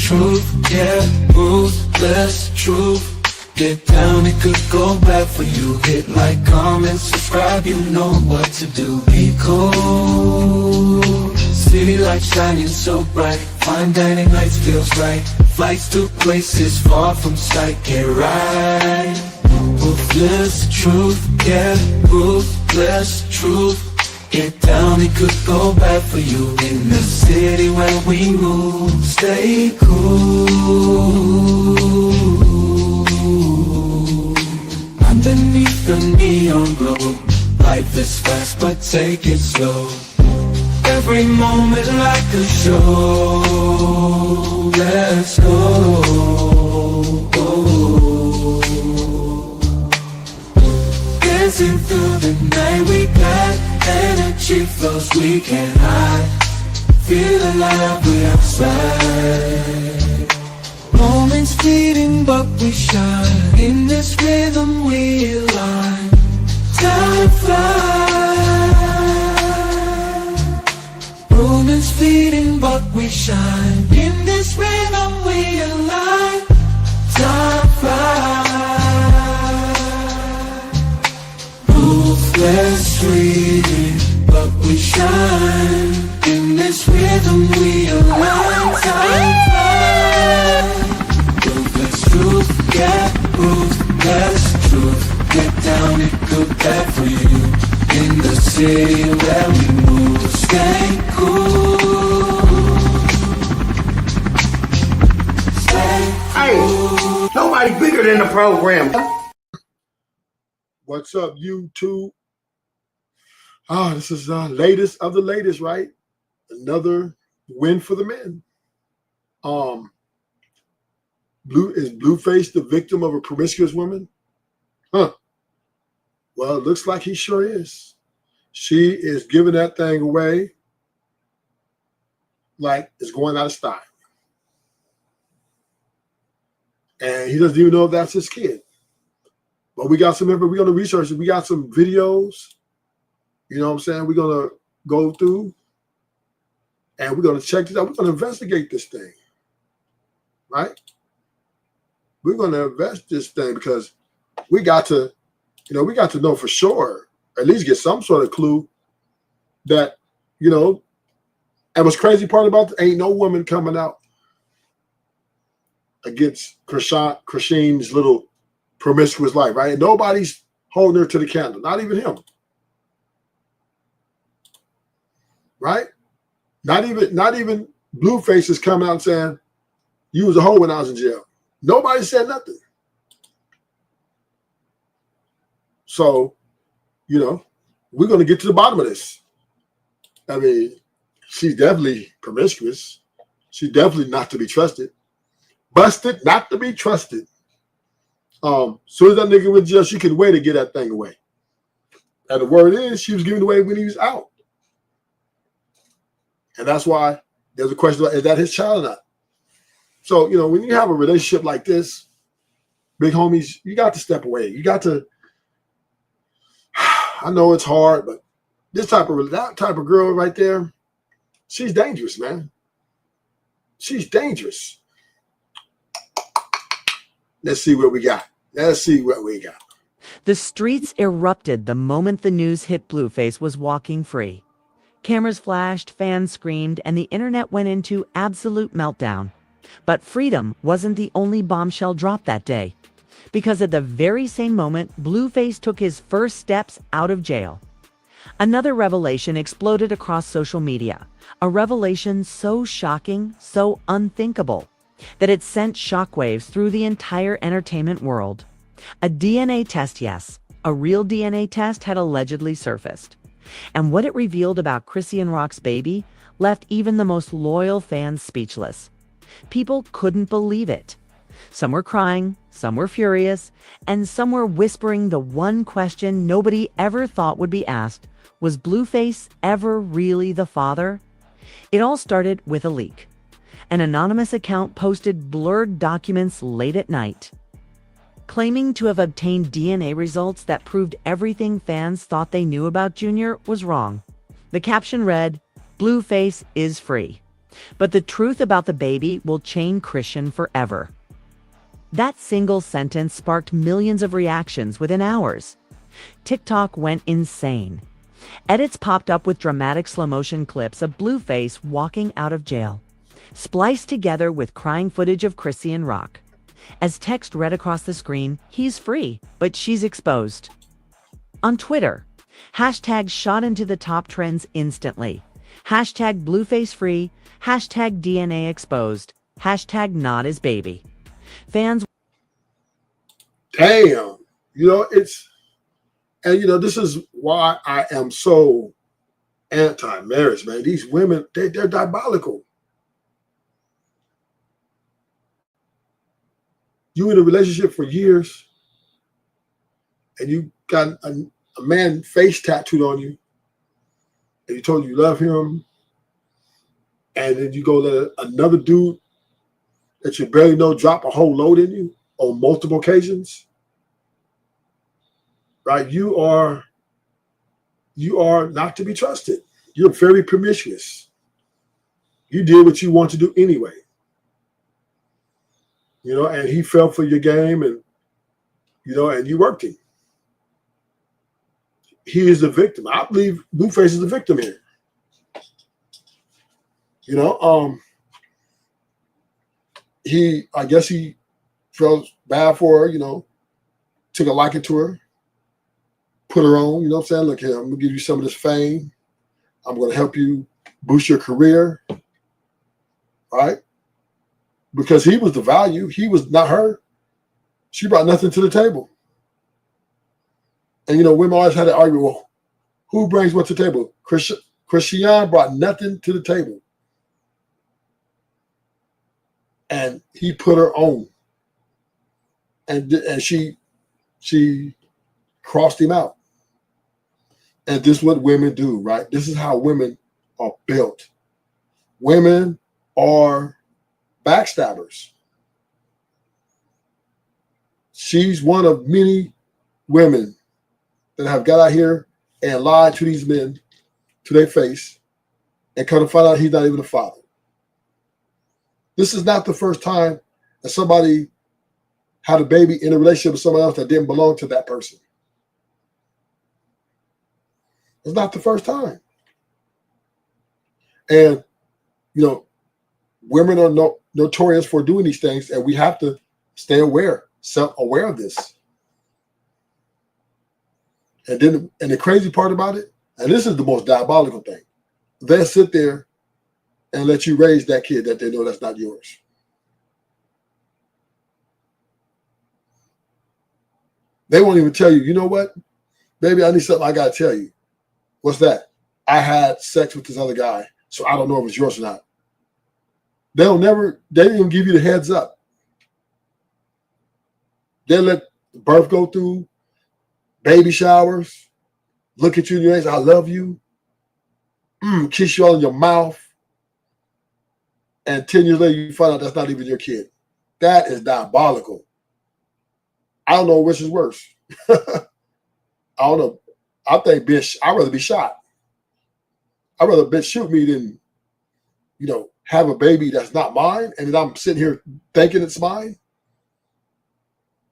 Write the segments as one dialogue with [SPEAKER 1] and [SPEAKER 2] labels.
[SPEAKER 1] truth, yeah, ruthless truth. Get down, it could go bad for you. Hit like, comment, subscribe, you know what to do. Be cool, city lights shining so bright. Fine dining nights feels right. Flights to places far from sight. Get right, ruthless truth, yeah, ruthless truth. Get down, it could go bad for you. In the city where we move, stay cool. Underneath the neon glow, life is fast but take it slow. Every moment like a show. Let's go. Dancing through the night, we got energy flows we can't hide. Feel alive, we outside. Moments fleeting but we shine. In this rhythm we align. Time flies. Moments fleeting but we shine. In this rhythm we align. Time flies. Ruthless fleeting but we shine. In this rhythm we align. Time flies. Ruthless truth, yeah, ruthless truth. Get down, it could bad for you. In the city where we move, stay cool. Stay cool.
[SPEAKER 2] Hey, nobody bigger than the program.
[SPEAKER 3] What's up, YouTube? This is latest of the latest, right? Another win for the men. Is Blueface the victim of a promiscuous woman? Huh. Well, it looks like he sure is. She is giving that thing away like it's going out of style. And he doesn't even know if that's his kid. But we got some, we're going to research it. We got some videos, you know what I'm saying? We're going to go through and we're going to check this out. We're going to investigate this thing, right? We're going to invest this thing because we got to, we got to know for sure, at least get some sort of clue that, and what's crazy part about it, ain't no woman coming out against Krisheen's little promiscuous life, right? Nobody's holding her to the candle, not even him, right? Not even Blueface is coming out and saying, you was a hoe when I was in jail. Nobody said nothing. So, we're going to get to the bottom of this. I mean, she's definitely promiscuous. She's definitely not to be trusted. Busted, not to be trusted. Soon as that nigga went to jail, she couldn't wait to get that thing away. And the word is, she was giving it away when he was out. And that's why there's a question about, is that his child or not? So, when you have a relationship like this, big homies, you got to step away. You got to, I know it's hard, but that type of girl right there, she's dangerous, man. She's dangerous. Let's see what we got. Let's see what we got.
[SPEAKER 4] The streets erupted the moment the news hit Blueface was walking free. Cameras flashed, fans screamed, and the internet went into absolute meltdown. But freedom wasn't the only bombshell dropped that day. Because at the very same moment, Blueface took his first steps out of jail. Another revelation exploded across social media. A revelation so shocking, so unthinkable, that it sent shockwaves through the entire entertainment world. A DNA test, yes, a real DNA test had allegedly surfaced. And what it revealed about Chrissy and Rock's baby left even the most loyal fans speechless. People couldn't believe it. Some were crying, some were furious, and some were whispering the one question nobody ever thought would be asked: was Blueface ever really the father? It all started with a leak. An anonymous account posted blurred documents late at night, claiming to have obtained DNA results that proved everything fans thought they knew about Junior was wrong. The caption read, "Blueface is free." But the truth about the baby will chain Christian forever. That single sentence sparked millions of reactions within hours. TikTok went insane. Edits popped up with dramatic slow-motion clips of Blueface walking out of jail, spliced together with crying footage of Chrissy Rock. As text read across the screen, he's free, but she's exposed. On Twitter, hashtags shot into the top trends instantly. Hashtag Blueface free, hashtag DNA exposed, hashtag not his baby. Fans.
[SPEAKER 3] Damn. This is why I am so anti-marriage, man. These women, they're diabolical. You in a relationship for years, and you got a man face tattooed on you, and you told you love him, and then you go let another dude that you barely know drop a whole load in you on multiple occasions, right? You are not to be trusted. You're very promiscuous. You did what you want to do anyway. And he fell for your game, and you worked him. He is the victim. I believe Blueface is the victim here. I guess he felt bad for her, took a liking to her, put her on, what I'm saying? Look here, I'm gonna give you some of this fame. I'm gonna help you boost your career, right? Because he was the value. He was not her. She brought nothing to the table. And women always had to argue, well, who brings what to the table? Christian brought nothing to the table. And he put her on. And she crossed him out. And this is what women do, right? This is how women are built. Women are backstabbers. She's one of many women that have got out here and lied to these men to their face and come to find out he's not even a father. This is not the first time that somebody had a baby in a relationship with someone else that didn't belong to that person. It's not the first time. And, women are notorious for doing these things, and we have to stay aware, self-aware of this. And the crazy part about it, and this is the most diabolical thing, they'll sit there and let you raise that kid that they know that's not yours. They won't even tell you, you know what? Baby, I need something I got to tell you. What's that? I had sex with this other guy, so I don't know if it's yours or not. They don't even give you the heads up. They let the birth go through, baby showers, look at you in your eyes, I love you, kiss you all in your mouth, and 10 years later you find out that's not even your kid. That is diabolical. I don't know which is worse. I don't know. I think I'd rather be shot. I'd rather a bitch shoot me than, have a baby that's not mine, and then I'm sitting here thinking it's mine.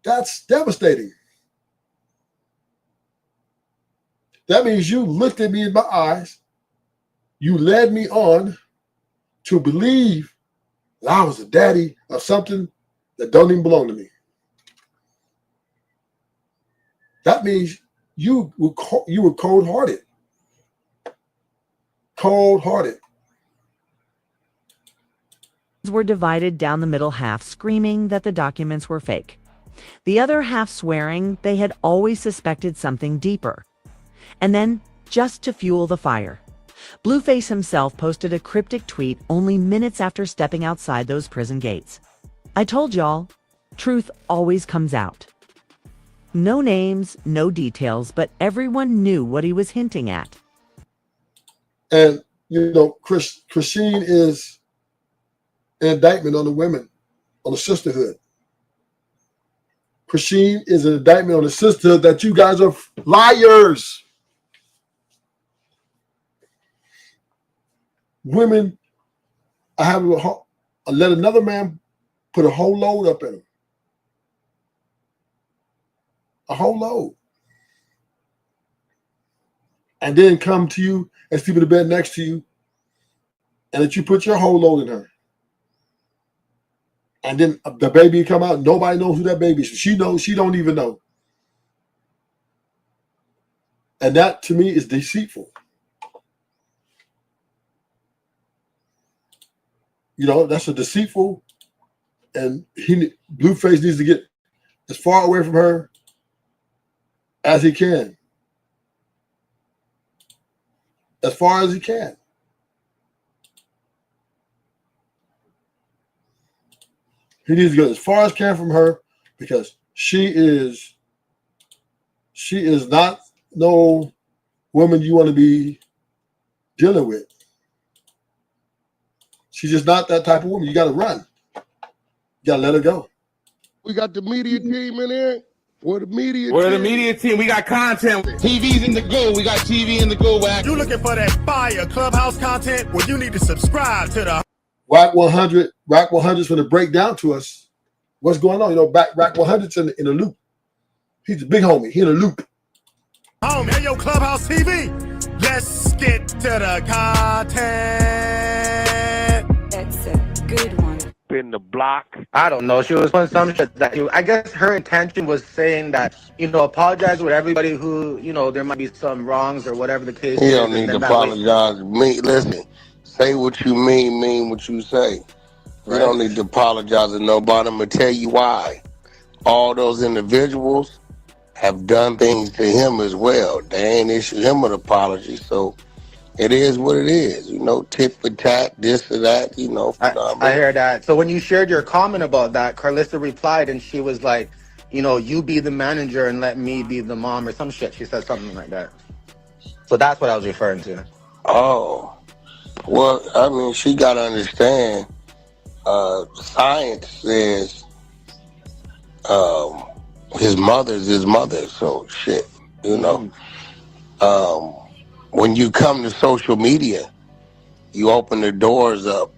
[SPEAKER 3] That's devastating. That means you looked at me in my eyes. You led me on to believe that I was the daddy of something that don't even belong to me. That means you were cold-hearted. Cold-hearted.
[SPEAKER 4] Were divided down the middle, half screaming that the documents were fake, the other half swearing they had always suspected something deeper. And then, just to fuel the fire, Blueface himself posted a cryptic tweet only minutes after stepping outside those prison gates. I told y'all, truth always comes out. No names, no details, but everyone knew what he was hinting at.
[SPEAKER 3] And, Christine is an indictment on the women, on the sisterhood. Christine is an indictment on the sisterhood that you guys are liars. Women, I have I let another man put a whole load up in him. A whole load. And then come to you and sleep in the bed next to you and that you put your whole load in her. And then the baby come out, nobody knows who that baby is. She knows, she don't even know. And that to me is deceitful. You know, that's a deceitful, and Blueface needs to get as far away from her as he can. As far as he can. He needs to go as far as can from her because she is not no woman you want to be dealing with. She's just not that type of woman. You got to run. You got to let her go.
[SPEAKER 2] We got the media team in here. We're the media
[SPEAKER 5] We're
[SPEAKER 2] team.
[SPEAKER 5] the media team. We got content.
[SPEAKER 6] TV's in the go. We got TV in the go.
[SPEAKER 7] You looking for that fire Clubhouse content? Well, you need to subscribe to the
[SPEAKER 3] Rack 100. Rack 100's going to break down to us what's going on. You know, Rack 100's in a loop. He's a big homie. He in a loop.
[SPEAKER 7] home. Hey, yo, Clubhouse TV. Let's get to the content.
[SPEAKER 8] That's a good one.
[SPEAKER 9] In the block.
[SPEAKER 10] I don't know. She was doing some shit that I guess her intention was saying that, apologize with everybody who, there might be some wrongs or whatever the case is.
[SPEAKER 2] You don't need to apologize. Listen, say what you mean what you say. You don't need to apologize to nobody. I'm going to tell you why. All those individuals have done things to him as well. They ain't issued him an apology, so it is what it is. Tit for tat, this or that,
[SPEAKER 10] I hear that. So when you shared your comment about that, Carlissa replied and she was like, you be the manager and let me be the mom or some shit. She said something like that. So that's what I was referring to.
[SPEAKER 2] Oh. Well, I mean, she got to understand, science says his mother's his mother, so shit, when you come to social media, you open the doors up.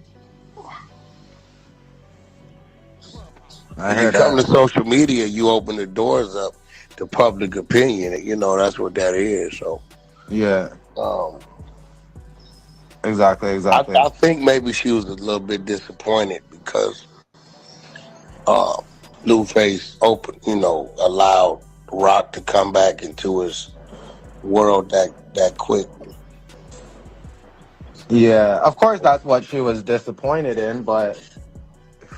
[SPEAKER 2] When you come to social media, you open the doors up to public opinion. That's what that is. So
[SPEAKER 10] yeah, exactly.
[SPEAKER 2] I think maybe she was a little bit disappointed because Blueface allowed Rock to come back into his world that quick.
[SPEAKER 10] Yeah, of course that's what she was disappointed in, but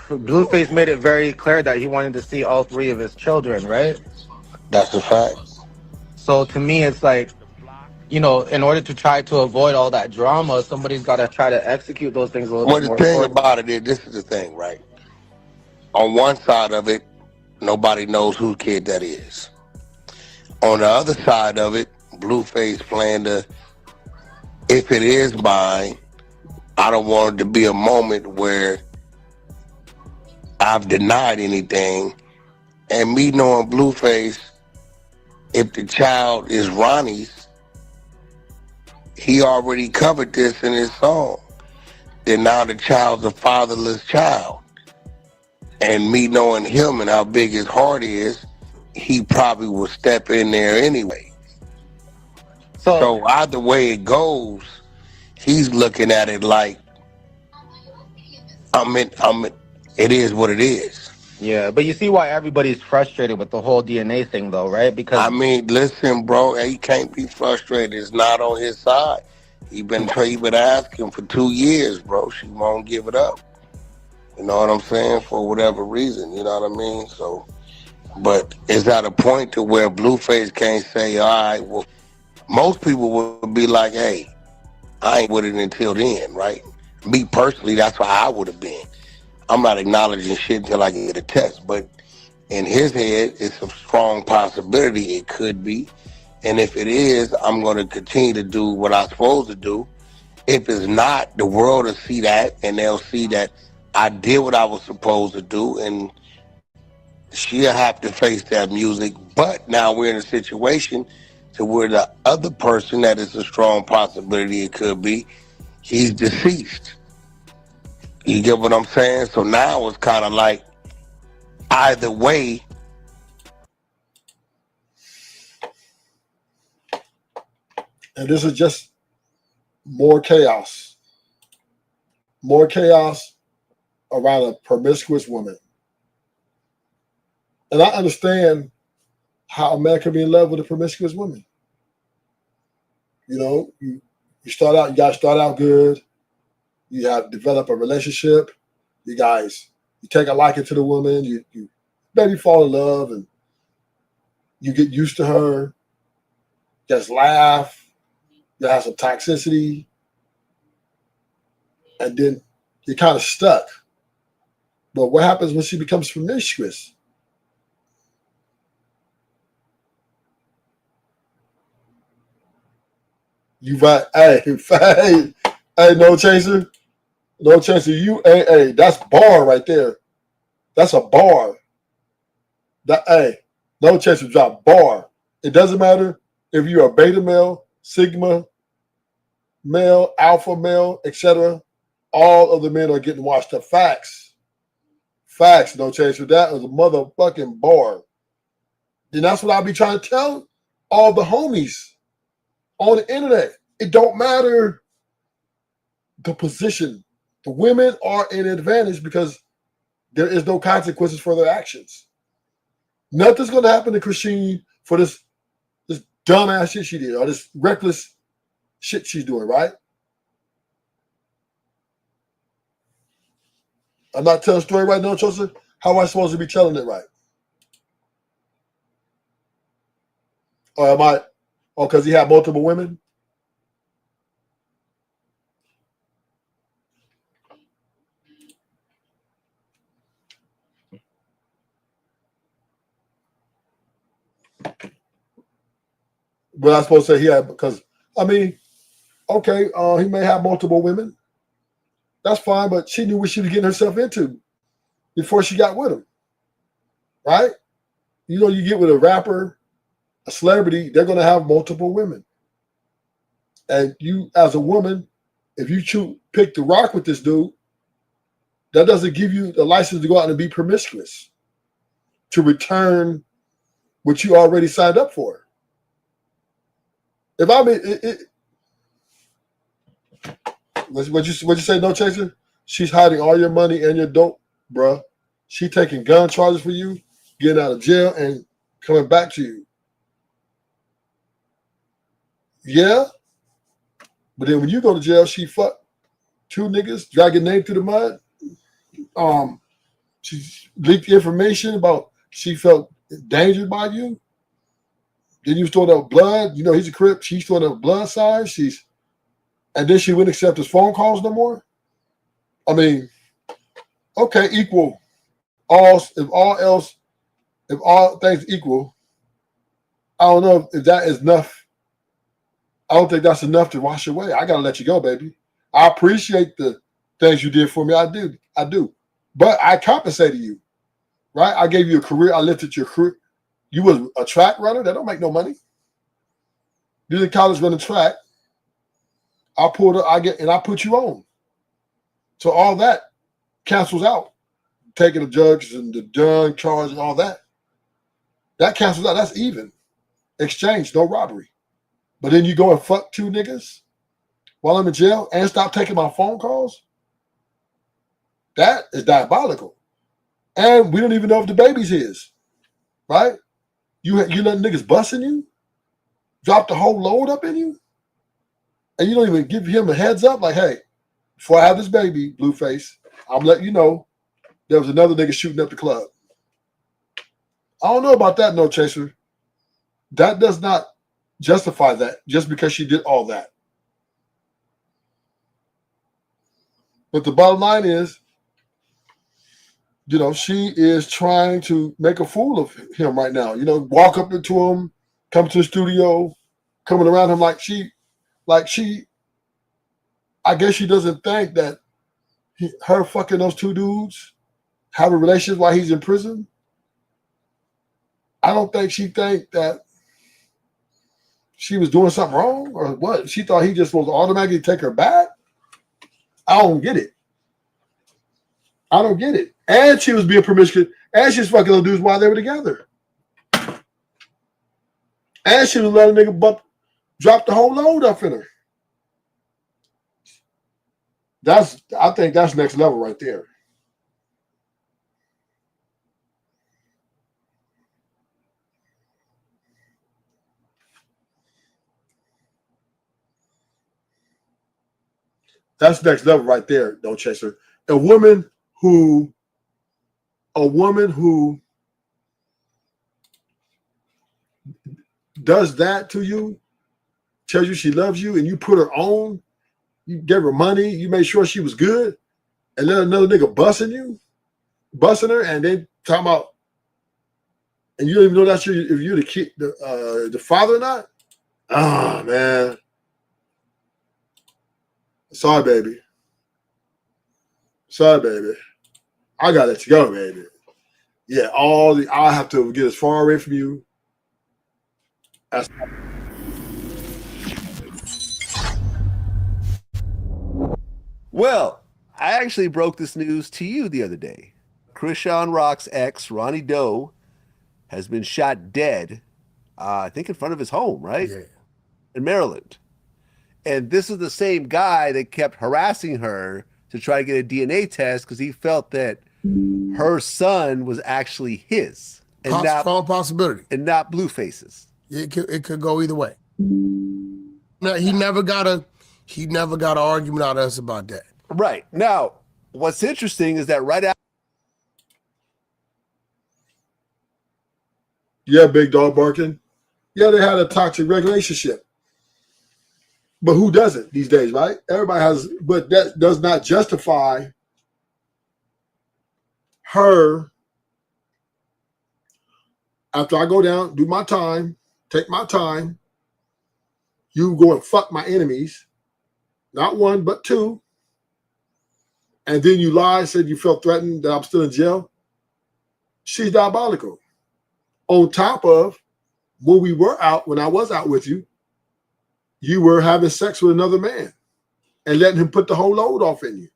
[SPEAKER 10] Blueface made it very clear that he wanted to see all three of his children, right?
[SPEAKER 2] That's a fact.
[SPEAKER 10] So to me, it's like, in order to try to avoid all that drama, somebody's got to try to execute those things a little bit more.
[SPEAKER 2] Well, the thing about it is, this is the thing, right? On one side of it, nobody knows whose kid that is. On the other side of it, Blueface playing if it is mine, I don't want it to be a moment where I've denied anything. And me knowing Blueface, if the child is Ronnie's, he already covered this in his song. Then now the child's a fatherless child. And me knowing him and how big his heart is, he probably will step in there anyway. So either way it goes, he's looking at it like, it is what it is.
[SPEAKER 10] Yeah, but you see why everybody's frustrated with the whole DNA thing, though, right? Because
[SPEAKER 2] listen, bro, he can't be frustrated. It's not on his side. He been asking for 2 years, bro. She won't give it up. You know what I'm saying? For whatever reason, you know what I mean? So, but it's at a point to where Blueface can't say, all right, well, most people would be like, hey, I ain't with it until then, right? Me personally, that's why I would have been. I'm not acknowledging shit until I get a test. But in his head, it's a strong possibility it could be. And if it is, I'm going to continue to do what I'm supposed to do. If it's not, the world will see that, and they'll see that I did what I was supposed to do, and she'll have to face that music. But now we're in a situation to where the other person that is a strong possibility it could be, he's deceased. You get what I'm saying? So now it's kind of like either way.
[SPEAKER 3] And this is just more chaos. More chaos around a promiscuous woman. And I understand how a man can be in love with a promiscuous woman. You know, you gotta start out good. You have to develop a relationship. You take a liking to the woman. You maybe fall in love and you get used to her. Just laugh. You have some toxicity. And then you're kind of stuck. But what happens when she becomes promiscuous? You right. Hey, no chaser. No chaser. Hey, that's bar right there. That's a bar. No chaser drop bar. It doesn't matter if you're a beta male, sigma male, alpha male, etc. All of the men are getting washed up. Facts. No chaser. That is a motherfucking bar. And that's what I'll be trying to tell all the homies on the internet. It don't matter the position. The women are in advantage because there is no consequences for their actions. Nothing's going to happen to Christine for this dumbass shit she did or this reckless shit she's doing, right? I'm not telling a story right now, Joseph. How am I supposed to be telling it right? Or am I? Oh, because he had multiple women? But I'm supposed to say he had, because, I mean, okay, he may have multiple women. That's fine, but she knew what she was getting herself into before she got with him. Right? You know, you get with a rapper, a celebrity, they're going to have multiple women. And you, as a woman, if you pick to rock with this dude, that doesn't give you the license to go out and be promiscuous, to return what you already signed up for. If I mean, what you say, no chaser? She's hiding all your money and your dope, bruh. She taking gun charges for you, getting out of jail, and coming back to you. Yeah, but then when you go to jail, she fucked 2 niggas, drag your name through the mud. She leaked information about she felt endangered by you. Then you was throwing up blood. You know, he's a Crip. She's throwing up blood signs. And then she wouldn't accept his phone calls no more. I mean, okay, equal. If all things equal, I don't know if that is enough. I don't think that's enough to wash away. I gotta let you go, baby. I appreciate the things you did for me. I do. But I compensated you, right? I gave you a career. I lifted your career. You was a track runner. That don't make no money. You're in college running track. I put you on. So all that cancels out. Taking the drugs and the gun charge and all that. That cancels out. That's even. Exchange, no robbery. But then you go and fuck 2 niggas while I'm in jail and stop taking my phone calls? That is diabolical. And we don't even know if the baby's his. Right? You letting niggas bust in you? Drop the whole load up in you? And you don't even give him a heads up like, hey, before I have this baby, Blueface, I'm letting you know there was another nigga shooting up the club. I don't know about that, no chaser. That does not justify that just because she did all that. But the bottom line is, you know, she is trying to make a fool of him right now. You know, walk up into him, come to the studio, coming around him like she, I guess she doesn't think that her fucking those 2 dudes having relations while he's in prison. I don't think she think that she was doing something wrong or what. She thought he just was automatically take her back. I don't get it. I don't get it. And she was being promiscuous. And she was fucking those dudes while they were together. And she was letting a nigga drop the whole load up in her. I think that's next level right there. That's next level right there, don't chaser. A woman who does that to you, tells you she loves you, and you put her on, you gave her money, you made sure she was good, and then another nigga busting her, and then talking about, and you don't even know that's if you're the kid, the father or not. Ah, man. Sorry, baby. I gotta let you go, baby. Yeah, I have to get as far away from you as.
[SPEAKER 8] Well, I actually broke this news to you the other day. Krishan Rock's ex, Ronnie Doe, has been shot dead, I think in front of his home, right?
[SPEAKER 9] Yeah.
[SPEAKER 8] In Maryland. And this is the same guy that kept harassing her to try to get a DNA test because he felt that her son was actually his. And
[SPEAKER 9] Strong possibility.
[SPEAKER 8] And not Blueface's.
[SPEAKER 9] It could go either way. No, he never got an argument out of us about that.
[SPEAKER 8] Right. Now, what's interesting is that right after.
[SPEAKER 3] Yeah, big dog barking. Yeah, they had a toxic relationship. But who doesn't these days, right? Everybody has, but that does not justify her. After I go down, do my time, take my time, you go and fuck my enemies, not one, but two, and then you lied, said you felt threatened that I'm still in jail. She's diabolical. On top of when I was out with you, you were having sex with another man and letting him put the whole load off in you.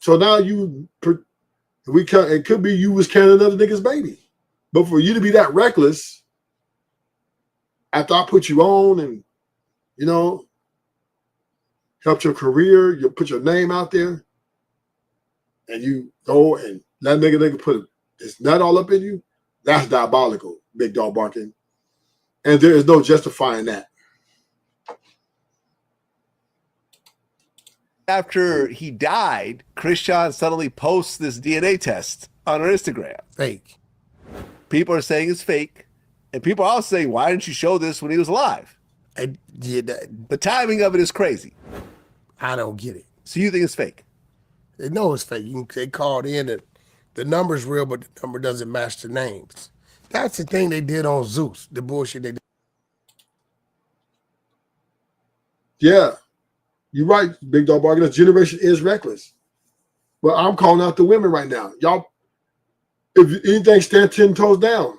[SPEAKER 3] So now it could be you was carrying another nigga's baby. But for you to be that reckless after I put you on and, helped your career, you put your name out there, and you go and that nigga put his nut all up in you, that's diabolical, big dog barking. And there is no justifying that.
[SPEAKER 8] After he died, Krishan suddenly posts this DNA test on her Instagram.
[SPEAKER 9] Fake.
[SPEAKER 8] People are saying it's fake. And people are also saying, why didn't you show this when he was alive? The timing of it is crazy.
[SPEAKER 9] I don't get it.
[SPEAKER 8] So you think it's fake?
[SPEAKER 9] They know it's fake. They called in that the number's real, but the number doesn't match the names. That's the thing they did on Zeus, the bullshit they did.
[SPEAKER 3] Yeah, you're right, big dog barking. This generation is reckless. But I'm calling out the women right now. Y'all, if anything, stand 10 toes down.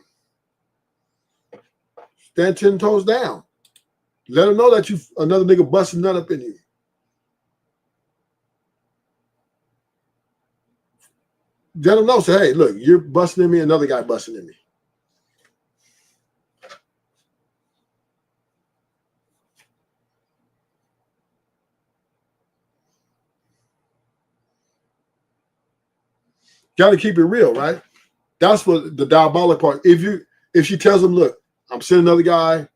[SPEAKER 3] Stand 10 toes down. Let them know that you another nigga busting nut up in you. Let them know, say, hey, look, you're busting in me, another guy busting in me. Got to keep it real, right? That's what the diabolic part. If she tells him, look, I'm sending another guy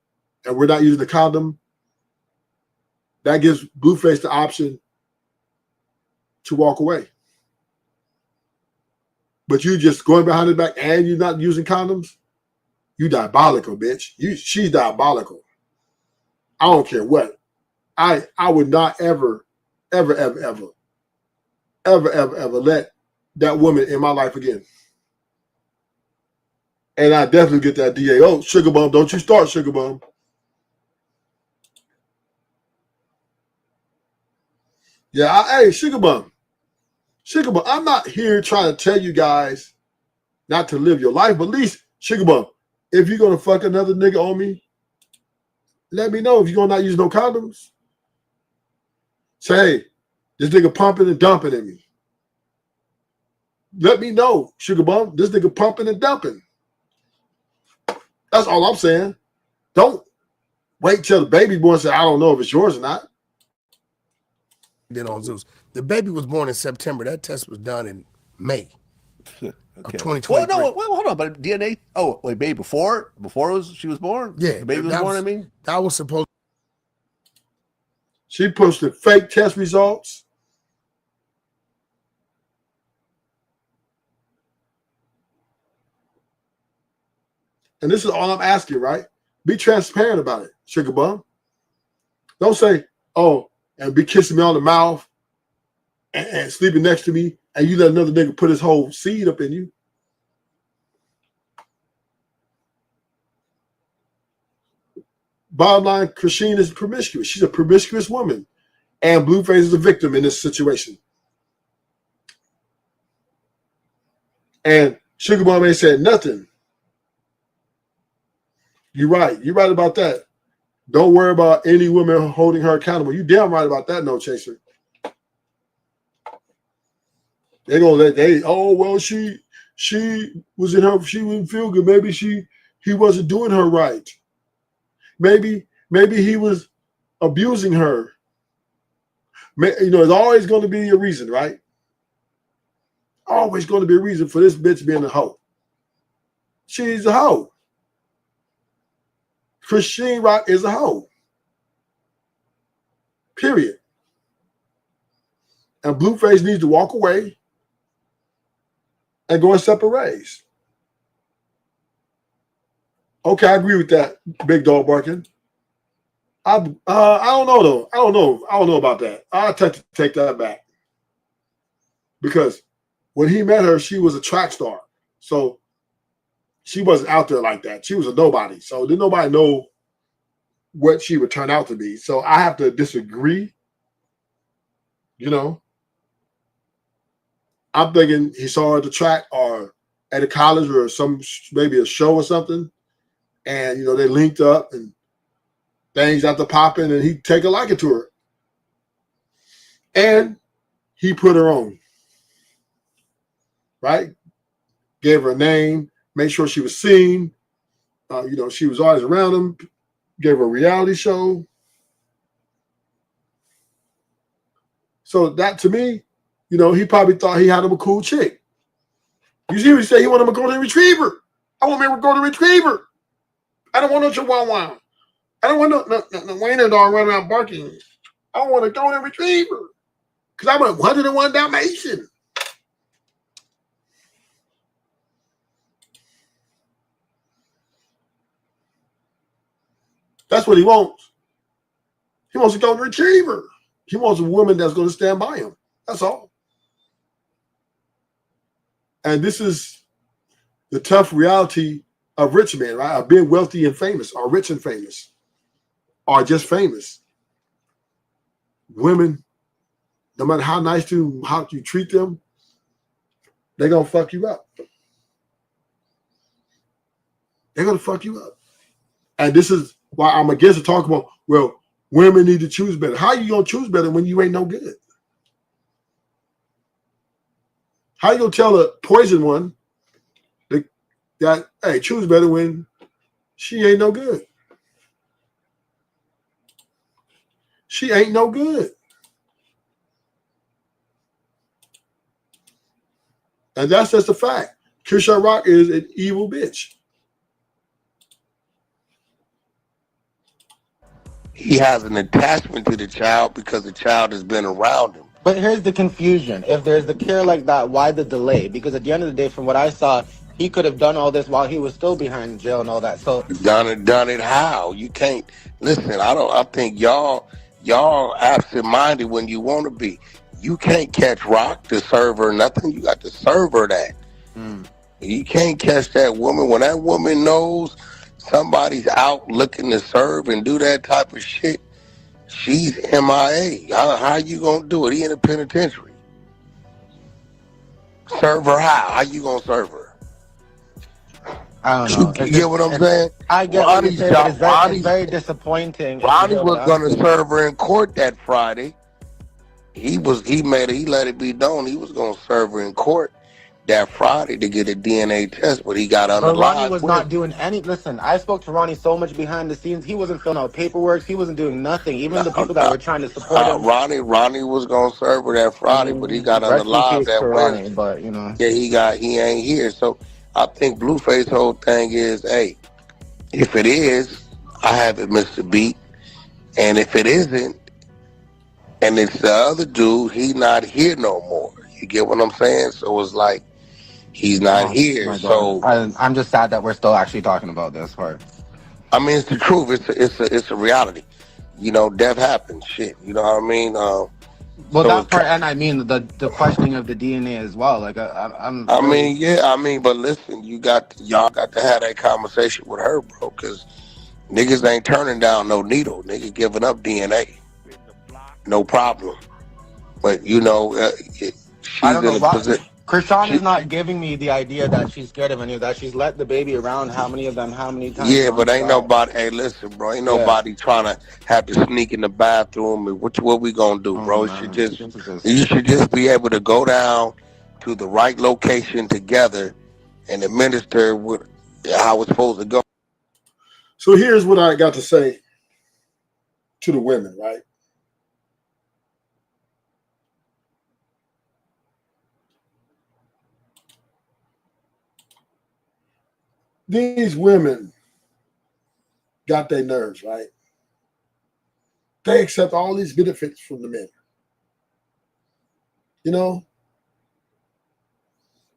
[SPEAKER 3] and we're not using the condom, that gives Blueface the option to walk away. But you just going behind his back and you're not using condoms, you diabolical, bitch. She's diabolical. I don't care what. I would not ever let that woman in my life again. And I definitely get that DA. Oh, sugar bum, don't you start, sugar bum. Yeah, hey, sugar bum. Sugar bum, I'm not here trying to tell you guys not to live your life, but at least, sugar bum, if you're going to fuck another nigga on me, let me know if you're going to not use no condoms. Say, hey, this nigga pumping and dumping at me. let me know, Sugar Bum. This nigga pumping and dumping. That's all I'm saying. Don't wait till the baby born and say, I don't know if it's yours or not.
[SPEAKER 9] Did on Zeus. The baby was born in September. That test was done in May of 2023.
[SPEAKER 8] Well, no, wait, hold on. But DNA. Oh, wait, baby, before she was born.
[SPEAKER 9] Yeah,
[SPEAKER 8] the baby was born. I mean,
[SPEAKER 9] that was supposed.
[SPEAKER 3] She posted fake test results. And this is all I'm asking, right? Be transparent about it, Sugar Bum. Don't say, oh, and be kissing me on the mouth and sleeping next to me, and you let another nigga put his whole seed up in you. Bottom line, Christine is promiscuous. She's a promiscuous woman. And Blueface is a victim in this situation. And Sugar Bum ain't said nothing. You're right. You're right about that. Don't worry about any woman holding her accountable. You damn right about that, No Chaser. They're gonna she was in her, she didn't feel good. Maybe he wasn't doing her right. Maybe he was abusing her. There's always going to be a reason, right? Always going to be a reason for this bitch being a hoe. She's a hoe. Christine Rock is a hoe. Period. And Blueface needs to walk away and go in separate ways. Okay, I agree with that, Big Dog Barking. I don't know though. I don't know about that. I'll take that back. Because when he met her, she was a track star. So she wasn't out there like that. She was a nobody. So did nobody know what she would turn out to be. So I have to disagree. I'm thinking he saw her at the track or at a college or maybe a show or something. And, they linked up and things after popping, and he'd take a liking to her. And he put her on. Right? Gave her a name, made sure she was seen. She was always around him. Gave her a reality show. So that, to me, he probably thought he had him a cool chick. You see what he said? He wanted him a golden retriever. I want me a golden retriever. I don't want no chihuahua. I don't want no wiener dog running around barking. I want a golden retriever. Because I'm a 101 Dalmatian. That's what he wants. He wants a golden retriever. He wants a woman that's going to stand by him. That's all. And this is the tough reality of rich men, right? Of being wealthy and famous, or rich and famous, or just famous. Women, no matter how how you treat them, they're going to fuck you up. They're going to fuck you up. And this is why I'm against to talk about, well, women need to choose better. How you going to choose better when you ain't no good? How you going to tell a poison one that, hey, choose better when she ain't no good? She ain't no good. And that's just a fact. Kershaw Rock is an evil bitch.
[SPEAKER 2] He has an attachment to the child because the child has been around him.
[SPEAKER 10] But here's the confusion. If there's the care like that, why the delay? Because at the end of the day, from what I saw, he could have done all this while he was still behind jail and all that. So
[SPEAKER 2] done it how? You can't listen. I think y'all absent-minded when you want to be. You can't catch Rock to serve her nothing. You got to serve her that. You can't catch that woman. When that woman knows somebody's out looking to serve and do that type of shit, she's MIA. How you gonna do it? He in a penitentiary. Serve her how? How you gonna serve her?
[SPEAKER 10] I don't know.
[SPEAKER 2] You get what I'm saying?
[SPEAKER 10] I get what you're saying, but it's very disappointing.
[SPEAKER 2] Ronnie was gonna serve her in court that Friday. He let it be known he was gonna serve her in court. that Friday to get a DNA test, but he got
[SPEAKER 10] But Ronnie
[SPEAKER 2] unalive
[SPEAKER 10] was
[SPEAKER 2] with
[SPEAKER 10] not
[SPEAKER 2] it.
[SPEAKER 10] doing any. Listen, I spoke to Ronnie so much behind the scenes. He wasn't filling out paperwork. He wasn't doing nothing. Even the people that were trying to support him.
[SPEAKER 2] Ronnie was gonna serve her that Friday, but he got
[SPEAKER 10] Rest in
[SPEAKER 2] unalive
[SPEAKER 10] peace
[SPEAKER 2] that
[SPEAKER 10] to Ronnie,
[SPEAKER 2] Wednesday.
[SPEAKER 10] but you know.
[SPEAKER 2] Yeah, he ain't here. So I think Blueface whole thing is, hey, if it is, I haven't missed a beat. And if it isn't, and it's the other dude, he not here no more. You get what I'm saying? So it's like he's not
[SPEAKER 10] Oh
[SPEAKER 2] here.
[SPEAKER 10] my
[SPEAKER 2] So
[SPEAKER 10] God. I'm just sad that we're still actually talking about this part.
[SPEAKER 2] I mean, it's the truth. It's a reality. You know, death happens. Shit. You know what I mean?
[SPEAKER 10] Well,
[SPEAKER 2] So
[SPEAKER 10] that part, and I mean the questioning of the DNA as well. Like I'm
[SPEAKER 2] I
[SPEAKER 10] really.
[SPEAKER 2] mean, yeah. I mean, but listen, y'all got to have that conversation with her, bro, because niggas ain't turning down no needle. Niggas giving up DNA, no problem. But you know,
[SPEAKER 10] I
[SPEAKER 2] she's
[SPEAKER 10] don't know
[SPEAKER 2] in a
[SPEAKER 10] why.
[SPEAKER 2] position.
[SPEAKER 10] Krishan is not giving me the idea that she's scared of any of that. She's let the baby around how many times
[SPEAKER 2] Yeah, but ain't
[SPEAKER 10] nonstop.
[SPEAKER 2] nobody. Hey, listen, bro. Ain't
[SPEAKER 10] Yeah.
[SPEAKER 2] nobody trying to have to sneak in the bathroom. And what we gonna do,
[SPEAKER 10] Oh
[SPEAKER 2] bro?
[SPEAKER 10] man.
[SPEAKER 2] You should just be able to go down to the right location together and administer what how it's supposed to go.
[SPEAKER 3] So here's what I got to say to the women, right? These women got their nerves, right? They accept all these benefits from the men. You know,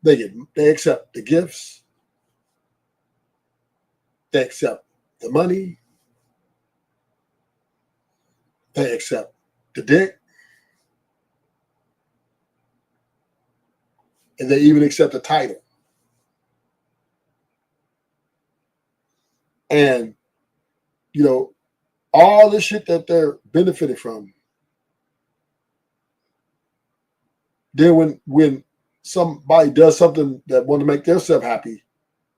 [SPEAKER 3] they accept the gifts, they accept the money, they accept the dick, and they even accept the title. And, you know, all the shit that they're benefiting from. Then when somebody does something that want to make themselves happy,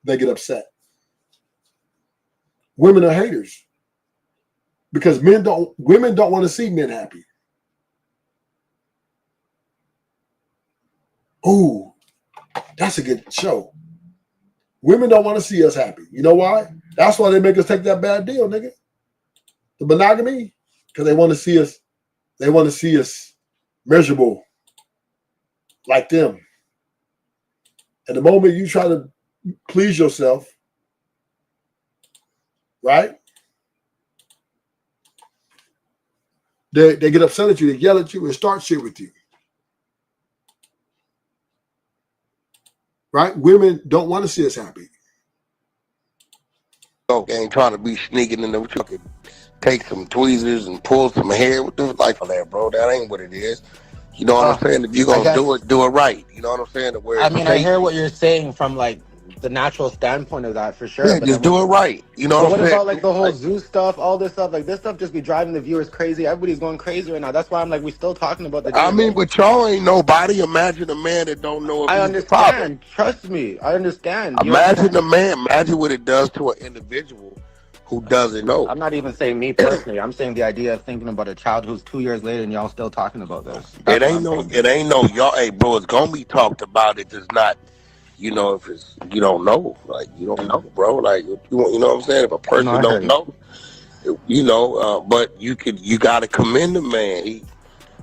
[SPEAKER 3] they get upset. Women are haters because women don't want to see men happy. Ooh, that's a good show. Women don't want to see us happy. You know why? That's why they make us take that bad deal, nigga. The monogamy, because they want to see us. They want to see us miserable like them. And the moment you try to please yourself, right? They get upset at you, they yell at you, and start shit with you. Right? Women don't want to see us happy.
[SPEAKER 2] Ain't trying to be sneaking in the truck and take some tweezers and pull some hair with the life on that, bro. That ain't what it is. You know what I'm saying? If you're gonna do it right. You know what I'm saying? Where
[SPEAKER 10] I mean, I hear what you're saying from like the natural standpoint of that for sure.
[SPEAKER 2] Yeah,
[SPEAKER 10] but
[SPEAKER 2] just do it right. You know
[SPEAKER 10] but
[SPEAKER 2] what I'm
[SPEAKER 10] what
[SPEAKER 2] saying?
[SPEAKER 10] about like the whole Zeus stuff, all this stuff? Like this stuff just be driving the viewers crazy. Everybody's going crazy right now. That's why I'm like, we still talking about the DNA.
[SPEAKER 2] I mean, but y'all ain't nobody. Imagine a man that don't know if
[SPEAKER 10] I
[SPEAKER 2] he's the father.
[SPEAKER 10] understand. Trust me, I understand.
[SPEAKER 2] Imagine the man. Imagine what it does to an individual who doesn't know.
[SPEAKER 10] I'm not even saying me personally. I'm saying the idea of thinking about a child who's 2 years later and y'all still talking about this.
[SPEAKER 2] It ain't no y'all. Hey, bro, it's gonna be talked about. It does not. You know, if it's you don't know, like you don't know, bro. Like you know what I'm saying. If a person don't know, you know, but you got to commend the man.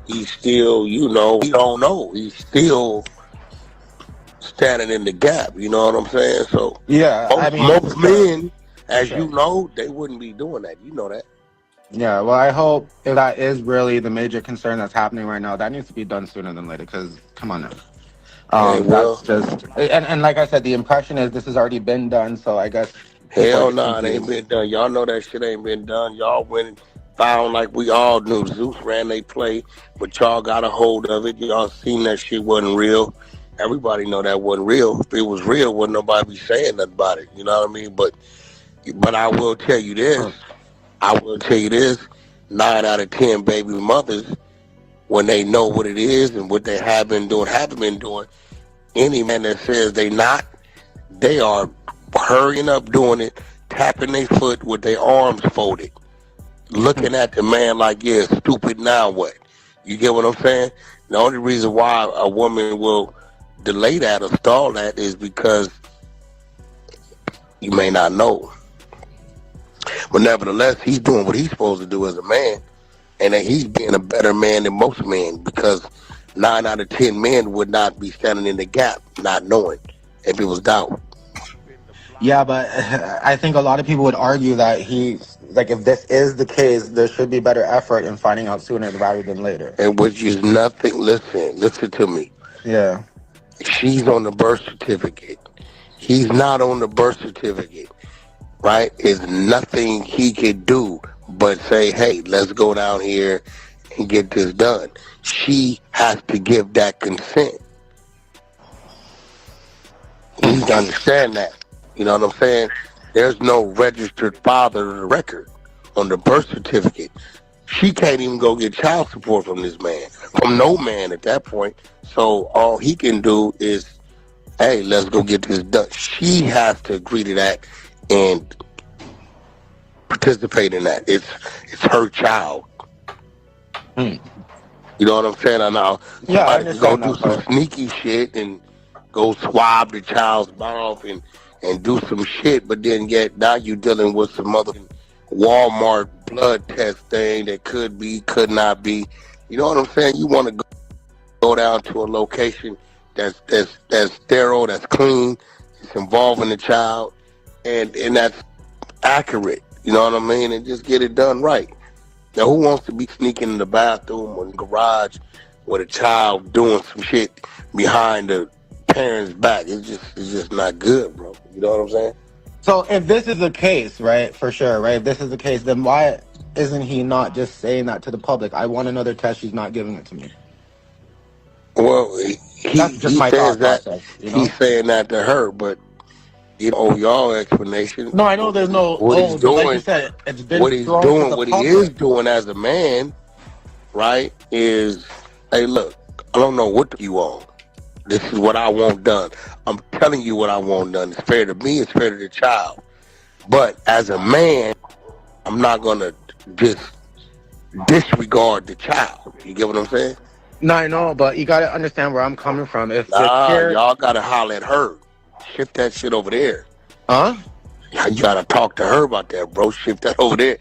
[SPEAKER 2] He's still, you know, he don't know. He's still standing in the gap. You know what I'm saying? So
[SPEAKER 10] yeah, I mean,
[SPEAKER 2] most men, as you know, they wouldn't be doing that. You know that.
[SPEAKER 10] Yeah, well, I hope if that is really the major concern that's happening right now, that needs to be done sooner than later. Because come on now, that's just and like I said, the impression is this has already been done. So I guess
[SPEAKER 2] hell no, it ain't been done. Y'all know that shit ain't been done. Y'all went and found like we all knew Zeus ran they play, but y'all got a hold of it. Y'all seen that shit wasn't real. Everybody know that wasn't real. If it was real, wouldn't nobody be saying nothing about it. You know what I mean? But I will tell you this. 9 out of 10 baby mothers, when they know what it is and what they haven't been doing, any man that says they not, they are hurrying up doing it, tapping their foot with their arms folded, looking at the man like, yeah, stupid, now what? You get what I'm saying? The only reason why a woman will delay that or stall that is because you may not know. But nevertheless, he's doing what he's supposed to do as a man, and that he's being a better man than most men, because 9 out of 10 men would not be standing in the gap, not knowing if it was doubt.
[SPEAKER 10] Yeah, but I think a lot of people would argue that if this is the case, there should be better effort in finding out sooner rather than later.
[SPEAKER 2] And which is nothing. Listen to me.
[SPEAKER 10] Yeah.
[SPEAKER 2] She's on the birth certificate. He's not on the birth certificate, right? There's nothing he could do but say, hey, let's go down here and get this done. She has to give that consent. You need to understand that. You know what I'm saying? There's no registered father of the record on the birth certificate. She can't even go get child support from this man, from no man at that point. So all he can do is, hey, let's go get this done. She has to agree to that and participate in that. It's her child. You know what I'm saying? I know.
[SPEAKER 10] Yeah, I
[SPEAKER 2] Somebody go
[SPEAKER 10] understand
[SPEAKER 2] do some sneaky shit and go swab the child's mouth and do some shit, but then now you're dealing with some other Walmart blood test thing that could be, could not be. You know what I'm saying? You want to go down to a location that's sterile, that's clean, it's involving the child, and that's accurate. You know what I mean? And just get it done right. Now, who wants to be sneaking in the bathroom or in the garage with a child doing some shit behind the parents' back? It's just not good, bro. You know what I'm saying?
[SPEAKER 10] So if this is the case, right, for sure, right, if this is the case, then why isn't he not just saying that to the public? I want another test, she's not giving it to me.
[SPEAKER 2] Well,
[SPEAKER 10] That's just my thought process, you know?
[SPEAKER 2] He's saying that to her, but you know, y'all explanation.
[SPEAKER 10] No, I know there's no.
[SPEAKER 2] What he's doing,
[SPEAKER 10] like you said, it's been
[SPEAKER 2] what he's doing, what he is doing as a man, right? Is, hey, look, I don't know what you want. This is what I want done. I'm telling you what I want done. It's fair to me. It's fair to the child. But as a man, I'm not gonna just disregard the child. You get what I'm saying?
[SPEAKER 10] No, I know, but you gotta understand where I'm coming from. If
[SPEAKER 2] y'all gotta holler at her. Shift that shit over there.
[SPEAKER 10] Huh?
[SPEAKER 2] You gotta talk to her about that, bro. Shift that over there.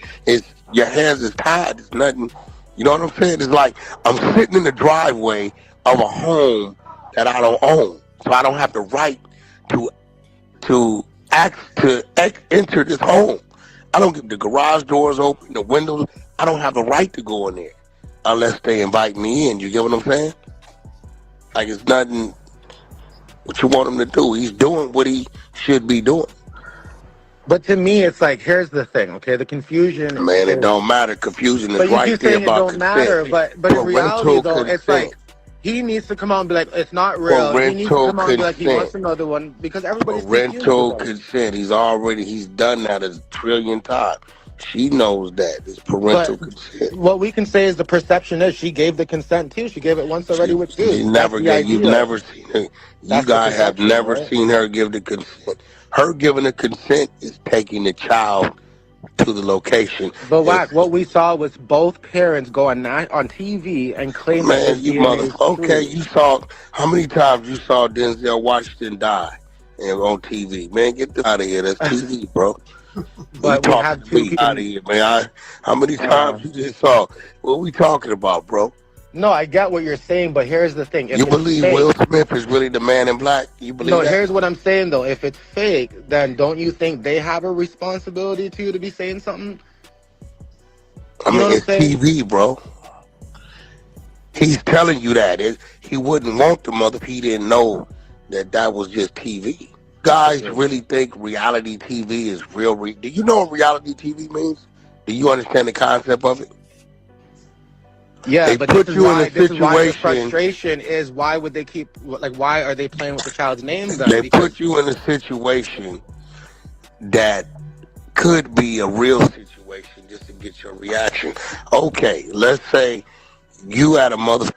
[SPEAKER 2] Your hands is tied. It's nothing. You know what I'm saying? It's like I'm sitting in the driveway of a home that I don't own, so I don't have the right to enter this home. I don't get the garage doors open, the windows. I don't have the right to go in there unless they invite me in. You get what I'm saying? Like, it's nothing. What you want him to do? He's doing what he should be doing.
[SPEAKER 10] But to me, it's like, here's the thing, okay? The confusion.
[SPEAKER 2] Man, it don't matter. Confusion is right there about consent.
[SPEAKER 10] Matter, but in reality, though, it's like, he needs to come out and be like, it's not real. He needs to come out and be like, he wants another one, because everybody's
[SPEAKER 2] parental consent. He's done that a trillion times. She knows that. It's parental consent.
[SPEAKER 10] What we can say is the perception is she gave the consent too. She gave it once already with you.
[SPEAKER 2] You've never seen her. You guys have never seen her give the consent. Her giving the consent is taking the child to the location.
[SPEAKER 10] But what we saw was both parents go on TV and claim
[SPEAKER 2] that you saw, how many times you saw Denzel Washington die on TV? Man, get this out of here. That's TV, bro.
[SPEAKER 10] But we have two people
[SPEAKER 2] out of here, man. How many times you just saw? What we talking about, bro?
[SPEAKER 10] No, I get what you're saying, but here's the thing. If
[SPEAKER 2] you believe Will Smith is really the man in black? You believe that?
[SPEAKER 10] Here's what I'm saying, though. If it's fake, then don't you think they have a responsibility to be saying something?
[SPEAKER 2] I mean, it's TV, bro. He's telling you that. He wouldn't want the mother if he didn't know that was just TV. Guys really think reality TV is real. Do you know what reality TV means? Do you understand the concept of it?
[SPEAKER 10] Yeah, but this is why the frustration is, why would they keep, like, why are they playing with the child's name then?
[SPEAKER 2] They put you in a situation that could be a real situation just to get your reaction. Okay, let's say you had a mother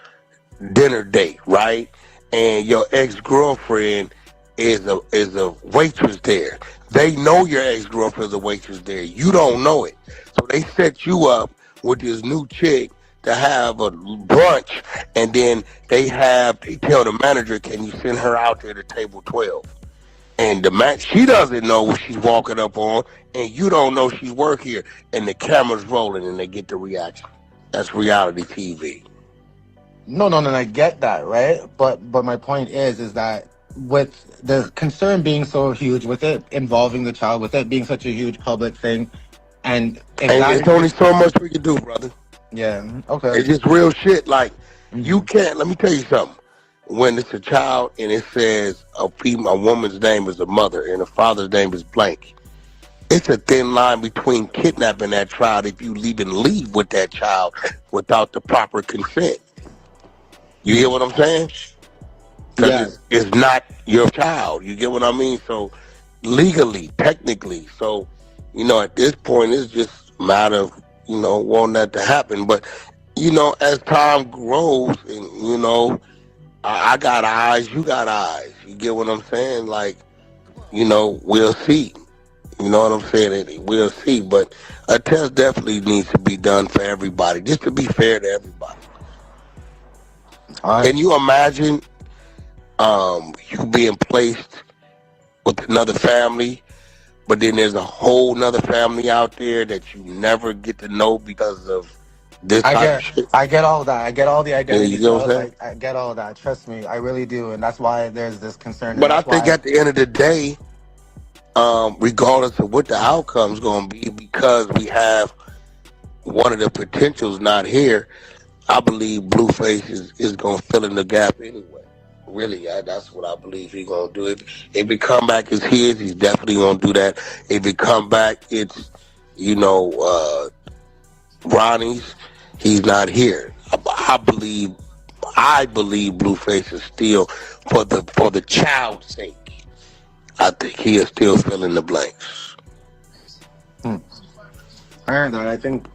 [SPEAKER 2] dinner date, right? And your ex-girlfriend is a waitress there. They know your ex-girlfriend is a waitress there. You don't know it. So they set you up with this new chick to have a brunch, and then they tell the manager, can you send her out there to table 12? And she doesn't know what she's walking up on, and you don't know she's work here, and the camera's rolling, and they get the reaction. That's reality TV.
[SPEAKER 10] No, I get that, right? But my point is that with the concern being so huge, with it involving the child, with it being such a huge public thing, and
[SPEAKER 2] there's only so much we can do, brother.
[SPEAKER 10] Yeah, okay.
[SPEAKER 2] It's just real shit. Like, you can't. Let me tell you something. When it's a child and it says a woman's name is a mother and a father's name is blank, it's a thin line between kidnapping that child if you even leave with that child without the proper consent. You get what I'm saying? Because it's not your child. You get what I mean? So legally, technically. So, at this point, it's just a matter of, wanting that to happen. But, as time grows and, I got eyes, you got eyes. You get what I'm saying? Like, we'll see. You know what I'm saying? We'll see. But a test definitely needs to be done for everybody, just to be fair to everybody. Can you imagine you being placed with another family, but then there's a whole nother family out there that you never get to know because of this type of shit?
[SPEAKER 10] I get all that. I get all the identity.
[SPEAKER 2] You know what I'm saying?
[SPEAKER 10] I get all that. Trust me, I really do, and that's why there's this concern.
[SPEAKER 2] But I think at the end of the day, regardless of what the outcome's going to be, because we have one of the potentials not here, I believe Blueface is going to fill in the gap anyway. Really, that's what I believe he's going to do. If it come back as his, he's definitely going to do that. If it come back, it's, Ronnie's, he's not here. I believe Blueface is still, for the child's sake, I think he is still filling the blanks.
[SPEAKER 10] I heard that. I think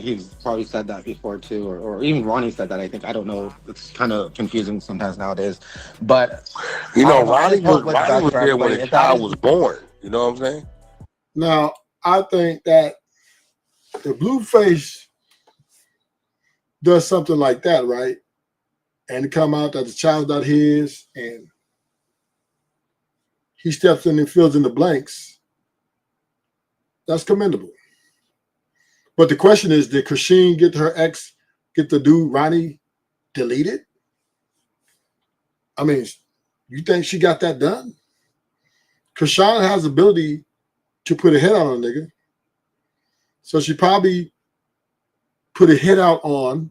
[SPEAKER 10] he's probably said that before too, or even Ronnie said that. I don't know. It's kind of confusing sometimes nowadays. But
[SPEAKER 2] Ronnie was there when the child was born. You know what I'm saying?
[SPEAKER 3] Now, I think that the Blueface does something like that, right? And it come out that the child's not his, and he steps in and fills in the blanks. That's commendable. But the question is, did Christine get the dude Ronnie deleted? I mean, you think she got that done? Krishan has the ability to put a hit out on a nigga. So she probably put a hit out on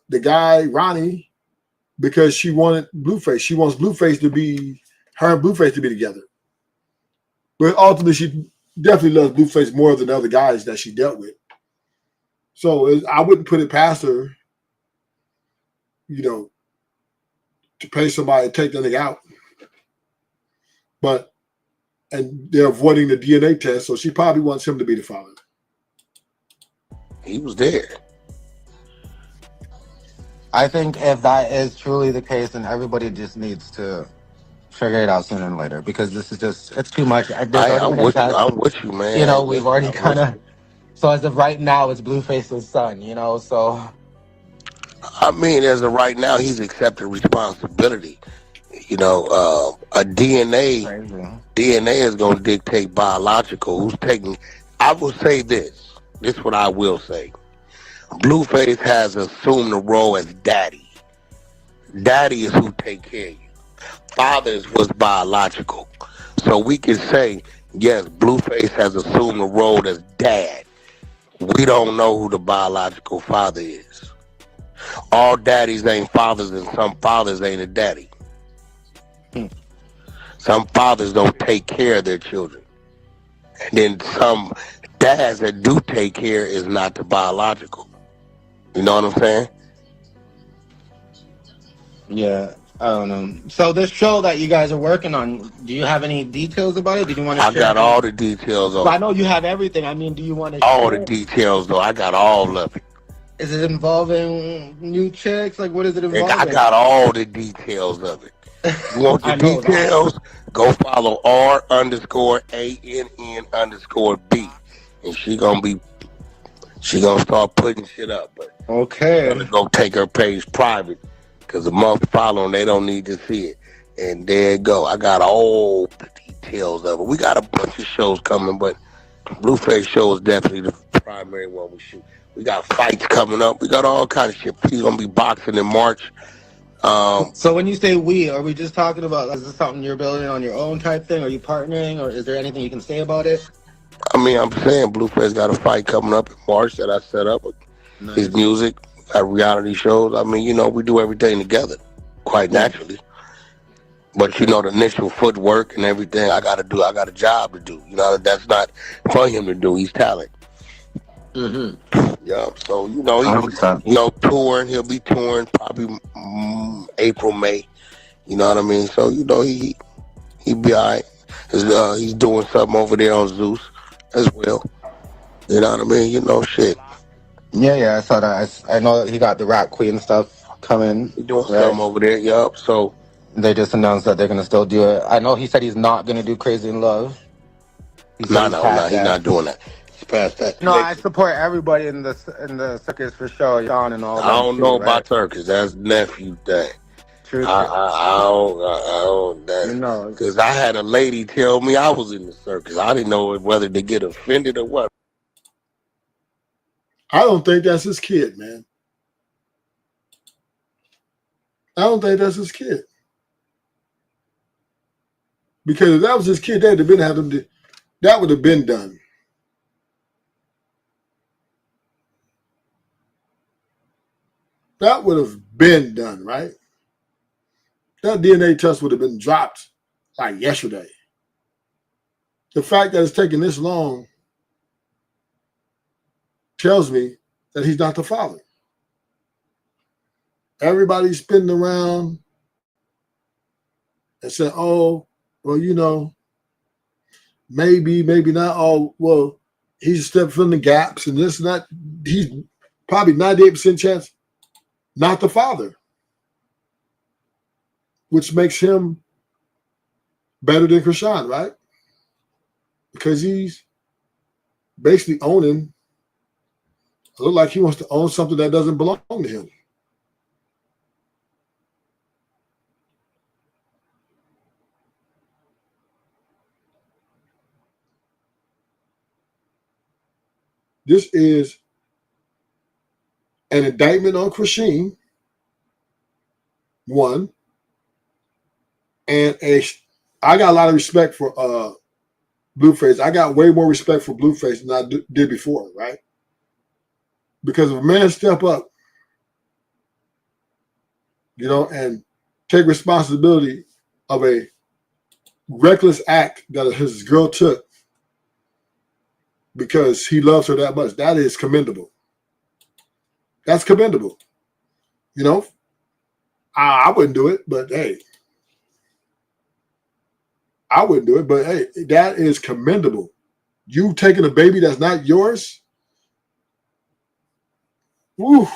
[SPEAKER 3] the guy, Ronnie, because she wanted Blueface. She wants Blueface to be, her and Blueface to be together. But ultimately, she definitely loves Blueface more than the other guys that she dealt with. So I wouldn't put it past her, to pay somebody to take that nigga out. And they're avoiding the DNA test, so she probably wants him to be the father.
[SPEAKER 2] He was there.
[SPEAKER 10] I think if that is truly the case, then everybody just needs to figure it out sooner than later, because this is it's too much. I'm
[SPEAKER 2] with you, man.
[SPEAKER 10] We've already kind of. So as of right now, it's Blueface's son. So.
[SPEAKER 2] I mean, as of right now, he's accepted responsibility. A DNA is going to dictate biological. Who's taking? I will say this. This is what I will say. Blueface has assumed the role as daddy. Daddy is who take care of you. Fathers was biological. So we can say, yes, Blueface has assumed the role as dad. We don't know who the biological father is. All daddies ain't fathers, and some fathers ain't a daddy. Some fathers don't take care of their children. And then some dads that do take care is not the biological. You know what I'm saying?
[SPEAKER 10] Yeah, I don't know. So this show that you guys are working on, do you have any details about it? Did you want to share?
[SPEAKER 2] I got all the details on it.
[SPEAKER 10] I know you have everything. I mean, do you want to
[SPEAKER 2] all
[SPEAKER 10] share
[SPEAKER 2] the details, though? I got all of it.
[SPEAKER 10] Is it involving new chicks? Like, what is it involving?
[SPEAKER 2] I got all the details of it. You want the details? Go follow R_ANN_B. And She gonna start putting shit up, but
[SPEAKER 10] Okay.
[SPEAKER 2] I'm gonna go take her page private because the month following they don't need to see it. And there it go. I got all the details of it. We got a bunch of shows coming, but Blueface show is definitely the primary one we shoot. We got fights coming up. We got all kinds of shit. He's gonna be boxing in March.
[SPEAKER 10] So when you say we, are we just talking about, is this something you're building on your own type thing? Are you partnering, or is there anything you can say about it?
[SPEAKER 2] I mean, I'm saying Blueface got a fight coming up in March that I set up with his music, got reality shows. I mean, we do everything together quite naturally. But the initial footwork and everything I got a job to do. That's not for him to do. He's talent. Yeah. So touring. He'll be touring probably April, May. You know what I mean? So he be all right. He's doing something over there on Zeus as well. You know what I mean? Shit.
[SPEAKER 10] Yeah, I saw that. I know that he got the Rap Queen stuff coming.
[SPEAKER 2] He doing something over there. Yup. So
[SPEAKER 10] they just announced that they're gonna still do it. I know he said he's not gonna do Crazy in Love.
[SPEAKER 2] He's not doing that. He's past that.
[SPEAKER 10] No, I support everybody in the circus for sure. Sean and all that.
[SPEAKER 2] I don't know about circus. That's nephew thing.
[SPEAKER 10] True.
[SPEAKER 2] I don't. Because I had a lady tell me I was in the circus. I didn't know whether to get offended or what.
[SPEAKER 3] I don't think that's his kid, man. I don't think that's his kid. Because if that was his kid, they'd have been having to. That would have been done. That would have been done, right? That DNA test would have been dropped like yesterday. The fact that it's taking this long tells me that he's not the father. Everybody's spinning around and saying, oh, well, maybe not. Oh, well, he's stepping in the gaps and this and that. He's probably 98% chance not the father, which makes him better than Krishan, right? Because he's basically owning, it looks like he wants to own something that doesn't belong to him. This is an indictment on Krishan, one, and I got a lot of respect for Blueface. I got way more respect for Blueface than I did before, right? Because if a man step up, and take responsibility of a reckless act that his girl took because he loves her that much, that is commendable. That's commendable. I wouldn't do it, but hey. I wouldn't do it, but hey, that is commendable. You taking a baby that's not yours? Woo,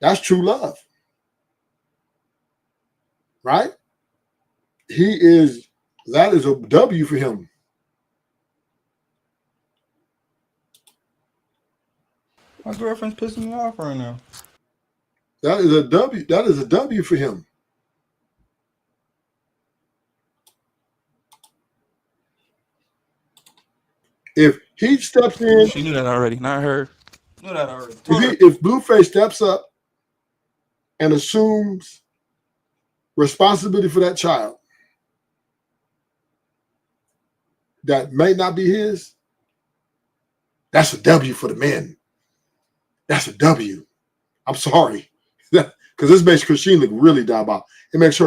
[SPEAKER 3] that's true love. Right? That is a W for him.
[SPEAKER 11] My girlfriend's pissing me off right now.
[SPEAKER 3] That is a W. That is a W for him. If he steps in,
[SPEAKER 11] she knew that already. Not her. Knew that already.
[SPEAKER 3] If Blueface steps up and assumes responsibility for that child that may not be his, that's a W for the men. That's a W. I'm sorry. Because this makes Krishan look really diabolical. It makes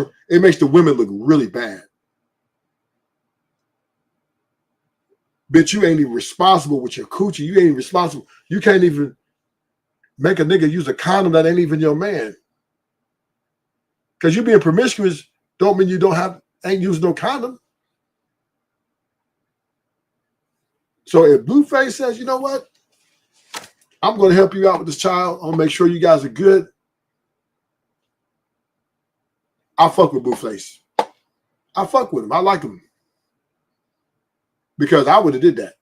[SPEAKER 3] the women look really bad. Bitch, you ain't even responsible with your coochie. You ain't even responsible. You can't even make a nigga use a condom that ain't even your man. Because you being promiscuous don't mean you ain't using no condom. So if Blueface says, you know what? I'm going to help you out with this child. I'm going to make sure you guys are good. I fuck with Blueface. I fuck with him. I like him. Because I would have did that.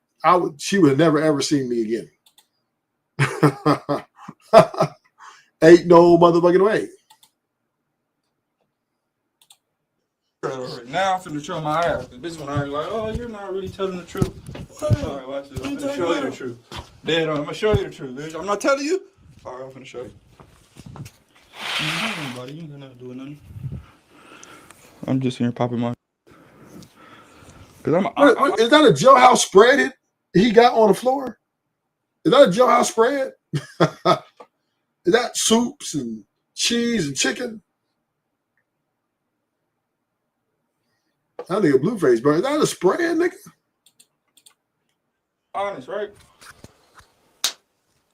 [SPEAKER 3] She would have never, ever seen me again. Ain't no motherfucking way.
[SPEAKER 11] Now I'm finna show my ass. This one I like, oh, you're not really telling the truth. Alright, watch this. I'm finna show you the truth. Dad, I'm gonna show you the truth. I'm not telling you. Alright, I'm finna show you. Buddy, you ain't gonna do nothing. I'm just here popping my. Cause
[SPEAKER 3] Is that a jailhouse spread he got on the floor? Is that a jailhouse spread? Is that soups and cheese and chicken? That nigga Blueface, bro. Is that a spread, nigga?
[SPEAKER 11] honest, right?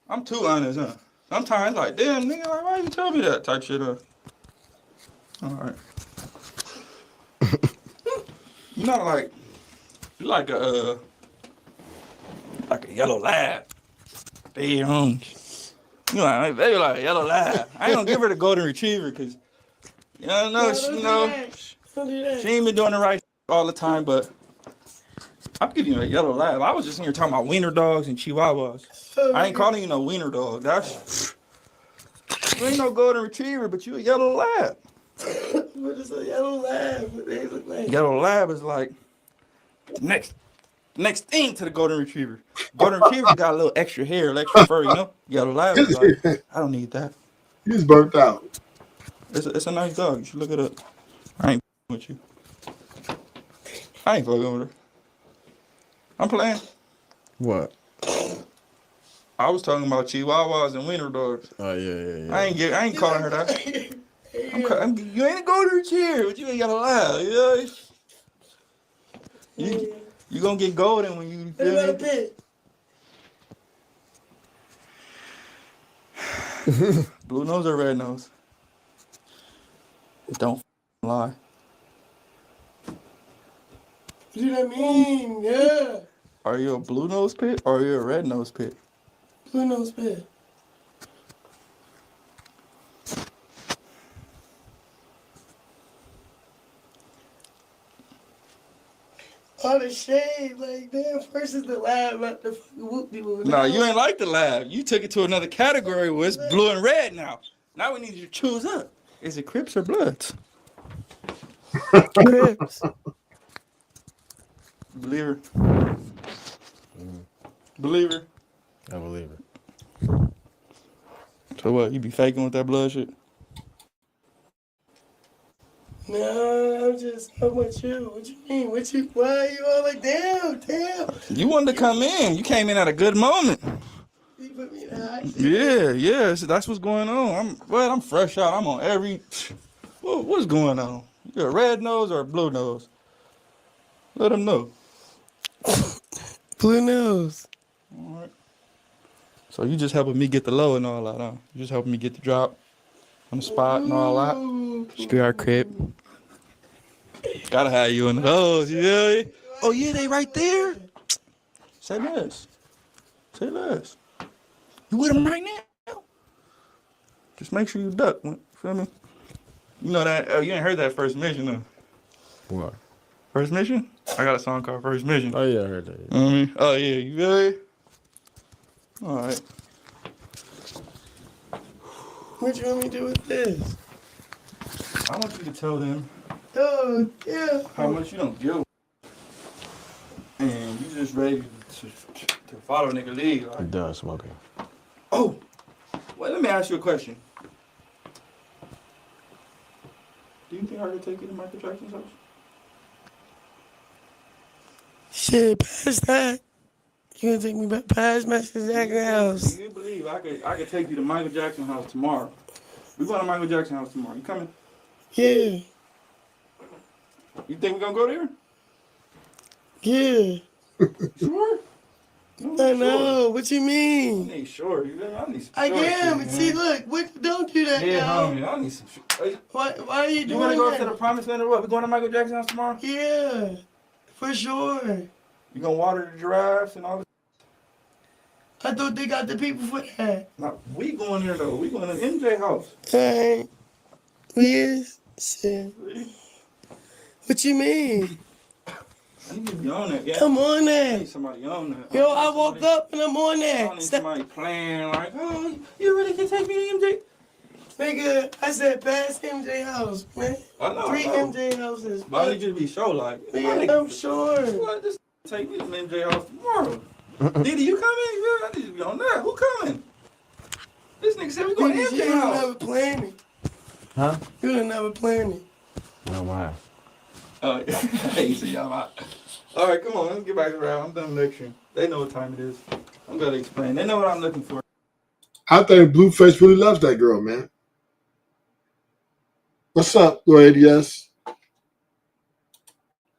[SPEAKER 11] I'm too honest, huh? Sometimes like, damn, nigga, like, why you tell me that type shit, huh? All right. You know, like, you like a yellow lab. They You know, they like a yellow lab. I ain't gonna give her the golden retriever because, you know, she ain't been doing the right all the time, but I'm giving you a yellow lab. I was just in here talking about wiener dogs and chihuahuas. I ain't calling you no wiener dog. You ain't no golden retriever, but you a yellow lab.
[SPEAKER 12] What is a yellow lab? What they look like?
[SPEAKER 11] Yellow lab is like next thing to the golden retriever. Golden retriever got a little extra hair, extra fur, you know? Yellow lab is like, I don't need that.
[SPEAKER 3] He's burnt out.
[SPEAKER 11] It's a nice dog. You should look it up. I ain't with you. I ain't fucking with her. I'm playing.
[SPEAKER 12] What?
[SPEAKER 11] I was talking about chihuahuas and wiener dogs.
[SPEAKER 12] Oh yeah.
[SPEAKER 11] I ain't calling her that. You ain't a golden retriever, but you ain't got a lab. You know? You gonna get golden when you feel me? Blue nose or red nose? Don't lie.
[SPEAKER 12] What do that mean? Yeah.
[SPEAKER 11] Are you a blue nose pit or are you a red nose pit?
[SPEAKER 12] Blue nose pit. All the shade, like, damn, first is the lab, not the fucking whoop-de-whoop.
[SPEAKER 11] No, you ain't like the lab. You took it to another category where it's blue and red now. Now we need you to choose up. Is it Crips or Bloods?
[SPEAKER 12] Crips.
[SPEAKER 11] Believer. Believer.
[SPEAKER 12] I believe it.
[SPEAKER 11] So what, you be faking with that blood shit?
[SPEAKER 12] No, I'm with you. What you mean? Why are you all like, damn?
[SPEAKER 11] You wanted to come in. You came in at a good moment.
[SPEAKER 12] You put me in a hot seat.
[SPEAKER 11] Yeah, so that's what's going on. I'm fresh out. I'm on every. What's going on? You a red nose or a blue nose? Let them know.
[SPEAKER 12] Blue nose.
[SPEAKER 11] All right. So you just helping me get the low and all that, huh? You just helping me get the drop on the spot and all that. Screw our crib. Gotta have you in the hose, you know me? Oh yeah, they right there. Say less. Say less. You with them right now? Just make sure you duck. Feel me? You know that? You ain't heard that First Mission, though.
[SPEAKER 12] What?
[SPEAKER 11] First Mission? I got a song called First Mission.
[SPEAKER 12] Oh yeah, I heard that.
[SPEAKER 11] Yeah. Oh yeah, you feel me? All right.
[SPEAKER 12] What you want me to do with this?
[SPEAKER 11] I want you to tell them
[SPEAKER 12] Oh, yeah.
[SPEAKER 11] how much you don't give, and you just ready to follow nigga lead. Like.
[SPEAKER 12] I'm done smoking.
[SPEAKER 11] Oh, well, let me ask you a question. Do you think I could take you to Michael Jackson's house?
[SPEAKER 12] Shit, past that. You gonna take me back past Michael Jackson's house?
[SPEAKER 11] Do you believe I could take you to Michael Jackson's house tomorrow? We going to Michael Jackson's house tomorrow. You coming?
[SPEAKER 12] Yeah.
[SPEAKER 11] You think we gonna go there?
[SPEAKER 12] Yeah.
[SPEAKER 11] Sure.
[SPEAKER 12] I know. What you mean?
[SPEAKER 11] I need sure. I need some.
[SPEAKER 12] I
[SPEAKER 11] short
[SPEAKER 12] am.
[SPEAKER 11] shit,
[SPEAKER 12] See,
[SPEAKER 11] man.
[SPEAKER 12] look. What? Don't do that,
[SPEAKER 11] Yeah,
[SPEAKER 12] now.
[SPEAKER 11] homie. I need some.
[SPEAKER 12] Why are you doing
[SPEAKER 11] You wanna go
[SPEAKER 12] that?
[SPEAKER 11] to the Promised Land or what? We going to Michael Jackson's house tomorrow?
[SPEAKER 12] Yeah, for sure.
[SPEAKER 11] You gonna water the giraffes and all this?
[SPEAKER 12] I thought they got the people for that.
[SPEAKER 11] No, we going there though. We going to MJ house.
[SPEAKER 12] Alright. Yes. Shit. What you mean?
[SPEAKER 11] I need to be on that. Yeah.
[SPEAKER 12] I'm on
[SPEAKER 11] I need
[SPEAKER 12] that.
[SPEAKER 11] somebody on that.
[SPEAKER 12] Yo, I woke up and I'm on
[SPEAKER 11] I don't
[SPEAKER 12] that.
[SPEAKER 11] need
[SPEAKER 12] Stop.
[SPEAKER 11] somebody playing like, oh, you really can take me to MJ?
[SPEAKER 12] Nigga, I said pass MJ house, man.
[SPEAKER 11] I know.
[SPEAKER 12] 3 MJ houses.
[SPEAKER 11] But I need you to be sure, like,
[SPEAKER 12] Nigga, I'm sure.
[SPEAKER 11] Well, just take me to MJ house tomorrow. Didi, you coming? Yeah, I need to be on that. Who coming? This nigga said we going to
[SPEAKER 12] Nigga,
[SPEAKER 11] MJ
[SPEAKER 12] you
[SPEAKER 11] house.
[SPEAKER 12] never planned it.
[SPEAKER 13] Huh?
[SPEAKER 12] You done never planned it.
[SPEAKER 13] Oh, wow.
[SPEAKER 11] Oh, hey, see y'all out. All right, come on, let's get back to rap. I'm done lecturing. They know what time it is. I'm gonna explain. They know what I'm looking for.
[SPEAKER 3] I think Blueface really loves that girl, man. What's up, Lord ADS?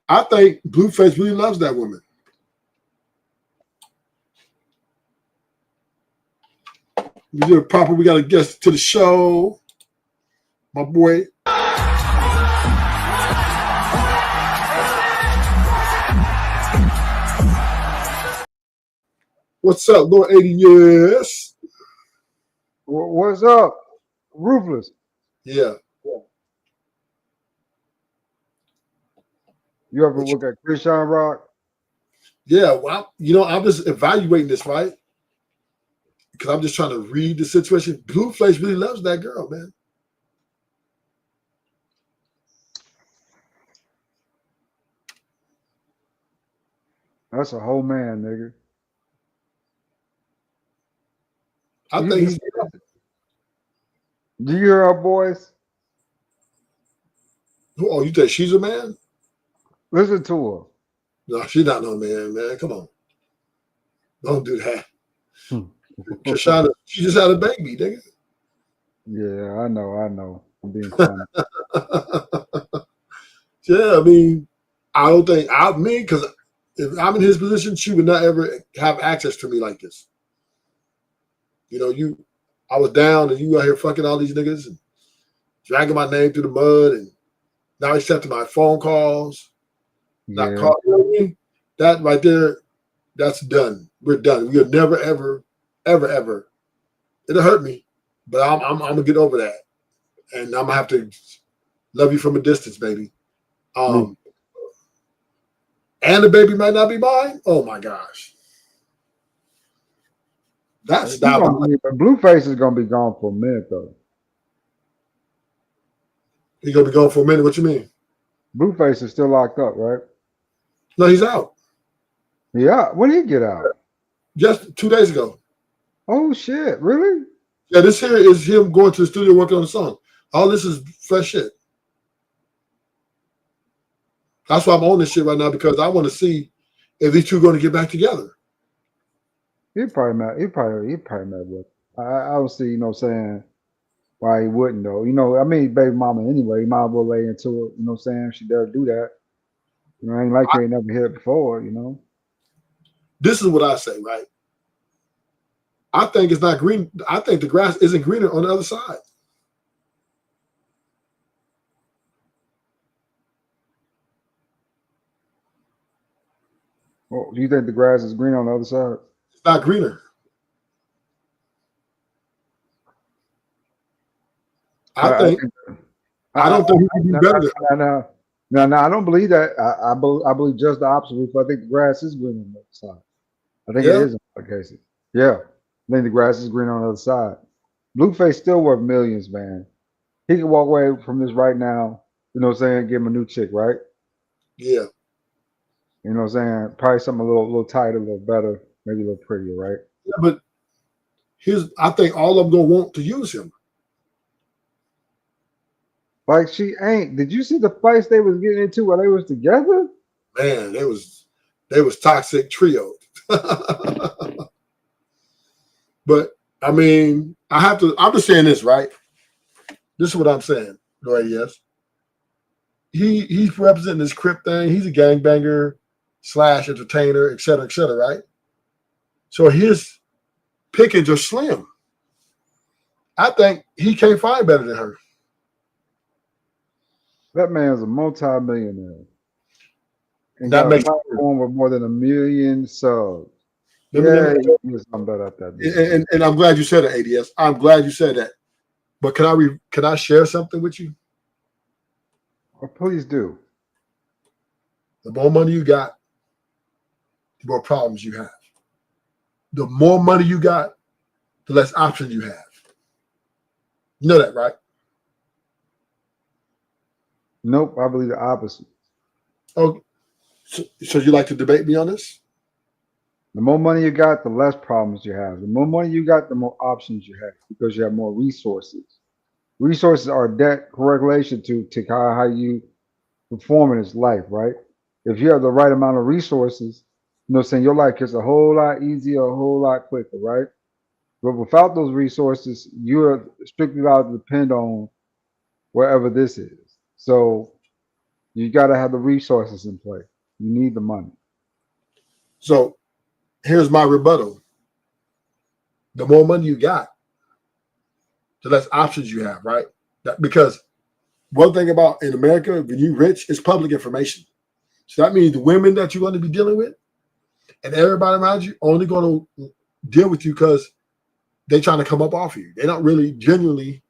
[SPEAKER 3] I think Blueface really loves that woman. We did it proper. We got a guest to the show. My boy. What's up, Lord ADS?
[SPEAKER 14] What's up? Ruthless.
[SPEAKER 3] Yeah.
[SPEAKER 14] You ever look at Christian Rock?
[SPEAKER 3] Yeah, well, I'm just evaluating this, right? Because I'm just trying to read the situation. Blueface really loves that girl, man.
[SPEAKER 14] That's a whole man, nigga.
[SPEAKER 3] I think he's.
[SPEAKER 14] Do you hear our boys?
[SPEAKER 3] Oh, you think she's a man?
[SPEAKER 14] Listen to her.
[SPEAKER 3] No, she's not no man. Come on. Don't do that. Kashana, she just had a baby, nigga.
[SPEAKER 14] Yeah, I know. I'm being funny.
[SPEAKER 3] Yeah, I mean, I don't think because if I'm in his position, she would not ever have access to me like this. I was down and you out here fucking all these niggas and dragging my name through the mud and now accepting my phone calls.
[SPEAKER 14] Yeah.
[SPEAKER 3] Not call, you know what I mean? That right there, that's done. We're done. We'll never, ever, ever, ever. It'll hurt me, but I'm gonna get over that, and I'm gonna have to love you from a distance, baby. And the baby might not be mine. Oh my gosh, that's
[SPEAKER 14] Blueface is gonna be gone for a minute though.
[SPEAKER 3] He's gonna be gone for a minute. What you mean?
[SPEAKER 14] Blueface is still locked up, right?
[SPEAKER 3] No, he's out.
[SPEAKER 14] Yeah. When did he get out?
[SPEAKER 3] Just 2 days ago.
[SPEAKER 14] Oh shit! Really?
[SPEAKER 3] Yeah, this here is him going to the studio working on the song. All this is fresh shit. That's why I'm on this shit right now, because I want to see if these two are going to get back together.
[SPEAKER 14] He probably met with. I don't see, saying why he wouldn't though. I mean, baby mama anyway. He might as well lay into it. Saying she dare do that. Ain't like you ain't never heard it before.
[SPEAKER 3] This is what I say, right? I think it's not green. I think the grass isn't greener on the other side.
[SPEAKER 14] Well, do you think the grass is green on the other side?
[SPEAKER 3] It's not greener. I don't think he can be better than her.
[SPEAKER 14] No, I don't believe that. I believe just the opposite. I think the grass is green on the other side. I think it is in a lot of cases. Yeah. I think the grass is green on the other side. Blueface still worth millions, man. He can walk away from this right now, give him a new chick, right?
[SPEAKER 3] Yeah.
[SPEAKER 14] Probably something a little tighter, a little better, maybe a little prettier, right?
[SPEAKER 3] Yeah, but I think all of them gonna want to use him.
[SPEAKER 14] Like she ain't. Did you see the fights they was getting into while they was together?
[SPEAKER 3] Man, they was toxic trio. But I mean, I'm just saying this, right? This is what I'm saying, right? Yes. He's representing this Crip thing. He's a gangbanger / entertainer, et cetera, right? So his pickings are slim. I think he can't find better than her.
[SPEAKER 14] That man's a multi-millionaire. And
[SPEAKER 3] that
[SPEAKER 14] got
[SPEAKER 3] makes
[SPEAKER 14] a platform with more than 1 million subs.
[SPEAKER 3] And I'm glad you said that, ADS. I'm glad you said that. But can I share something with you?
[SPEAKER 14] Well, please do.
[SPEAKER 3] The more money you got, more problems you have. The more money you got, the less options you have. You know that, right?
[SPEAKER 14] Nope, I believe the opposite.
[SPEAKER 3] Oh, so you like to debate me on this?
[SPEAKER 14] The more money you got, the less problems you have. The more money you got, the more options you have because you have more resources. Resources are debt correlation to how you perform in this life, right? If you have the right amount of resources, you know what I'm saying, your life gets a whole lot easier, a whole lot quicker, right? But without those resources, you're strictly allowed to depend on wherever this is. So you got to have the resources in play. You need the money.
[SPEAKER 3] So here's my rebuttal. The more money you got, the less options you have, right? Because one thing about in America, when you're rich, it's public information. So that means the women that you're going to be dealing with and everybody around you only going to deal with you because they're trying to come up off you. They're not really genuinely.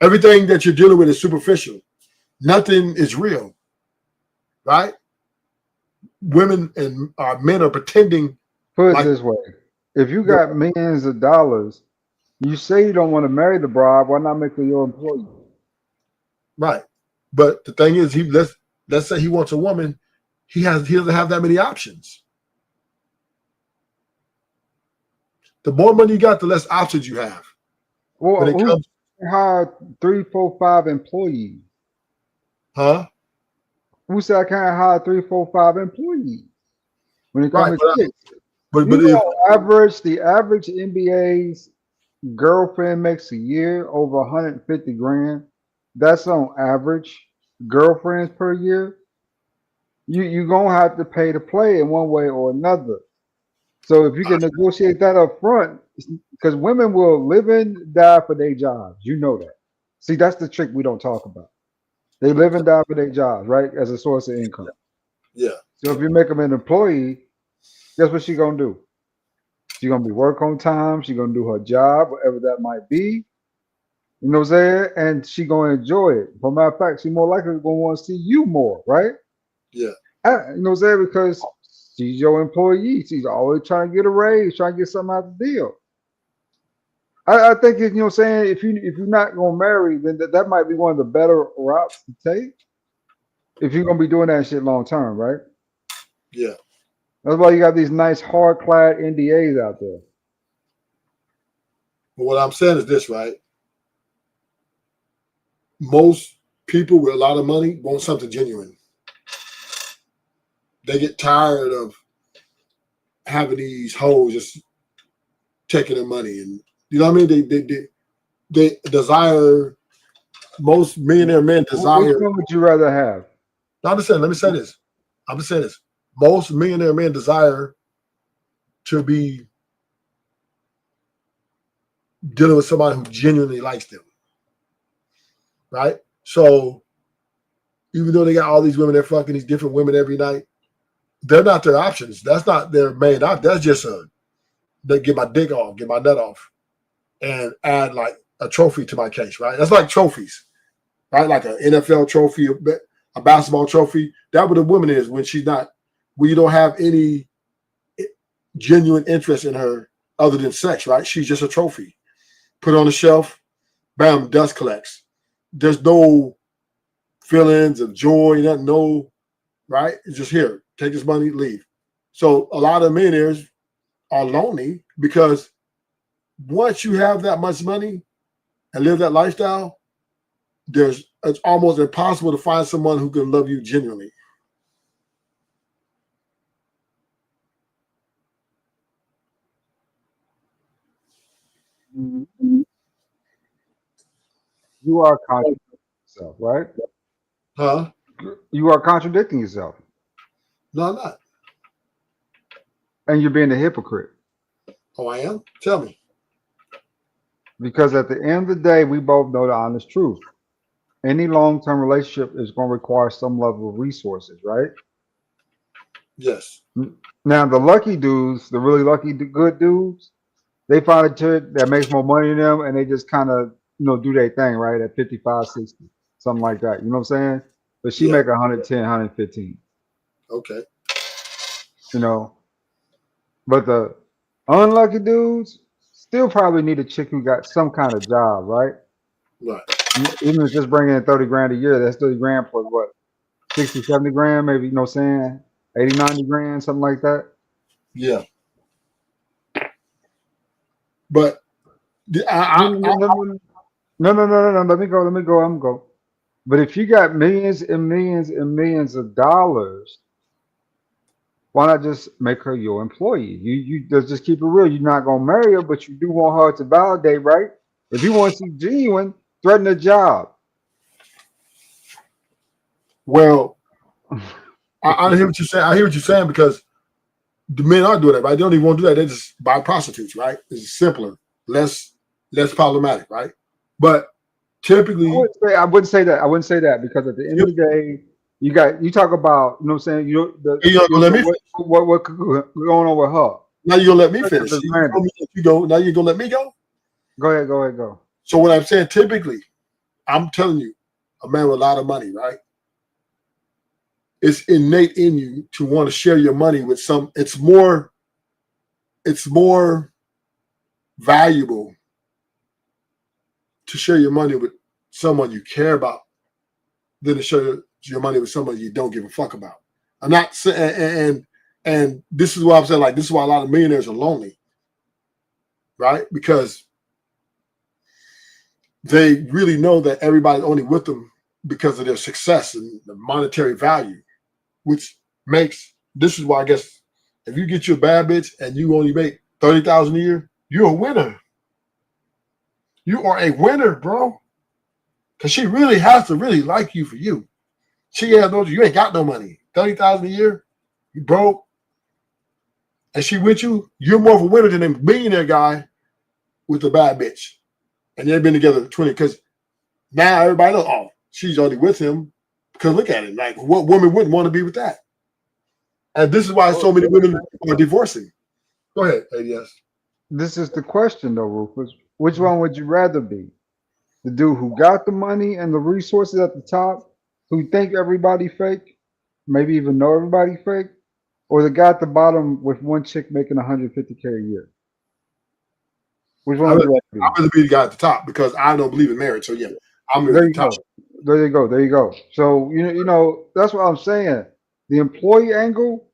[SPEAKER 3] Everything that you're dealing with is superficial. Nothing is real, right? Women and men are pretending.
[SPEAKER 14] Put it this way. If you got millions of dollars, you say you don't want to marry the bride, why not make her your employee?
[SPEAKER 3] Right. But the thing is, let's say he wants a woman, he doesn't have that many options. The more money you got, the less options you have.
[SPEAKER 14] Well, who hired 3, 4, 5 employees?
[SPEAKER 3] Huh?
[SPEAKER 14] Who said I can't hire 3, 4, 5 employees? When it comes to chicks.
[SPEAKER 3] But
[SPEAKER 14] the average NBA's girlfriend makes a year over 150 grand. That's on average. Girlfriends per year. You're gonna have to pay to play in one way or another. So if you can negotiate that up front, because women will live and die for their jobs. You know that. See, that's the trick we don't talk about. They live and die for their jobs, right? As a source of income.
[SPEAKER 3] Yeah.
[SPEAKER 14] So if you make them an employee, guess what she's gonna do? She's gonna be work on time, she's gonna do her job, whatever that might be. You know what I'm saying? And she gonna enjoy it. For matter of fact, she more likely gonna want to see you more, right?
[SPEAKER 3] Yeah.
[SPEAKER 14] You know what I'm saying? Because she's your employee. She's always trying to get a raise, trying to get something out of the deal. I think you know what I'm saying, if you're not gonna marry, then that might be one of the better routes to take. If you're gonna be doing that shit long term, right?
[SPEAKER 3] Yeah.
[SPEAKER 14] That's why you got these nice hard clad NDAs out there.
[SPEAKER 3] But what I'm saying is this, right? Most people with a lot of money want something genuine. They get tired of having these hoes just taking their money, and you know what I mean. They desire. Most millionaire men desire.
[SPEAKER 14] Which one would you rather have?
[SPEAKER 3] Let me say this. I'm just saying this. Most millionaire men desire to be dealing with somebody who genuinely likes them, right? So even though they got all these women, they're fucking these different women every night. They're not their options. That's not their main option. That's just they get my dick off, get my nut off, and add like a trophy to my case, right? That's like trophies, right? Like an NFL trophy, a basketball trophy. That's what a woman is when you don't have any genuine interest in her other than sex, right? She's just a trophy. Put on the shelf, bam, dust collects. There's no feelings of joy, nothing, no, right? It's just here, take this money, leave. So a lot of millionaires are lonely because once you have that much money and live that lifestyle, it's almost impossible to find someone who can love you genuinely.
[SPEAKER 14] You are contradicting yourself, right?
[SPEAKER 3] Huh?
[SPEAKER 14] You are contradicting yourself.
[SPEAKER 3] No, I'm not.
[SPEAKER 14] And you're being a hypocrite.
[SPEAKER 3] Oh, I am? Tell me.
[SPEAKER 14] Because at the end of the day, we both know the honest truth. Any long-term relationship is going to require some level of resources, right?
[SPEAKER 3] Yes.
[SPEAKER 14] Now, the lucky dudes, the really lucky good dudes, they find a chick that makes more money than them, and they just kind of, do their thing, right, at 55, 60, something like that. You know what I'm saying? But she make 110, 115.
[SPEAKER 3] Okay.
[SPEAKER 14] You know, But the unlucky dudes still probably need a chick who got some kind of job, right?
[SPEAKER 3] Right.
[SPEAKER 14] Even if it's just bringing in 30 grand a year, that's 30 grand for what, 60, 70 grand, maybe, you know what I'm saying? 80, 90 grand, something like that.
[SPEAKER 3] Yeah. But
[SPEAKER 14] No,
[SPEAKER 3] I,
[SPEAKER 14] no, no, no, no, no, no, no, no, no. Let me go, I'm go. But if you got millions and millions and millions of dollars, why not just make her your employee? You just keep it real. You're not gonna marry her, but you do want her to validate, right? If you want to see genuine, threaten a job.
[SPEAKER 3] well, I hear what you're saying. I hear what you're saying because the men are doing that, right? They don't even want to do that. They just buy prostitutes, right? It's simpler, less problematic, right? But typically,
[SPEAKER 14] I wouldn't say that. I wouldn't say that because at the end of the day, you talk about, you know what I'm saying,
[SPEAKER 3] you're not gonna let me finish.
[SPEAKER 14] what could go on with her.
[SPEAKER 3] Now you're gonna let me
[SPEAKER 14] Take it
[SPEAKER 3] finish.
[SPEAKER 14] for
[SPEAKER 3] You
[SPEAKER 14] granted.
[SPEAKER 3] told me that you go. Now you're gonna let me go.
[SPEAKER 14] Go ahead, go ahead, go.
[SPEAKER 3] So what I'm saying, typically, I'm telling you, a man with a lot of money, right? It's innate in you to want to share your money with some. It's more valuable to share your money with someone you care about than to share your money with someone you don't give a fuck about. I'm not saying, and this is why I'm saying, like, this is why a lot of millionaires are lonely, right? Because they really know that everybody's only with them because of their success and the monetary value, which makes, this is why I guess if you get you a bad bitch and you only make 30,000 a year, you're a winner. You are a winner, bro. Because she really has to really like you for you. She has no, you ain't got no money. 30,000 a year, you broke, and she with you, you're more of a winner than a millionaire guy with a bad bitch. And they've been together 20, because now everybody knows, oh, she's already with him. Because look at it. Like, what woman wouldn't want to be with that? And this is why so many women are divorcing. Go ahead, ADS.
[SPEAKER 14] This is the question though, Rufus. Which one would you rather be? The dude who got the money and the resources at the top, who think everybody fake, maybe even know everybody fake, or the guy at the bottom with one chick making 150K a year? Which one
[SPEAKER 3] I'd
[SPEAKER 14] would
[SPEAKER 3] rather,
[SPEAKER 14] you rather be?
[SPEAKER 3] I'd rather be the guy at the top because I don't believe in marriage. So yeah, I'm
[SPEAKER 14] There
[SPEAKER 3] at the
[SPEAKER 14] you
[SPEAKER 3] top.
[SPEAKER 14] go. There you go. There you go. So that's what I'm saying. The employee angle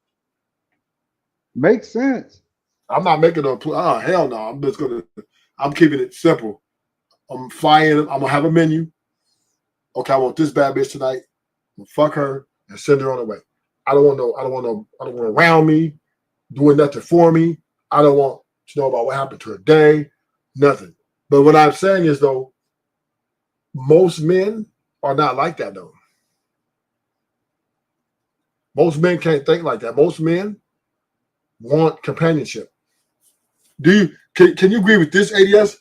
[SPEAKER 14] makes sense.
[SPEAKER 3] I'm not making no hell no. I'm keeping it simple. I'm flying, I'm gonna have a menu. Okay, I want this bad bitch tonight. Fuck her and send her on her way. I don't want around me, doing nothing for me. I don't want to know about what happened to her day, nothing. But what I'm saying is though, most men are not like that though. Most men can't think like that. Most men want companionship. Can you agree with this, ADS?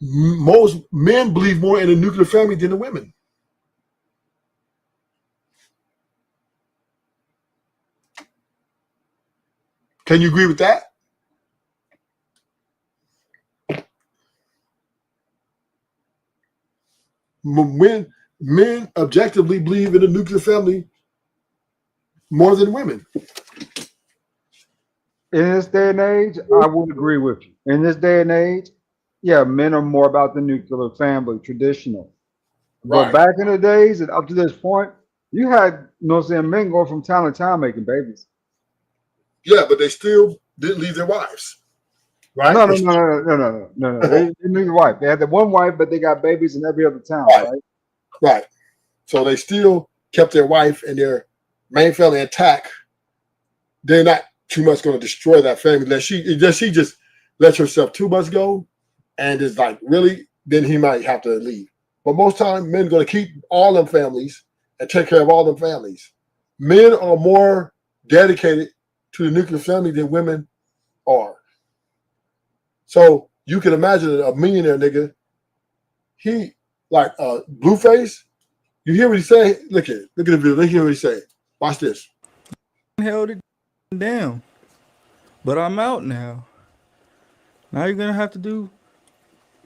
[SPEAKER 3] Most men believe more in a nuclear family than the women. Can you agree with that? Men objectively believe in a nuclear family more than women.
[SPEAKER 14] In this day and age, I would agree with you. In this day and age, yeah, men are more about the nuclear family, traditional. But
[SPEAKER 3] Right.
[SPEAKER 14] back in the days and up to this point, you had, men going from town to town making babies.
[SPEAKER 3] Yeah, but they still didn't leave their wives. Right?
[SPEAKER 14] No, no, no, no, no, no, no, no, no. They knew the wife. They had the one wife, but they got babies in every other town,
[SPEAKER 3] Right.
[SPEAKER 14] right?
[SPEAKER 3] Right. So they still kept their wife and their main family intact. They're not too much going to destroy that family unless she just lets herself too much go and is like, really, then he might have to leave. But most time, men are going to keep all them families and take care of all them families. Men are more dedicated to the nuclear family than women are. So you can imagine a millionaire nigga, he like Blueface. You hear what he say? Look at it. Look at the video. Look hear what he say. Watch this.
[SPEAKER 11] Held it down. But I'm out now. Now you're gonna have to do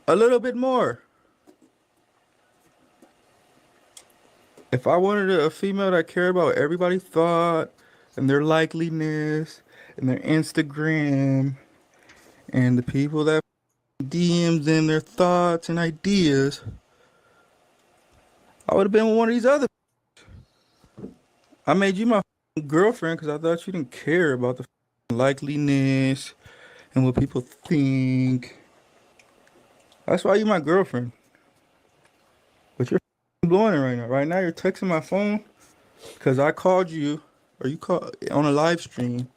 [SPEAKER 11] a little bit more. If I wanted a female that cared about everybody's thought and their likeliness and their Instagram and the people that DMs them their thoughts and ideas, I would have been with one of these other. I made you my girlfriend because I thought you didn't care about the likeliness and what people think. That's why you my girlfriend. But you're blowing it right now. Right now you're texting my phone because I called you or you called on a live stream.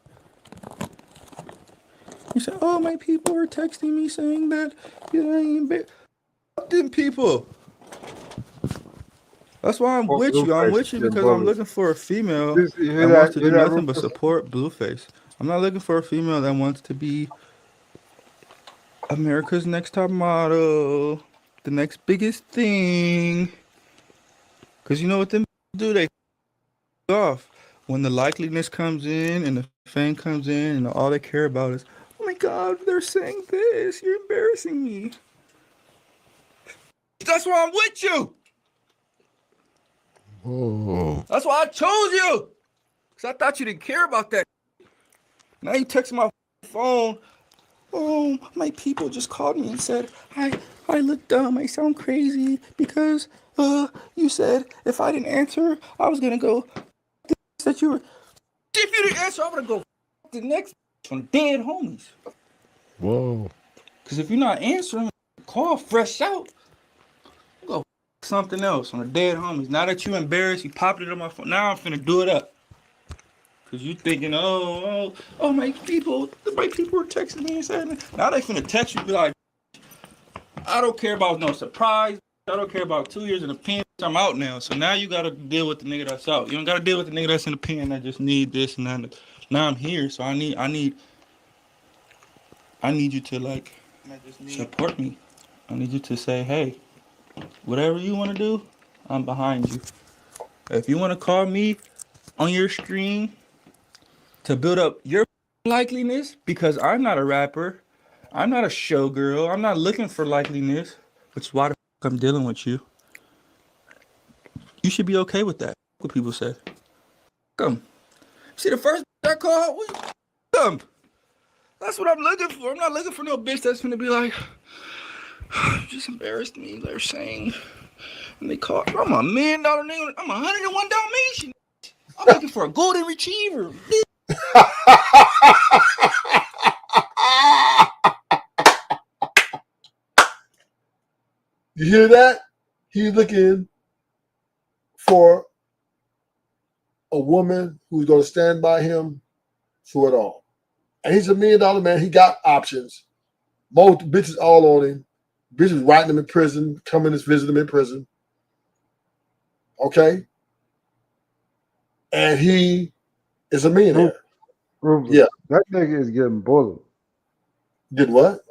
[SPEAKER 11] You said, "Oh, my people are texting me saying that you ain't fuck them people." That's why I'm
[SPEAKER 14] Poor
[SPEAKER 11] with you. I'm
[SPEAKER 14] Blueface is
[SPEAKER 11] with you
[SPEAKER 14] getting
[SPEAKER 11] because I'm
[SPEAKER 14] bullied.
[SPEAKER 11] looking for a female
[SPEAKER 14] You hear
[SPEAKER 11] that wants
[SPEAKER 14] that?
[SPEAKER 11] to
[SPEAKER 14] You hear
[SPEAKER 11] do
[SPEAKER 14] that,
[SPEAKER 11] nothing but
[SPEAKER 14] Rufus?
[SPEAKER 11] support Blueface. I'm not looking for a female that wants to be America's next top model, the next biggest thing. Because you know what them do? They off when the likeliness comes in and the fame comes in and all they care about is, oh my God, they're saying this. You're embarrassing me. That's why I'm with you. That's why I chose you. Because I thought you didn't care about that. Now you text my phone. Oh, my people just called me and said, I look dumb. I sound crazy because you said if I didn't answer, I was going to go. That you were. If you didn't answer, I'm going to go the next on dead homies.
[SPEAKER 9] Whoa.
[SPEAKER 11] Because if you're not answering, call fresh out. Go something else on the dead homies. Now that you embarrassed, you popped it on my phone. Now I'm finna do it up. Because you thinking, oh, my people are texting me and saying, now they finna text you, be like, I don't care about no surprise. I don't care about 2 years in the pen. I'm out now. So now you got to deal with the nigga that's out. You don't got to deal with the nigga that's in the pen that just need this and that. Now I'm here. So I need you to like support me. I need you to say, hey, whatever you want to do, I'm behind you. If you want to call me on your screen to build up your likeliness, because I'm not a rapper, I'm not a showgirl, I'm not looking for likeliness, which is why the fuck I'm dealing with you. You should be okay with that. What people say. Come. See the first I called? Come. That's what I'm looking for. I'm not looking for no bitch that's gonna be like, you just embarrassed me. They're saying, and they call. I'm $1 million nigga. I'm 101 Dalmatian. I'm looking for a golden retriever.
[SPEAKER 3] You hear that? He's looking for a woman who's going to stand by him through it all. And he's $1 million man. He got options. Most bitches all on him. Bitches writing him in prison, coming to visit him in prison. Okay? And he is a millionaire.
[SPEAKER 14] Rufus,
[SPEAKER 3] Yeah.
[SPEAKER 14] that nigga is getting bullied.
[SPEAKER 3] Did what?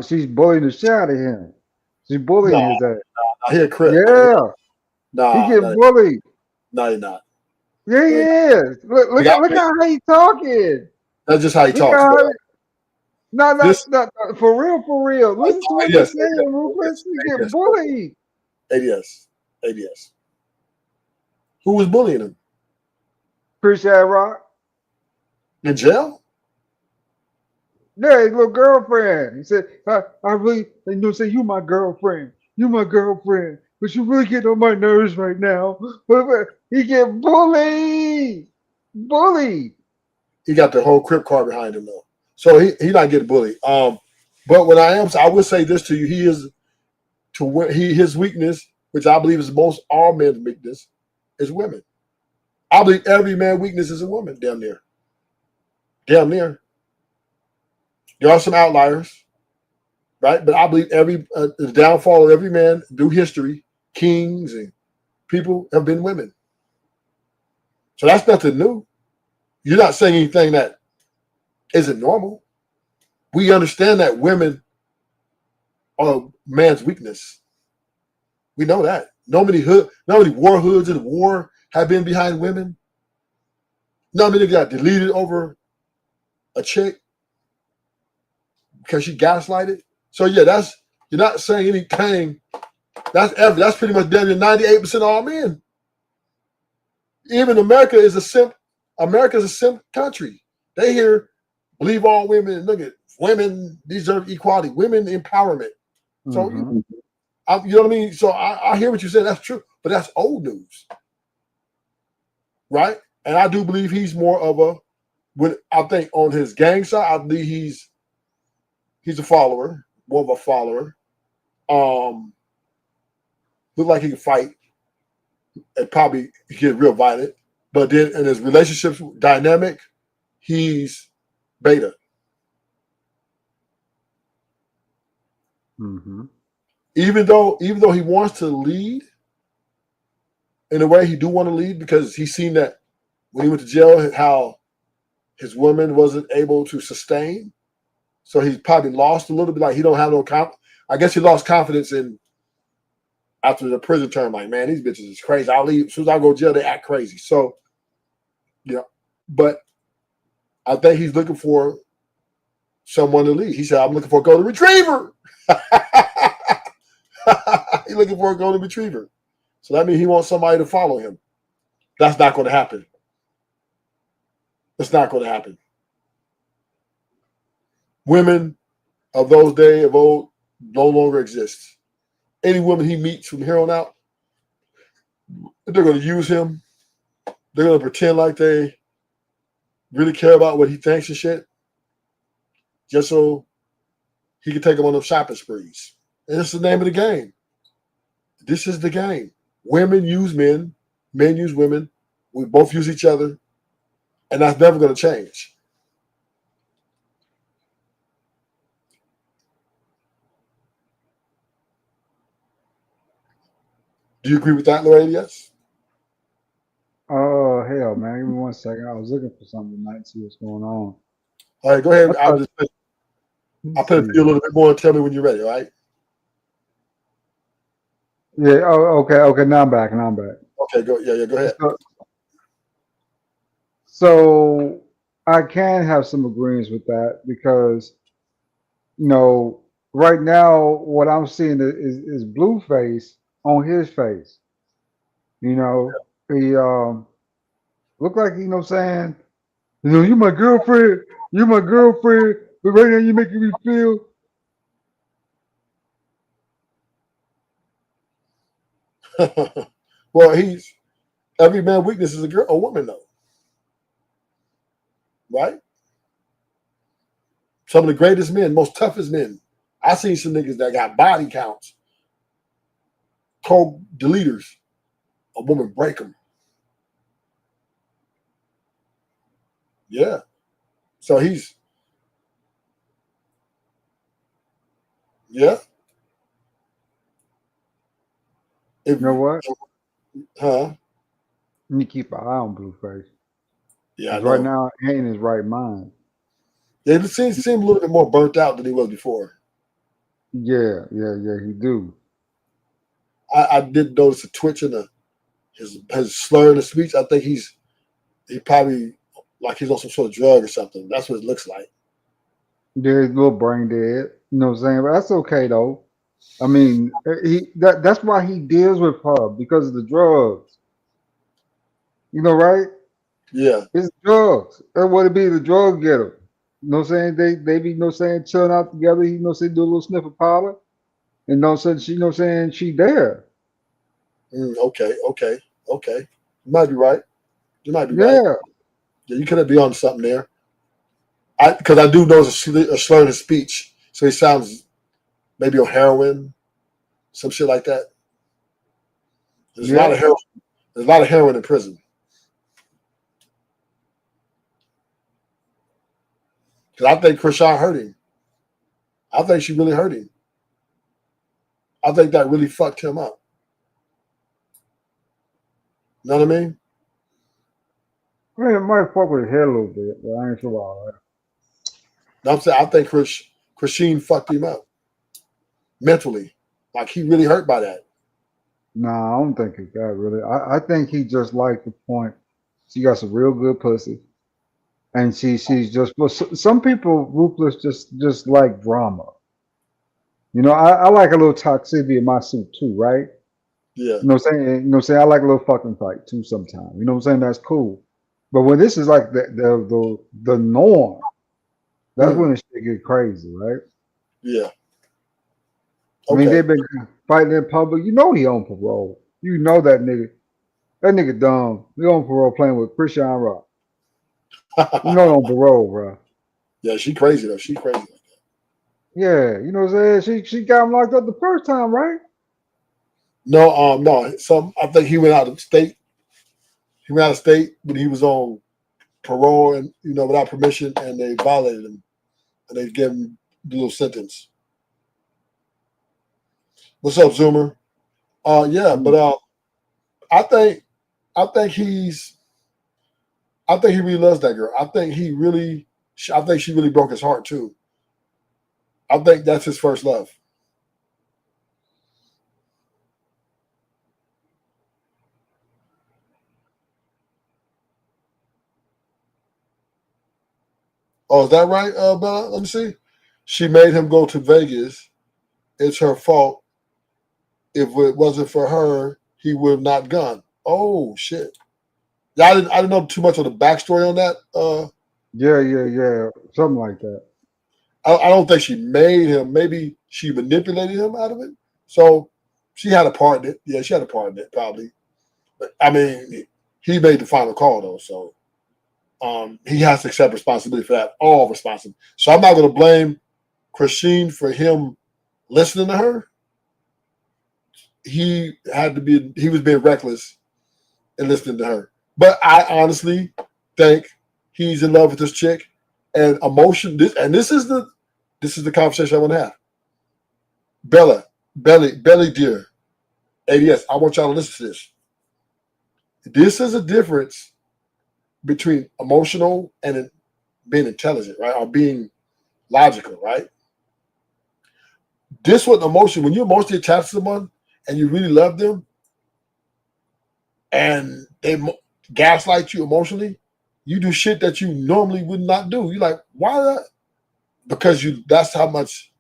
[SPEAKER 14] She's bullying the shit out of him. She's bullying his ass.
[SPEAKER 3] I hear Chris.
[SPEAKER 14] Yeah.
[SPEAKER 3] Nah,
[SPEAKER 14] He getting bullied.
[SPEAKER 3] No, you're not.
[SPEAKER 14] Yeah, he is. Look how he talking.
[SPEAKER 3] That's just how he
[SPEAKER 14] Look
[SPEAKER 3] talks.
[SPEAKER 14] how no, for real. Listen to what he's saying, Rufus. He get bullied.
[SPEAKER 3] ADS. Who was bullying him?
[SPEAKER 14] Appreciate Rock.
[SPEAKER 3] In jail?
[SPEAKER 14] Yeah, his little girlfriend. He said, I really, say, you my girlfriend. You my girlfriend. But you really get on my nerves right now. But he get bullied. Bullied.
[SPEAKER 3] He got the whole Crip car behind him though. So he not getting bullied. But when I would say this to you, his weakness, which I believe is most all men's weakness, is women. I believe every man's weakness is a woman, damn near. Damn near. There are some outliers, right? But I believe the downfall of every man through history, kings and people have been women. So that's nothing new. You're not saying anything that isn't normal. We understand that women are man's weakness. We know that. No many war hoods in the war have been behind women. No many got deleted over a chick because she gaslighted. So yeah, you're not saying anything. That's pretty much damn near 98% of all men. Even America is a simp. America is a simp country. They hear Believe all women. Look at women deserve equality. Women empowerment. So you know what I mean. So I hear what you said. That's true, but that's old news, right? And I do believe he's more of a. When I think on his gang side, I believe he's a follower, more of a follower. Look like he can fight and probably get real violent. But then in his relationships dynamic, he's beta. Even though he wants to lead in a way, he do want to lead because he's seen that when he went to jail, how his woman wasn't able to sustain. So he's probably lost a little bit. Like he don't have no I guess he lost confidence in after the prison term. Like, man, these bitches is crazy. I'll leave as soon as I go to jail. They act crazy. So, yeah, but I think he's looking for someone to lead. He said, "I'm looking for a golden retriever." He's looking for a golden retriever. So that means he wants somebody to follow him. That's not going to happen. It's not going to happen. Women of those days of old no longer exist. Any woman he meets from here on out, they're going to use him. They're going to pretend like they really care about what he thinks and shit, just so he can take them on those shopping sprees. And it's the name of the game. This is the game. Women use men. Men use women. We both use each other. And that's never going to change. Do you agree with that, Lorraine? Yes?
[SPEAKER 14] Oh, hell, man. Give me 1 second. I was looking for something tonight to see what's going on.
[SPEAKER 3] All right, go ahead. I'll play it for you a little bit more and tell me when you're ready, all right?
[SPEAKER 14] Yeah, oh, okay. Now I'm back.
[SPEAKER 3] Okay, go ahead.
[SPEAKER 14] So I can have some agreements with that because, right now what I'm seeing is Blueface on his face. He look like, saying, you my girlfriend, but right now you're making me feel.
[SPEAKER 3] Well, every man's weakness is a woman, though. Right? Some of the greatest men, most toughest men. I seen some niggas that got body counts, code deleters. A woman break them. Yeah. So yeah.
[SPEAKER 14] You know what?
[SPEAKER 3] Huh?
[SPEAKER 14] You need to keep an eye on Blueface.
[SPEAKER 3] Yeah,
[SPEAKER 14] right now he ain't in his right mind.
[SPEAKER 3] Yeah, he seems a little bit more burnt out than he was before.
[SPEAKER 14] Yeah, he do.
[SPEAKER 3] I did notice a twitch in his slur in the speech. I think he probably like he's on some sort of drug or something. That's what it looks like.
[SPEAKER 14] Yeah, he's a little brain dead. You know what I'm saying? But that's okay though. I mean, that's why he deals with her because of the drugs. Right?
[SPEAKER 3] Yeah.
[SPEAKER 14] It's drugs. That's what it be, the drug getter. You know what I'm saying? They be chilling out together, do a little sniff of powder. And she she there.
[SPEAKER 3] Okay. You might be right. Right.
[SPEAKER 14] Yeah,
[SPEAKER 3] you could be on something there. Because I do notice a slur in his speech. So he sounds maybe on heroin, some shit like that. There's a lot of heroin. There's a lot of heroin in prison. Because I think Krishan hurt him. I think she really hurt him. I think that really fucked him up. You know what I mean?
[SPEAKER 14] I mean, it might fuck with his head a little bit, but I ain't sure about that.
[SPEAKER 3] I'm saying I think Christine fucked him up mentally. Like he really hurt by that.
[SPEAKER 14] Nah, I don't think it's that really. I think he just liked the point. She got some real good pussy, and she's just. Well, some people ruthless just like drama. I like a little toxicity in my suit too, right?
[SPEAKER 3] Yeah.
[SPEAKER 14] You know what I'm saying? I like a little fucking fight too sometimes. You know what I'm saying? That's cool. But when this is like the norm, That's when the shit get crazy, right?
[SPEAKER 3] Yeah.
[SPEAKER 14] I mean,
[SPEAKER 3] Okay.
[SPEAKER 14] they've been fighting in public. You know he on parole. You know that nigga. That nigga dumb. He on parole playing with Christian Rock. You know he on parole, bro.
[SPEAKER 3] Yeah, she crazy though. She crazy.
[SPEAKER 14] Yeah, you know what I'm saying? She got him locked up the first time, right?
[SPEAKER 3] No. I think he went out of state. He went out of state, but he was on parole and without permission, and they violated him, and they gave him the little sentence. What's up, Zoomer? Yeah, but I think I think he really loves that girl. I think she really broke his heart too. I think that's his first love. Oh, is that right, Bella? Let me see. She made him go to Vegas. It's her fault. If it wasn't for her, he would have not gone. Oh shit! Yeah, I didn't know too much of the backstory on that.
[SPEAKER 14] Yeah. Something like that.
[SPEAKER 3] I don't think she made him. Maybe she manipulated him out of it. So she had a part in it. Yeah, she had a part in it probably. But I mean, he made the final call though, so he has to accept responsibility for that. All responsibility. So I'm not going to blame Christine for him listening to her. He was being reckless and listening to her. But I honestly think he's in love with this chick, and this is the conversation I want to have. Belly dear, ADS, I want y'all to listen to this. This is a difference between emotional and being intelligent, right? Or being logical, right? This was emotion. When you're emotionally attached to someone and you really love them, and they gaslight you emotionally, you do shit that you normally would not do. You're like, why that? Because that's how much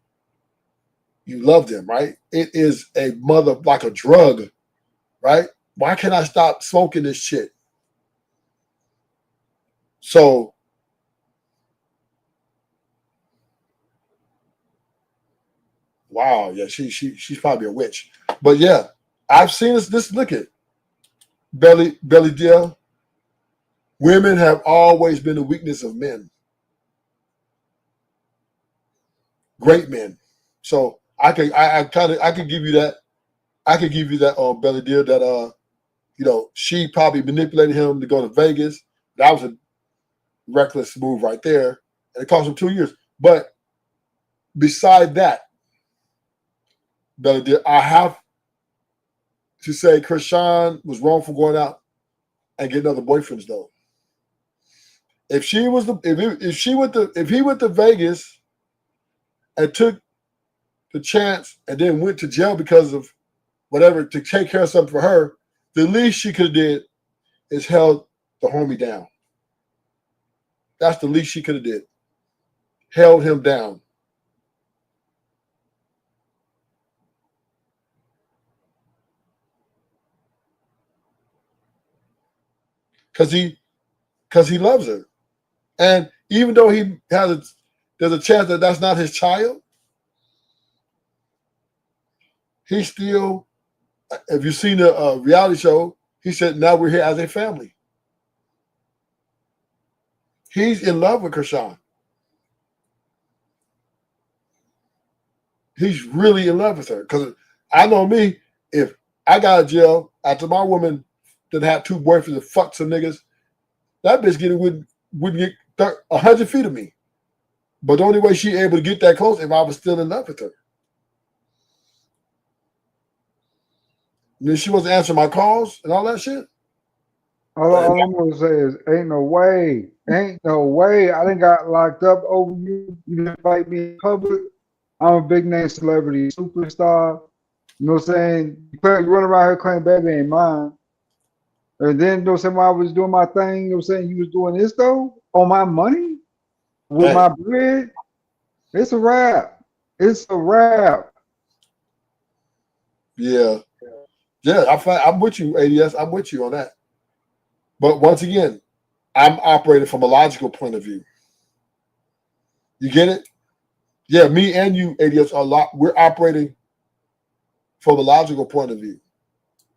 [SPEAKER 3] you love them, right? It is a mother, like a drug, right? Why can't I stop smoking this shit? So wow, yeah, she's probably a witch. But yeah, I've seen this look at belly deal. Women have always been the weakness of men. Great men. So I could give you that. I could give you that belly deal that she probably manipulated him to go to Vegas. That was a reckless move right there. And it cost him 2 years. But beside that, belly deal, I have to say Krishan was wrong for going out and getting other boyfriends though. If he went to Vegas and took the chance and then went to jail because of whatever to take care of something for her, the least she could have did is held the homie down. That's the least she could have did. Held him down. Because he loves her. And even though there's a chance that that's not his child, he still, if you've seen the reality show, he said, now we're here as a family. He's in love with Krishan. He's really in love with her. Because I know me, if I got out of jail after my woman that had 2 boyfriends and fucked some niggas, that bitch wouldn't get 100 feet of me. But the only way she able to get that close if I was still in love with her. And then she wasn't answering my calls and all that shit.
[SPEAKER 14] All I'm gonna say is, ain't no way. I done got locked up over you. You didn't fight me in public. I'm a big name celebrity, superstar. You know what I'm saying? You run around here claiming baby ain't mine. And then, you know what I'm saying, while I was doing my thing, you know what I'm saying, you was doing this though? On my money? With my bread? It's a wrap. It's a wrap.
[SPEAKER 3] Yeah. I'm with you, ADS. I'm with you on that. But once again, I'm operating from a logical point of view. You get it? Yeah, me and you, ADS, we're operating from a logical point of view,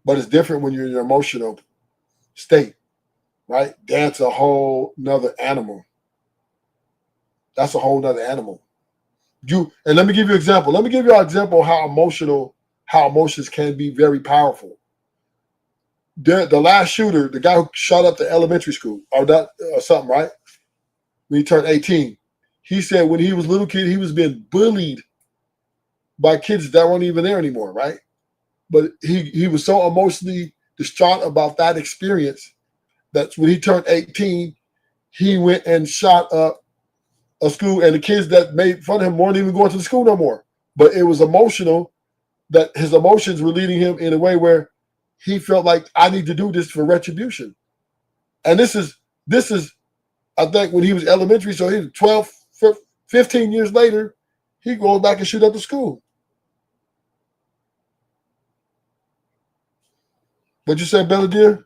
[SPEAKER 3] but it's different when you're in your emotional state, right? That's a whole nother animal. That's a whole nother animal. And let me give you an example. Let me give you an example of how emotions can be very powerful. The last shooter, the guy who shot up the elementary school or something, right? When he turned 18, he said when he was a little kid, he was being bullied by kids that weren't even there anymore, right? But he was so emotionally distraught about that experience that when he turned 18, he went and shot up a school, and the kids that made fun of him weren't even going to the school no more. But it was emotional that his emotions were leading him in a way where he felt like, I need to do this for retribution. And this is, I think, when he was elementary, so he was 12, 15 years later, he goes back and shoot up the school. But you said, Belladere,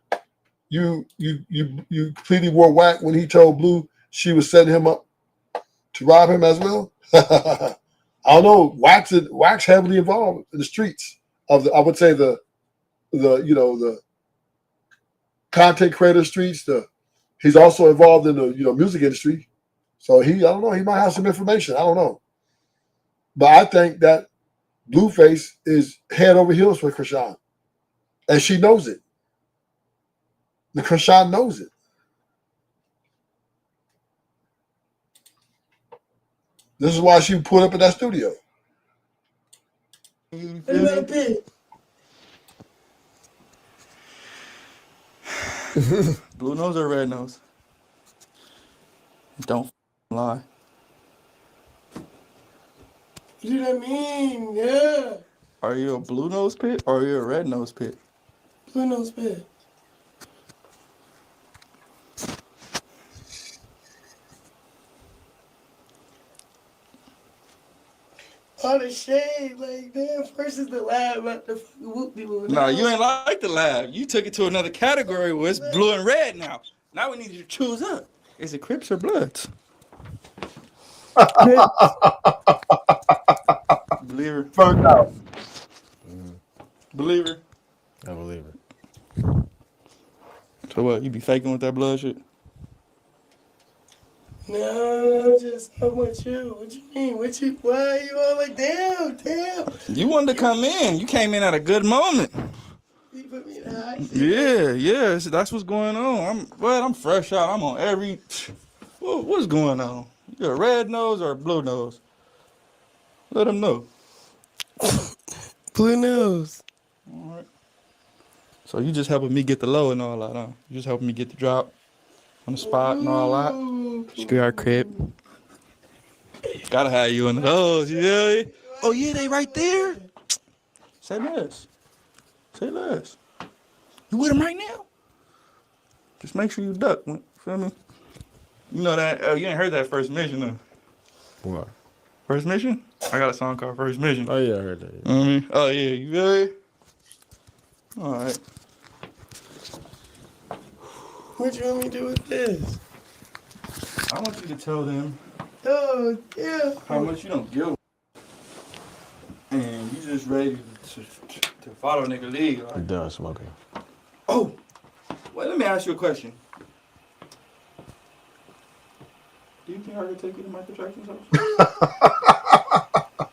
[SPEAKER 3] you completely wore whack when he told Blue she was setting him up to rob him as well. I don't know. Wax heavily involved in the streets of I would say the content creator streets. He's also involved in the music industry. So I don't know. He might have some information. I don't know. But I think that Blueface is head over heels for Krishan, and she knows it. The Krishan knows it. This is why she put up in that studio.
[SPEAKER 11] Blue nose or red nose? Don't lie.
[SPEAKER 12] You know what I mean? Yeah.
[SPEAKER 11] Are you a blue nose pit or are you a red nose pit?
[SPEAKER 12] Blue nose pit. All the shade, like, man, first is the laugh about the fucking whoop people.
[SPEAKER 11] Nah, you ain't like the laugh. You took it to another category where it's blue and red now. Now we need you to choose up. Is it Crips or Bloods? Believer.
[SPEAKER 3] Found out.
[SPEAKER 11] Believer.
[SPEAKER 15] I believe it.
[SPEAKER 11] So what, you be faking with that blood shit?
[SPEAKER 12] No, I'm with you. What you mean? Why you all like, damn?
[SPEAKER 11] You wanted to come in. You came in at a good moment.
[SPEAKER 12] You put me in a hot seat.
[SPEAKER 11] Yeah, that's what's going on. I'm fresh out. I'm on every. What's going on? You a red nose or a blue nose? Let them know.
[SPEAKER 12] Blue nose.
[SPEAKER 11] All right. So you just helping me get the low and all that, huh? You just helping me get the drop on the spot and all that. Screw our crib. Gotta have you in those, you feel me? Oh yeah, they right there. Say less. Say less. You with them right now? Just make sure you duck. Feel me? You know that? You ain't heard that First Mission, though.
[SPEAKER 15] What?
[SPEAKER 11] First Mission? I got a song called First Mission.
[SPEAKER 15] Oh yeah, I heard that. Yeah.
[SPEAKER 11] You know what I mean? Oh yeah, you feel me? All right.
[SPEAKER 12] What you want me to do with this?
[SPEAKER 11] I want you to tell them
[SPEAKER 12] Oh, yeah.
[SPEAKER 11] how much you don't give, and you just ready to follow nigga league. Like.
[SPEAKER 15] I'm done smoking.
[SPEAKER 11] Oh, well, let me ask you a question. Do you think I could take you to Michael Jackson's house?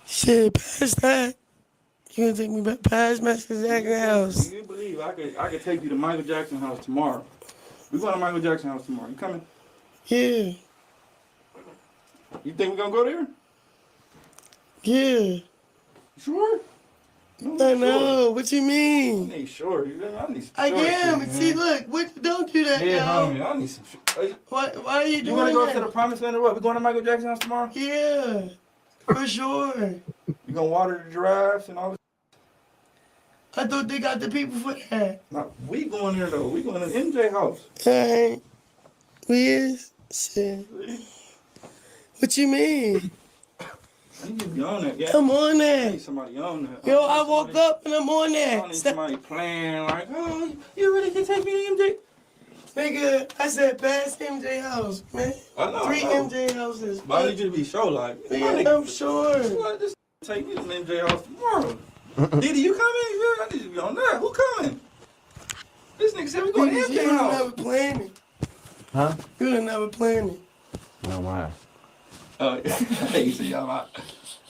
[SPEAKER 12] Shit, past that. You gonna take me back past Michael Jackson's house?
[SPEAKER 11] Do you believe I could take you to Michael Jackson's house tomorrow? We going to Michael Jackson's house tomorrow. You coming?
[SPEAKER 12] Yeah.
[SPEAKER 11] You think we gonna go there?
[SPEAKER 12] Yeah.
[SPEAKER 11] Sure.
[SPEAKER 12] I know. What you mean?
[SPEAKER 11] I need sure. I need some
[SPEAKER 12] I am.
[SPEAKER 11] shit,
[SPEAKER 12] See,
[SPEAKER 11] man.
[SPEAKER 12] look. Don't do that
[SPEAKER 11] Yeah,
[SPEAKER 12] now.
[SPEAKER 11] homie. I need some shit.
[SPEAKER 12] Why are you doing
[SPEAKER 11] You wanna go
[SPEAKER 12] that?
[SPEAKER 11] to the Promised Land or what? We going to Michael Jackson's house tomorrow?
[SPEAKER 12] Yeah. For sure.
[SPEAKER 11] You gonna water the giraffes and all this?
[SPEAKER 12] I thought they got the people for that.
[SPEAKER 11] No, we going there though. We going to MJ house.
[SPEAKER 12] Alright. We is? Shit. What you mean?
[SPEAKER 11] I need you to be on that, yeah.
[SPEAKER 12] I'm on
[SPEAKER 11] I
[SPEAKER 12] that.
[SPEAKER 11] need somebody on that.
[SPEAKER 12] Yo, I woke up and I'm on
[SPEAKER 11] I
[SPEAKER 12] that.
[SPEAKER 11] don't need somebody playing like, oh, you really can take me to MJ?
[SPEAKER 12] Nigga, I said past MJ house, man.
[SPEAKER 11] I know.
[SPEAKER 12] 3 MJ houses.
[SPEAKER 11] But I need you to be sure, like.
[SPEAKER 12] Nigga, I'm sure.
[SPEAKER 11] Like, just take me to the MJ house tomorrow. Diddy, you coming? Yeah, I need you to be on there. Who coming? This nigga said we going to
[SPEAKER 12] Nigga,
[SPEAKER 11] MJ
[SPEAKER 12] you
[SPEAKER 11] house.
[SPEAKER 12] never planned it.
[SPEAKER 13] Huh?
[SPEAKER 12] You done never planned it.
[SPEAKER 13] No, why?
[SPEAKER 11] Hey, see y'all out.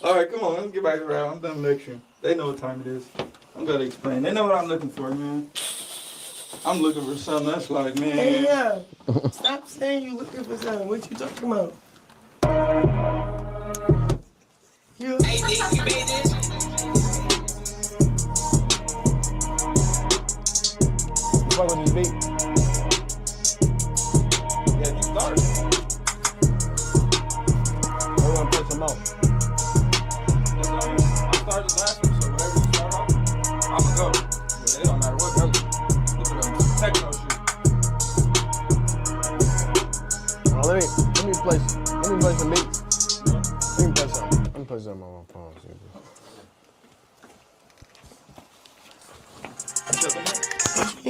[SPEAKER 11] All right, come on, let's get back around. I'm done lecturing. They know what time it is. I'm gonna explain. They know what I'm looking for, man. I'm looking for something that's like, man.
[SPEAKER 12] Hey, yeah. Stop saying you looking for something. What you talking about? You. Hey, Nick, you made this?
[SPEAKER 15] Fuck with this beat.
[SPEAKER 11] Yeah, you started.
[SPEAKER 15] I want to put some out.
[SPEAKER 11] I started last week, so whatever you start off, I'ma go. But it don't matter what goes. Look at them techno shit.
[SPEAKER 15] Let me play some beats. Let me play something on my phone.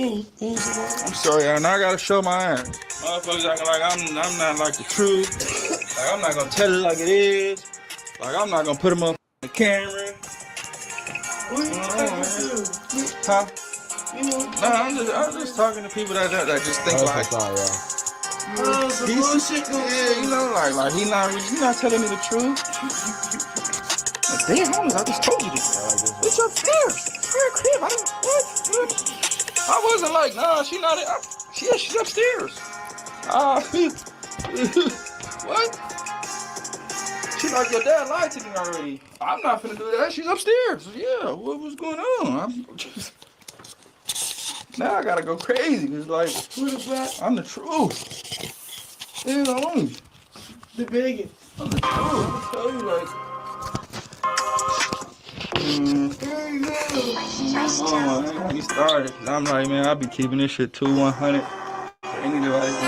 [SPEAKER 11] I'm sorry, and I gotta show my ass. Motherfuckers acting like I'm not like the truth. Like I'm not gonna tell it like it is. Like I'm not gonna put them up on the camera.
[SPEAKER 12] What you talking to?
[SPEAKER 11] Huh? I'm just talking to people that just think like.
[SPEAKER 12] Some bullshit going
[SPEAKER 11] yeah, you know, like he not telling me the truth. Like, damn, homies, I just told you this. It's upstairs. Her crib. What? I wasn't like, nah, she not. She's upstairs. What? She like, your dad lied to me already. I'm not finna do that. She's upstairs. Yeah, what was going on? Now I gotta go crazy. It's like, I'm the truth. Yeah, homie.
[SPEAKER 12] The biggest.
[SPEAKER 11] I'm the truth. I tell you, like. Oh, man, got me started. I'm like, man, I be keeping this shit 2-100. Any device, I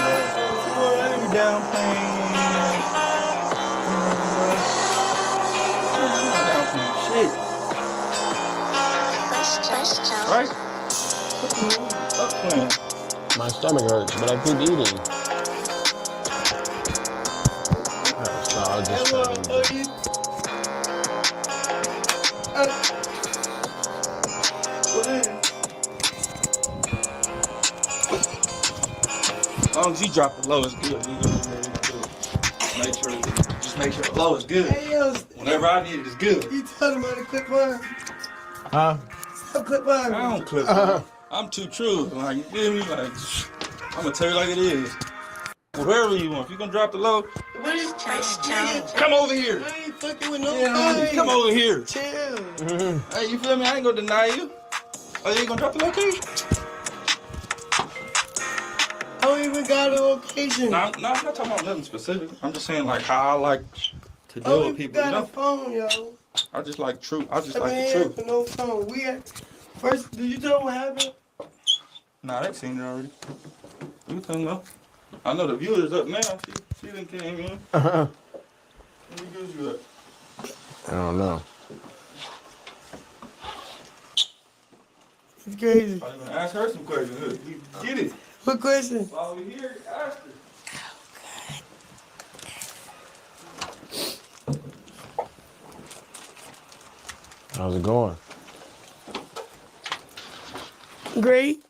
[SPEAKER 11] be down paying. Shit. Right? Up playing.
[SPEAKER 15] My stomach hurts, but I keep eating. So I'll just
[SPEAKER 11] As long as you drop the low, it's good. Make sure the low is good.
[SPEAKER 12] Hey, yo,
[SPEAKER 11] whenever I need it, it's good.
[SPEAKER 12] You tell them how to clip on.
[SPEAKER 15] Huh?
[SPEAKER 12] Stop clip on.
[SPEAKER 11] I don't clip on. I'm too true. Like, you feel me? Like, I'm gonna tell you like it is. Whatever you want. If you gonna drop the low, come over here.
[SPEAKER 12] I ain't fucking with no
[SPEAKER 11] yeah, come over here.
[SPEAKER 12] Chill.
[SPEAKER 11] Hey, you feel me? I ain't gonna deny you. Oh, you ain't gonna drop the location?
[SPEAKER 12] I don't even got a location.
[SPEAKER 11] No, I'm not talking about nothing specific. I'm just saying like how I like to deal with people.
[SPEAKER 12] Got a phone, yo.
[SPEAKER 11] I just like truth. I just like
[SPEAKER 12] the
[SPEAKER 11] the truth.
[SPEAKER 12] No phone. We had first. Did you tell what happened?
[SPEAKER 11] Nah, they seen it already. You tell them though. I know the viewers up now. She done came in. How many views you at?
[SPEAKER 15] I don't know.
[SPEAKER 12] It's crazy.
[SPEAKER 11] I'm gonna ask her some questions. Look, you get it.
[SPEAKER 12] What question?
[SPEAKER 11] While we here, ask her.
[SPEAKER 15] How's it going?
[SPEAKER 12] Great.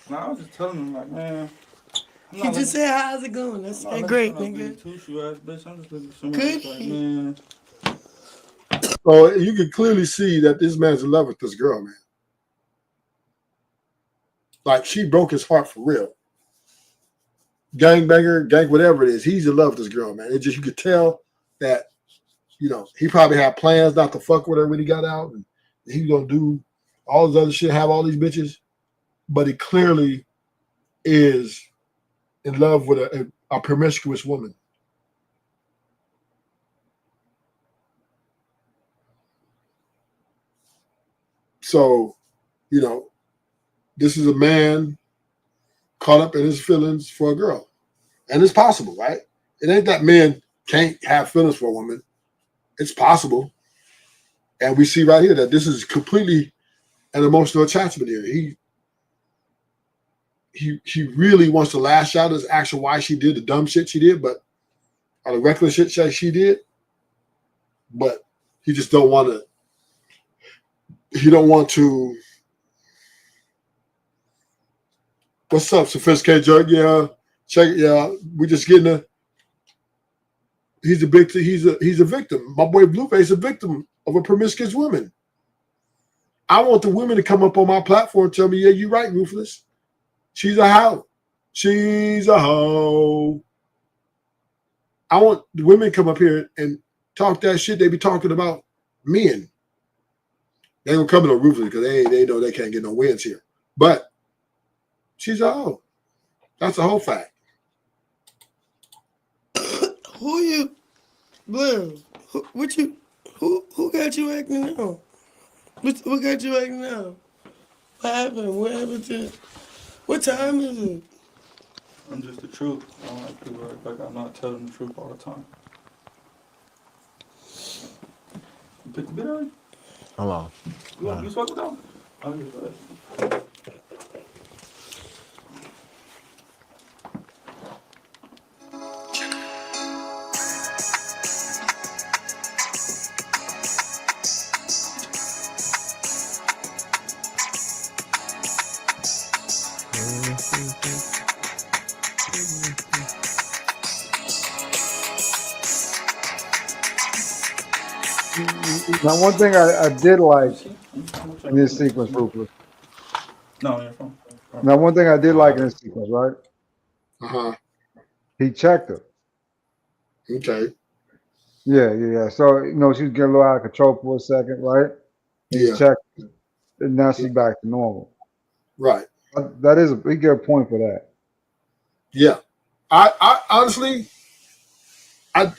[SPEAKER 11] No, I was just telling them like, man.
[SPEAKER 12] He just said, "How's it going?" That's great, nigga.
[SPEAKER 11] Two-shoe ass bitch. I'm just looking for someone
[SPEAKER 12] Good.
[SPEAKER 11] like, man.
[SPEAKER 3] So you can clearly see that this man's in love with this girl, man. Like, she broke his heart for real. Gangbanger, gang, whatever it is, he's in love with this girl, man. It just, you could tell that, you know, he probably had plans not to fuck with her when he got out, and he was gonna do all this other shit, have all these bitches, but he clearly is in love with a promiscuous woman. So, you know, this is a man caught up in his feelings for a girl. And it's possible, right? It ain't that men can't have feelings for a woman. It's possible. And we see right here that this is completely an emotional attachment here. he really wants to lash out as actual why she did the dumb shit she did, but or the reckless shit she did. But he just don't want to. He don't want to. What's up, sophisticated jerk? Yeah, check it. Yeah, we just getting a. He's a victim. He's a victim. My boy Blueface is a victim of a promiscuous woman. I want the women to come up on my platform and tell me, yeah, you're right, Ruthless. She's a hoe. She's a hoe. I want the women to come up here and talk that shit they be talking about men. They ain't gonna come in on Ruthless because they know they can't get no wins here. But she's a hoe. That's a whole fact.
[SPEAKER 12] Who you, Blair? Who got you acting now? What got you acting now? What happened? What happened to? What time is it?
[SPEAKER 11] I'm just the truth. I don't like people act like I'm not telling the truth all the time. You pick the bit already?
[SPEAKER 15] Hold on.
[SPEAKER 11] You smoke with them? I'll give you that.
[SPEAKER 14] Now, one thing I did like in this sequence, Ruthless.
[SPEAKER 11] No, you're fine.
[SPEAKER 14] Now, one thing I did like in this sequence, right? He checked her.
[SPEAKER 3] Okay.
[SPEAKER 14] Yeah. So, she was getting a little out of control for a second, right? He checked her, and now she's back to normal.
[SPEAKER 3] Right.
[SPEAKER 14] That is we get a point for that.
[SPEAKER 3] Yeah. I honestly, I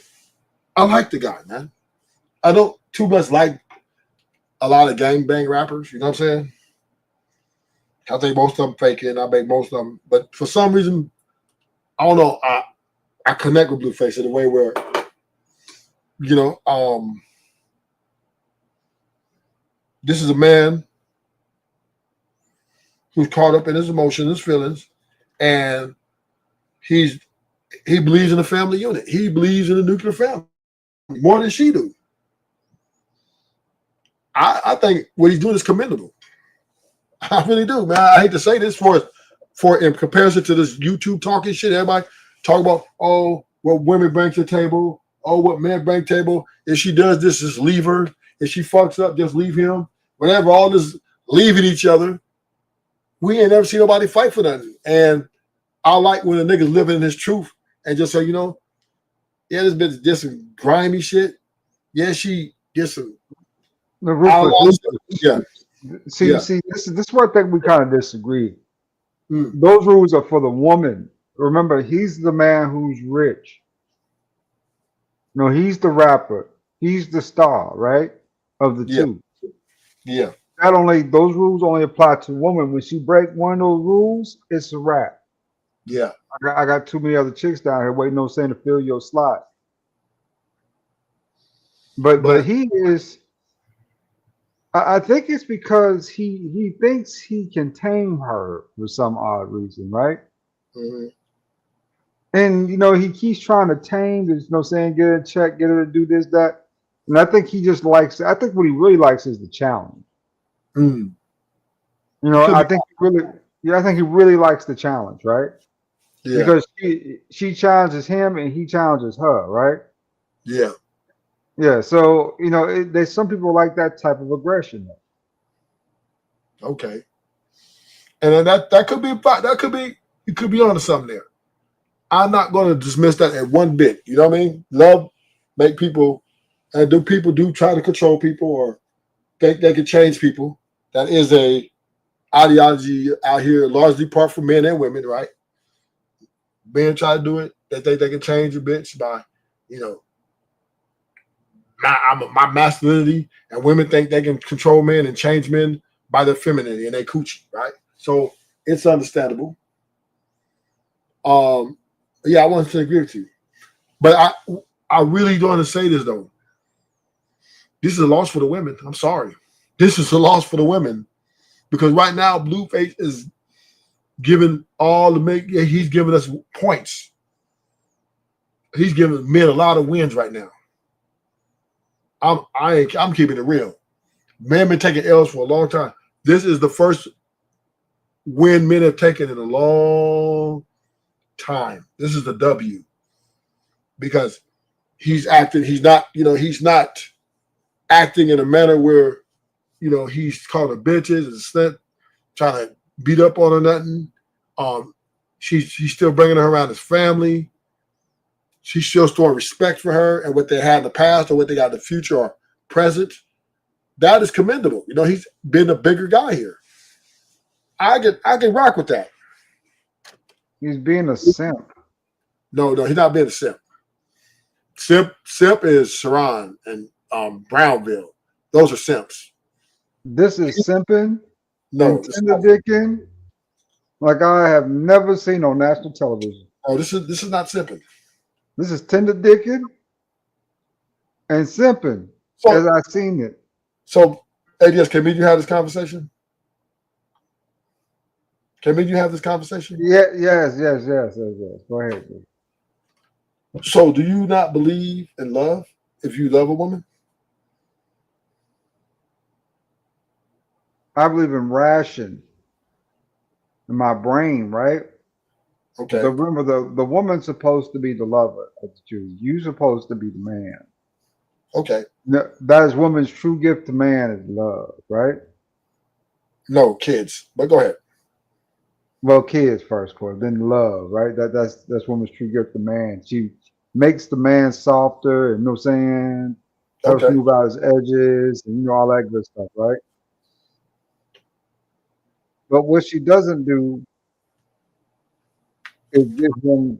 [SPEAKER 3] like the guy, man. I don't too much like a lot of gangbang rappers, you know what I'm saying? I think most of them fake it, and I make most of them. But for some reason, I don't know, I connect with Blueface in a way where, this is a man who's caught up in his emotions, his feelings, and he believes in the family unit. He believes in the nuclear family more than she do. I think what he's doing is commendable. I really do, man. I hate to say this for in comparison to this YouTube talking shit. Everybody talk about, oh, what women bring to the table. Oh, what men bring to the table. If she does this, just leave her. If she fucks up, just leave him. Whatever, all this leaving each other. We ain't never seen nobody fight for nothing. And I like when a nigga's living in his truth and just say, yeah, this bitch did some grimy shit. Yeah, she did some. Yeah.
[SPEAKER 14] See, this is one thing we kind of disagree. Those rules are for the woman. Remember, he's the man who's rich. He's the rapper. He's the star, right? Of the two.
[SPEAKER 3] Yeah.
[SPEAKER 14] Those rules only apply to women. When she break one of those rules, it's a wrap.
[SPEAKER 3] Yeah.
[SPEAKER 14] I got too many other chicks down here waiting on saying to fill your slot. But he is. I think it's because he thinks he can tame her for some odd reason, right?
[SPEAKER 3] Mm-hmm.
[SPEAKER 14] And he keeps trying to tame. There's no saying get her in check, get her to do this, that. And I think he just likes. I think what he really likes is the challenge. I think he really likes the challenge, right?
[SPEAKER 3] Yeah.
[SPEAKER 14] Because she challenges him and he challenges her, right?
[SPEAKER 3] Yeah.
[SPEAKER 14] Yeah. So there's some people like that type of aggression.
[SPEAKER 3] Okay. And that could be a fact. That could be, you could be onto something there. I'm not going to dismiss that at one bit. You know what I mean? Love make people, and people do try to control people or think they can change people. That is a ideology out here, largely part from men and women, right? Men try to do it. They think they can change a bitch by, my masculinity, and women think they can control men and change men by their femininity and their coochie, right? So it's understandable. Yeah, I want to agree with you, but I really don't want to say this though. This is a loss for the women. I'm sorry, this is a loss for the women because right now Blueface is giving all the make. He's giving us points. He's giving men a lot of wins right now. I'm keeping it real. Men been taking L's for a long time. This is the first win men have taken in a long time. This is the W because he's acting. He's not. He's not acting in a manner where he's calling her bitches and stuff, trying to beat up on her. Nothing. He's still bringing her around his family. She's still storing respect for her and what they had in the past or what they got in the future or present. That is commendable. He's been a bigger guy here. I can rock with that.
[SPEAKER 14] He's being a simp.
[SPEAKER 3] No, he's not being a simp. Simp is Sharon and Brownville. Those are simps.
[SPEAKER 14] This is simping.
[SPEAKER 3] No,
[SPEAKER 14] and tender dicking like I have never seen on national television.
[SPEAKER 3] Oh, this is not simping.
[SPEAKER 14] This is tender dicking and simping as I've seen it.
[SPEAKER 3] So, ADS, can me and you have this conversation? Can me and you have this conversation?
[SPEAKER 14] Yeah, yes. Go ahead. Dude.
[SPEAKER 3] So, do you not believe in love if you love a woman?
[SPEAKER 14] I believe in ration in my brain, right?
[SPEAKER 3] Okay.
[SPEAKER 14] So remember, the woman's supposed to be the lover of the two. You're supposed to be the man.
[SPEAKER 3] Okay.
[SPEAKER 14] That is woman's true gift to man is love, right?
[SPEAKER 3] No, kids. But go ahead.
[SPEAKER 14] Well, kids first, of course, then love, right? That's woman's true gift to man. She makes the man softer, and what I'm saying, helps
[SPEAKER 3] Okay.
[SPEAKER 14] move out his edges, and all that good stuff, right? But what she doesn't do is get him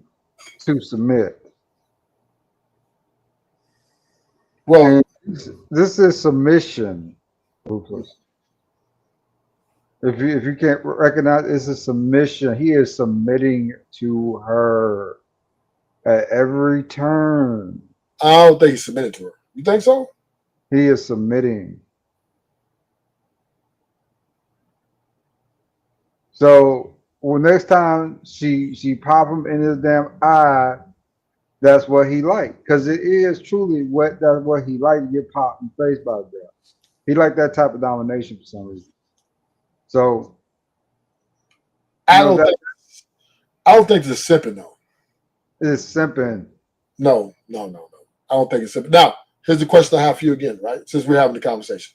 [SPEAKER 14] to submit.
[SPEAKER 3] Well,
[SPEAKER 14] this is submission, Ruthless. If you can't recognize, it's a submission. He is submitting to her at every turn.
[SPEAKER 3] I don't think he submitted to her. You think so?
[SPEAKER 14] He is submitting. So next time she pop him in his damn eye, that's what he liked. Because it is truly that's what he liked to get popped in the face by them. He liked that type of domination for some reason. So
[SPEAKER 3] I don't think it's simping though.
[SPEAKER 14] It's simping.
[SPEAKER 3] No. I don't think it's simping. Now, here's the question I have for you again, right? Since we're having the conversation.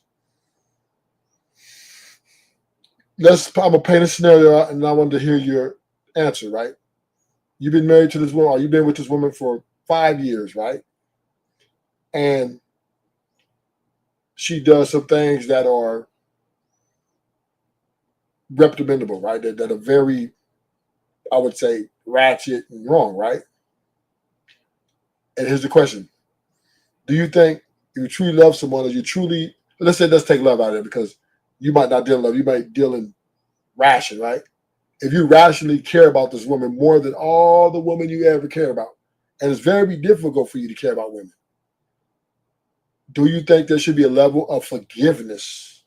[SPEAKER 3] I'm gonna paint a scenario out and I wanted to hear your answer, right? You've been married to this woman, or you've been with this woman for 5 years, right? And she does some things that are reprimandable, right? That are very, I would say, ratchet and wrong, right? And here's the question. Do you think if you truly love someone, or you truly, let's take love out of it because you might not deal in love, you might deal in ration, right? If you rationally care about this woman more than all the women you ever care about, and it's very difficult for you to care about women, do you think there should be a level of forgiveness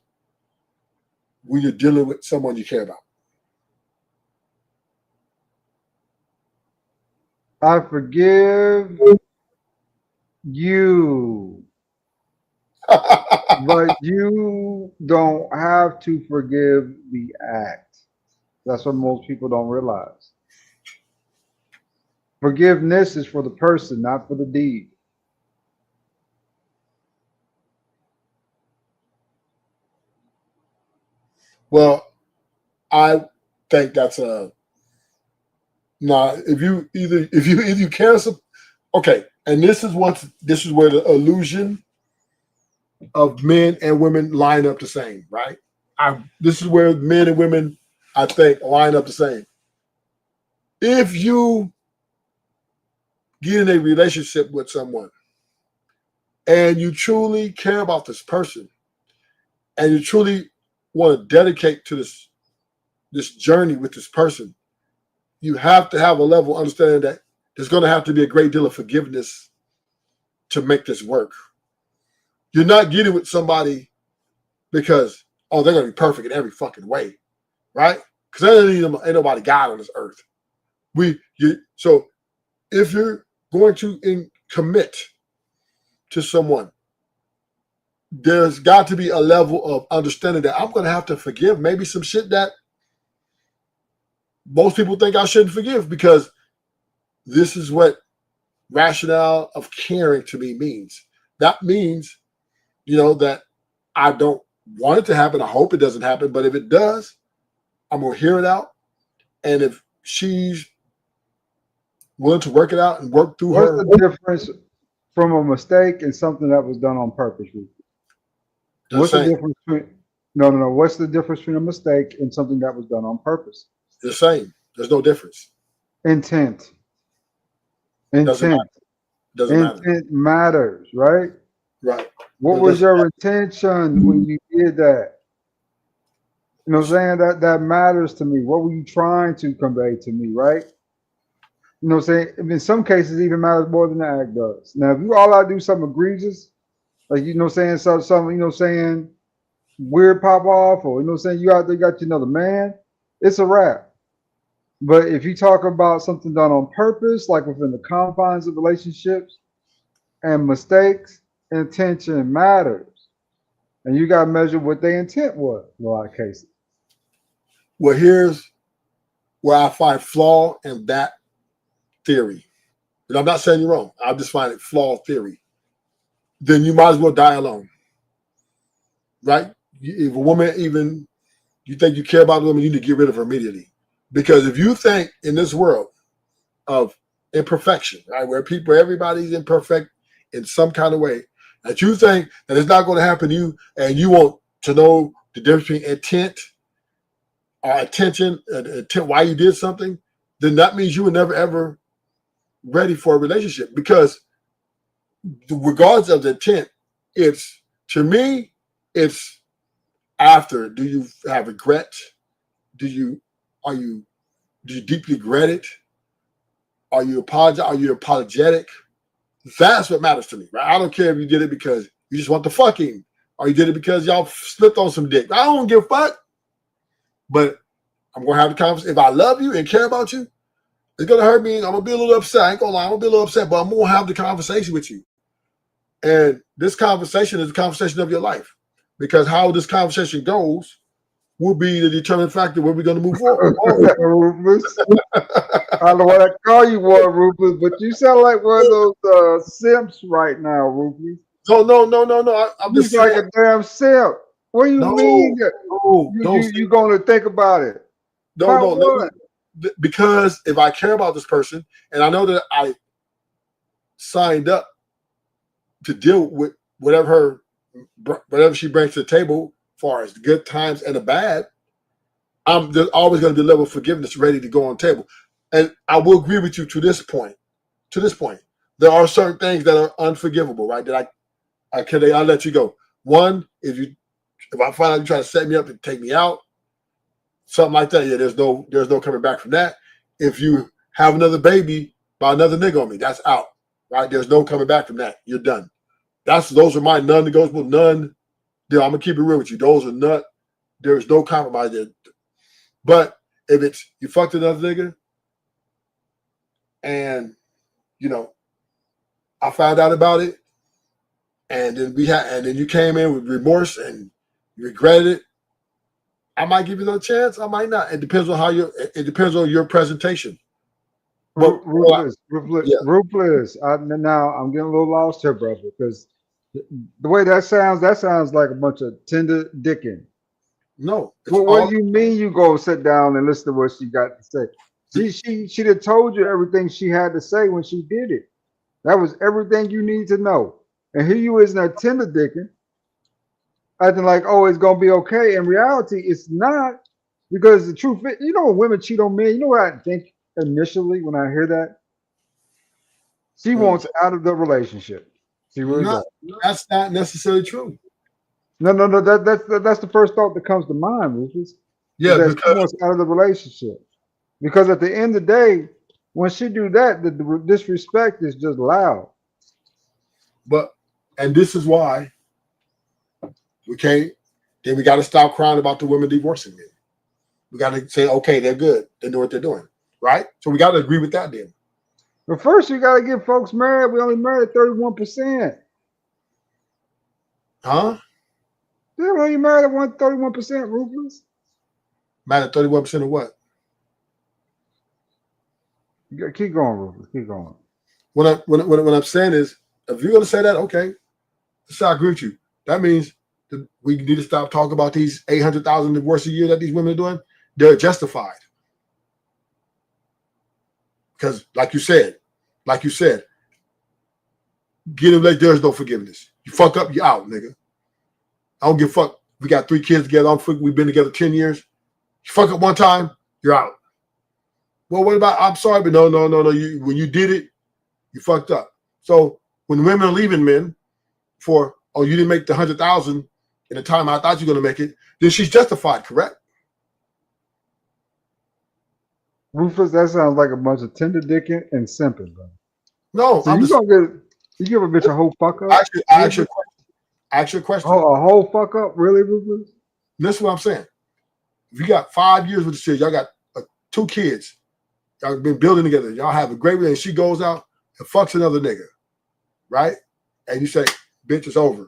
[SPEAKER 3] when you're dealing with someone you care about?
[SPEAKER 14] I forgive you, but you don't have to forgive the act. That's what most people don't realize. Forgiveness is for the person, not for the deed.
[SPEAKER 3] Well, I think that's a if you care some, okay, and this is where the illusion of men and women line up the same, right? This is where men and women, I think, line up the same. If you get in a relationship with someone and you truly care about this person and you truly want to dedicate to this journey with this person, you have to have a level of understanding that there's going to have to be a great deal of forgiveness to make this work. You're not getting with somebody because, oh, they're going to be perfect in every fucking way, right? Because ain't nobody God on this earth. So if you're going to commit to someone, there's got to be a level of understanding that I'm going to have to forgive maybe some shit that most people think I shouldn't forgive, because this is what rationale of caring to me means. That means, that I don't want it to happen. I hope it doesn't happen. But if it does, I'm going to hear it out. And if she's willing to work it out and work through
[SPEAKER 14] What's
[SPEAKER 3] her.
[SPEAKER 14] the difference from a mistake and something that was done on purpose? What's the difference between no? What's the difference between a mistake and something that was done on purpose?
[SPEAKER 3] The same. There's no difference.
[SPEAKER 14] Intent.
[SPEAKER 3] Doesn't matter.
[SPEAKER 14] Intent matters, right?
[SPEAKER 3] Right.
[SPEAKER 14] What was your intention when you did that? You know what I'm saying? That matters to me. What were you trying to convey to me, right? You know what I'm saying? In some cases, it even matters more than the act does. Now, if you all I do something egregious, like, you know what I'm saying, something, you know what I'm saying, weird pop off, or, you know what I'm saying, you out there got you another man, it's a wrap. But if you talk about something done on purpose, like within the confines of relationships and mistakes, intention matters. And you got to measure what their intent was in a lot of cases.
[SPEAKER 3] Well, here's where I find flaw in that theory. And I'm not saying you're wrong. I just find it flawed theory. Then you might as well die alone. Right? If a woman even, you think you care about a woman, you need to get rid of her immediately. Because if you think in this world of imperfection, right, where everybody's imperfect in some kind of way, that you think that it's not going to happen to you, and you want to know the difference between intent or attention, intent why you did something, then that means you were never ever ready for a relationship. Because regardless of the intent, to me, it's after. Do you have regret? Do you deeply regret it? Are you apologetic? That's what matters to me, right? I don't care if you did it because you just want the fucking, or you did it because y'all slipped on some dick. I don't give a fuck. But I'm gonna have the conversation. If I love you and care about you, it's gonna hurt me. I'm gonna be a little upset. I ain't gonna lie, I'm gonna be a little upset, but I'm gonna have the conversation with you. And this conversation is the conversation of your life. Because how this conversation goes will be the determining factor where we're going to move forward.
[SPEAKER 14] Rufus. I don't want to call you one, Rufus, but you sound like one of those simps right now, Rufus.
[SPEAKER 3] No. I'm just
[SPEAKER 14] like a damn simp. What do you mean? You going to think about it?
[SPEAKER 3] No. Because if I care about this person and I know that I signed up to deal with whatever she brings to the table, as far as the good times and the bad, there's always going to be a level of forgiveness ready to go on the table. And I will agree with you to this point. There are certain things that are unforgivable, right? That I'll let you go. One, if I find out you try to set me up and take me out, something like that, yeah, there's no coming back from that. If you have another baby by another nigga on me, that's out, right? There's no coming back from that. You're done. Those are my non-negotiable. I'm gonna keep it real with you. Those are not. There's no compromise there. But if it's you fucked another nigga, and I found out about it, and then you came in with remorse and you regretted it, I might give you another chance. I might not. It depends on your presentation.
[SPEAKER 14] Ruthless. Now I'm getting a little lost here, brother, because the way that sounds like a bunch of tender dicking.
[SPEAKER 3] No.
[SPEAKER 14] What do you mean you go sit down and listen to what she got to say? She done told you everything she had to say when she did it. That was everything you need to know. And here you is in a tender dicking, acting like, oh, it's gonna be okay. In reality, it's not, because the truth is, when women cheat on men, you know what I think initially when I hear that? She wants out of the relationship. See where it's at.
[SPEAKER 3] That's not necessarily true.
[SPEAKER 14] No. That's the first thought that comes to mind, Rufus.
[SPEAKER 3] Yeah,
[SPEAKER 14] because she wants out of the relationship. Because at the end of the day, when she do that, the disrespect is just loud.
[SPEAKER 3] And this is why we got to stop crying about the women divorcing men. We got to say, okay, they're good. They know what they're doing, right? So we got to agree with that then.
[SPEAKER 14] But first, you got to get folks married. We only married 31%.
[SPEAKER 3] Huh?
[SPEAKER 14] Yeah, we only married at 31%, Rufus.
[SPEAKER 3] Mad at 31% of what?
[SPEAKER 14] You gotta keep going, Rufus. Keep going.
[SPEAKER 3] What I'm saying is, if you're going to say that, okay, so I agree with you. That means that we need to stop talking about these 800,000 divorces a year that these women are doing. They're justified. Because like you said, getting like there's no forgiveness. You fuck up, you out, nigga. I don't give a fuck. We got 3 kids together. We've been together 10 years. You fuck up one time, you're out. Well, what about, I'm sorry, but no. When you did it, you fucked up. So when women are leaving men for, oh, you didn't make the 100,000 in the time I thought you were going to make it, then she's justified, correct?
[SPEAKER 14] Rufus, that sounds like a bunch of tender dicking and simping, bro.
[SPEAKER 3] No,
[SPEAKER 14] so you give a bitch a whole fuck up?
[SPEAKER 3] I ask you a question.
[SPEAKER 14] Oh, a whole fuck up? Really, Rufus?
[SPEAKER 3] This is what I'm saying. If you got 5 years with the shit, y'all got 2 kids. Y'all been building together. Y'all have a great relationship. She goes out and fucks another nigga, right? And you say, bitch, it's over,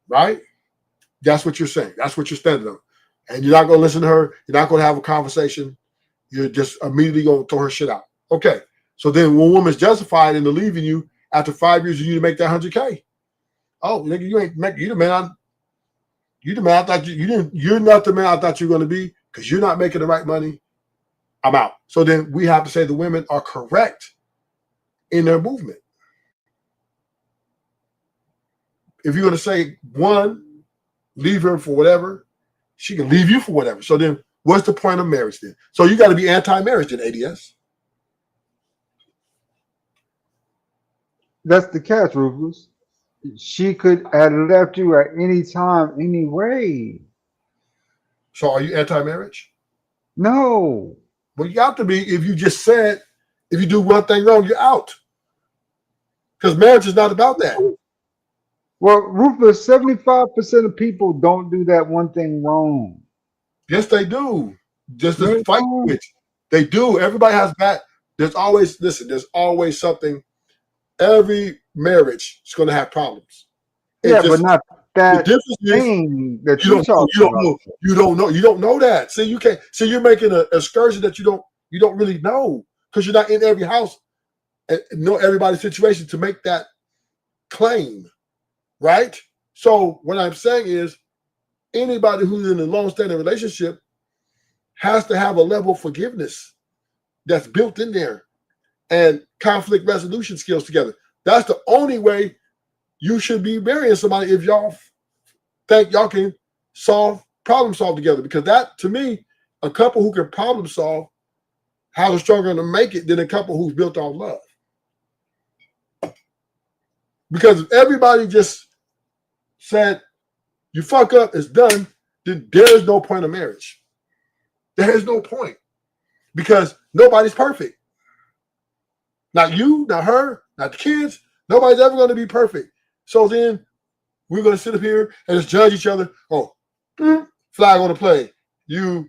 [SPEAKER 3] right? That's what you're saying. That's what you're standing on. And you're not going to listen to her. You're not going to have a conversation. You're just immediately going to throw her shit out. Okay. So then when a woman's justified in leaving you after 5 years, you need to make that 100K. Oh, nigga, you ain't make, you the man. You the man I thought you're not the man I thought you were going to be because you're not making the right money. I'm out. So then we have to say the women are correct in their movement. If you're going to say one, leave her for whatever, she can leave you for whatever. So then what's the point of marriage then? So you got to be anti-marriage in ADS.
[SPEAKER 14] That's the catch, Rufus. She could have left you at any time, anyway.
[SPEAKER 3] So are you anti-marriage?
[SPEAKER 14] No.
[SPEAKER 3] Well, you got to be if you just said, if you do one thing wrong, you're out. Because marriage is not about that.
[SPEAKER 14] Well, Rufus, 75% of people don't do that one thing wrong.
[SPEAKER 3] Yes, they do. Just to fight with. They do. Everybody has bad. There's always something. Every marriage is going to have problems.
[SPEAKER 14] Yeah, but not that thing that you
[SPEAKER 3] don't know that. See, you can't. See, you're making an excursion that you don't really know because you're not in every house and know everybody's situation to make that claim, right? So what I'm saying is, anybody who's in a long-standing relationship has to have a level of forgiveness that's built in there and conflict resolution skills together. That's the only way you should be marrying somebody if y'all think y'all can problem solve together. Because that, to me, a couple who can problem solve has a stronger to make it than a couple who's built on love. Because if everybody just said, you fuck up, it's done, then there is no point of marriage. There is no point. Because nobody's perfect. Not you, not her, not the kids. Nobody's ever going to be perfect. So then we're going to sit up here and just judge each other. Oh, flag on the play. You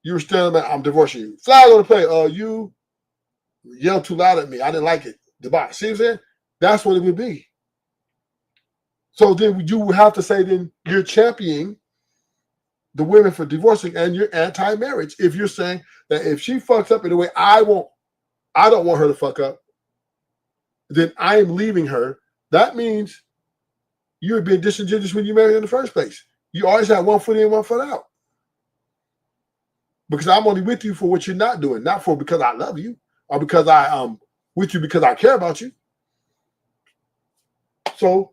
[SPEAKER 3] were standing there, I'm divorcing you. Flag on the play. You yelled too loud at me. I didn't like it. Goodbye. See what I'm saying? That's what it would be. So then you would have to say then you're championing the women for divorcing and you're anti-marriage if you're saying that if she fucks up in the way I don't want her to fuck up, then I am leaving her. That means you're being disingenuous when you marry in the first place. You always have one foot in, one foot out. Because I'm only with you for what you're not doing, not for because I love you or because I with you because I care about you. So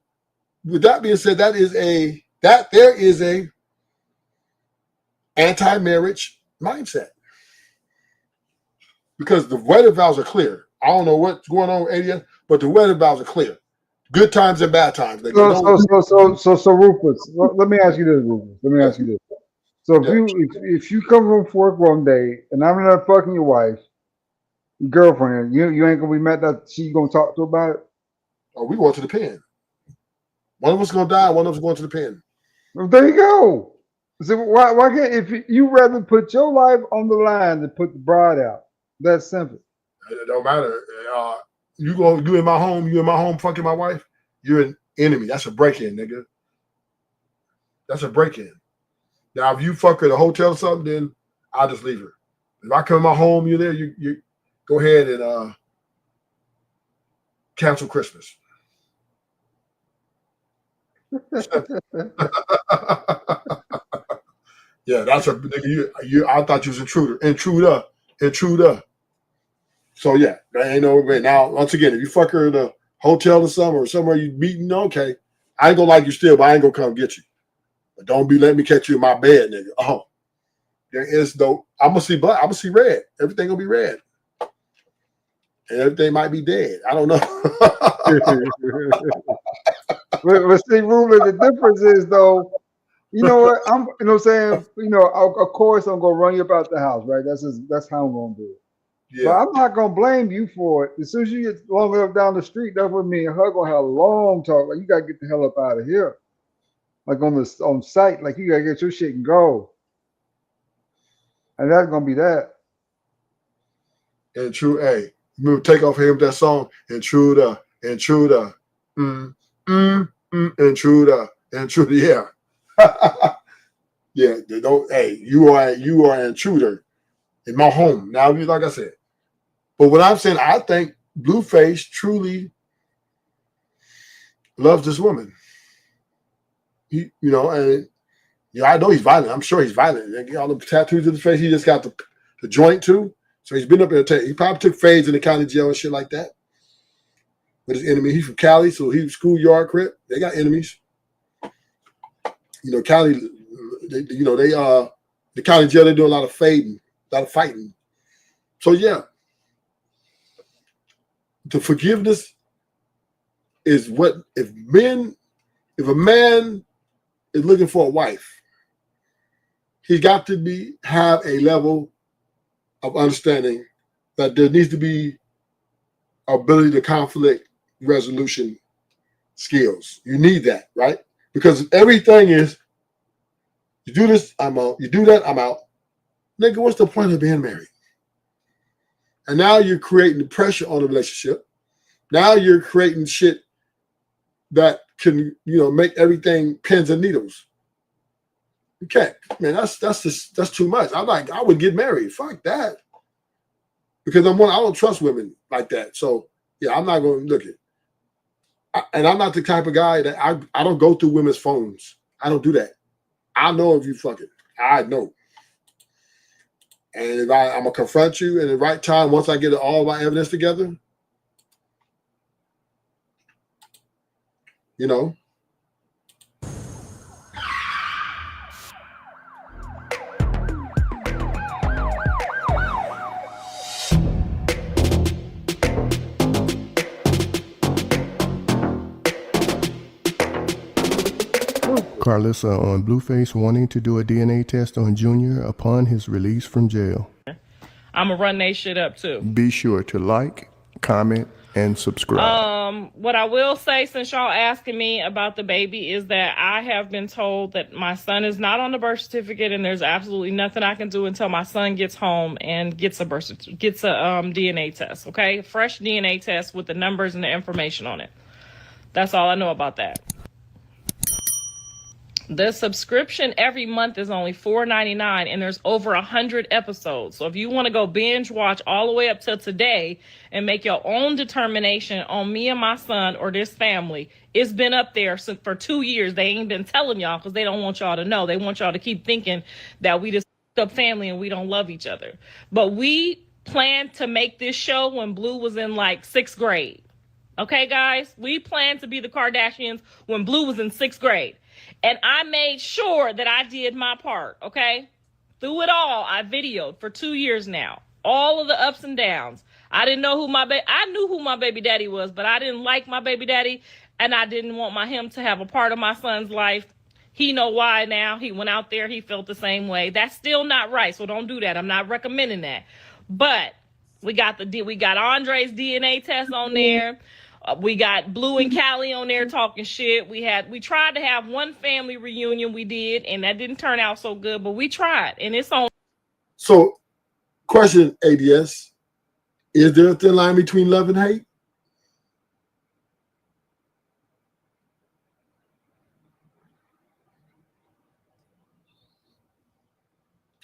[SPEAKER 3] with that being said, there is a anti-marriage mindset. Because the wedding vows are clear. I don't know what's going on with ADS, but the wedding vows are clear. Good times and bad times.
[SPEAKER 14] So Rufus, let me ask you this, Rufus. Let me ask you this. So if you come home from work one day and I'm not fucking your wife, your girlfriend, you ain't gonna be mad that she gonna talk to about it?
[SPEAKER 3] Oh, we going to the pen. One of us gonna die, one of us going to the pen.
[SPEAKER 14] Well, there you go. So why can't you rather put your life on the line than put the bride out? That's simple.
[SPEAKER 3] It don't matter. You in my home fucking my wife, you're an enemy. That's a break-in, nigga. That's a break-in. Now, if you fuck her at a hotel or something, then I'll just leave her. If I come in my home, you're there, you go ahead and cancel Christmas. Yeah, that's a nigga. I thought you was intruder. So yeah, that ain't no way. Now, once again, if you fuck her in a hotel or something or somewhere you meeting, okay, I ain't gonna like you still, but I ain't gonna come get you. But don't be letting me catch you in my bed, nigga. Oh, there is no. I'm gonna see black. I'm gonna see red. Everything gonna be red, and everything might be dead. I don't know.
[SPEAKER 14] But see, Ruben, the difference is though. You know what? You know what I'm saying? Of course I'm gonna run you about the house, right? That's how I'm gonna do it.
[SPEAKER 3] Yeah.
[SPEAKER 14] But I'm not gonna blame you for it. As soon as you get long enough down the street, that's when me and her gonna have a long talk. Like, you gotta get the hell up out of here. Like on site, like, you gotta get your shit and go. And that's gonna be that.
[SPEAKER 3] And true, hey, remember take off him that song, intruder, intruder, intruder, yeah. Yeah, they don't. Hey, you are an intruder in my home. Now, like I said, but what I'm saying, I think Blueface truly loves this woman. I know he's violent. I'm sure he's violent. They get all the tattoos in the face. He just got the joint too. So he's been up in he probably took fades in the county jail and shit like that. With his enemy, he's from Cali, so he's schoolyard crip. They got enemies. Cali, the county jail, they do a lot of fading, a lot of fighting. So yeah, the forgiveness is what if a man is looking for a wife, he's got to have a level of understanding that there needs to be ability to conflict resolution skills. You need that, right? Because everything is, you do this, I'm out. You do that, I'm out. Nigga, what's the point of being married? And now you're creating pressure on the relationship. Now you're creating shit that can, make everything pins and needles. You can't, man. That's too much. I would get married. Fuck that. Because I don't trust women like that. So yeah, I'm not going to look at. And I'm not the type of guy that I don't go through women's phones. I don't do that. I know if you fucking. I know. And if I'm gonna confront you in the right time, once I get all my evidence together,
[SPEAKER 16] Carlissa on Blueface wanting to do a DNA test on Junior upon his release from jail.
[SPEAKER 17] I'm gonna run they shit up too.
[SPEAKER 16] Be sure to like, comment, and subscribe.
[SPEAKER 17] What I will say, since y'all asking me about the baby, is that I have been told that my son is not on the birth certificate, and there's absolutely nothing I can do until my son gets home and gets a DNA test. Okay, fresh DNA test with the numbers and the information on it. That's all I know about that. The subscription every month is only $4.99, and there's over 100 episodes. So if you want to go binge watch all the way up till today and make your own determination on me and my son or this family, it's been up there for 2 years. They ain't been telling y'all because they don't want y'all to know. They want y'all to keep thinking that we just up family and we don't love each other. But we planned to make this show when Blue was in like 6th grade. Okay, guys? We planned to be the Kardashians when Blue was in 6th grade. And I made sure that I did my part, okay? Through it all, I videoed for 2 years now. All of the ups and downs. I didn't know I knew who my baby daddy was, but I didn't like my baby daddy, and I didn't want him to have a part of my son's life. He know why now. He went out there, he felt the same way. That's still not right, so don't do that. I'm not recommending that. But we got Andre's DNA test on there. We got Blue and Callie on there talking shit. We tried to have one family reunion we did, and that didn't turn out so good, but we tried, and it's on.
[SPEAKER 3] So, question, ADS, is there a thin line between love and hate?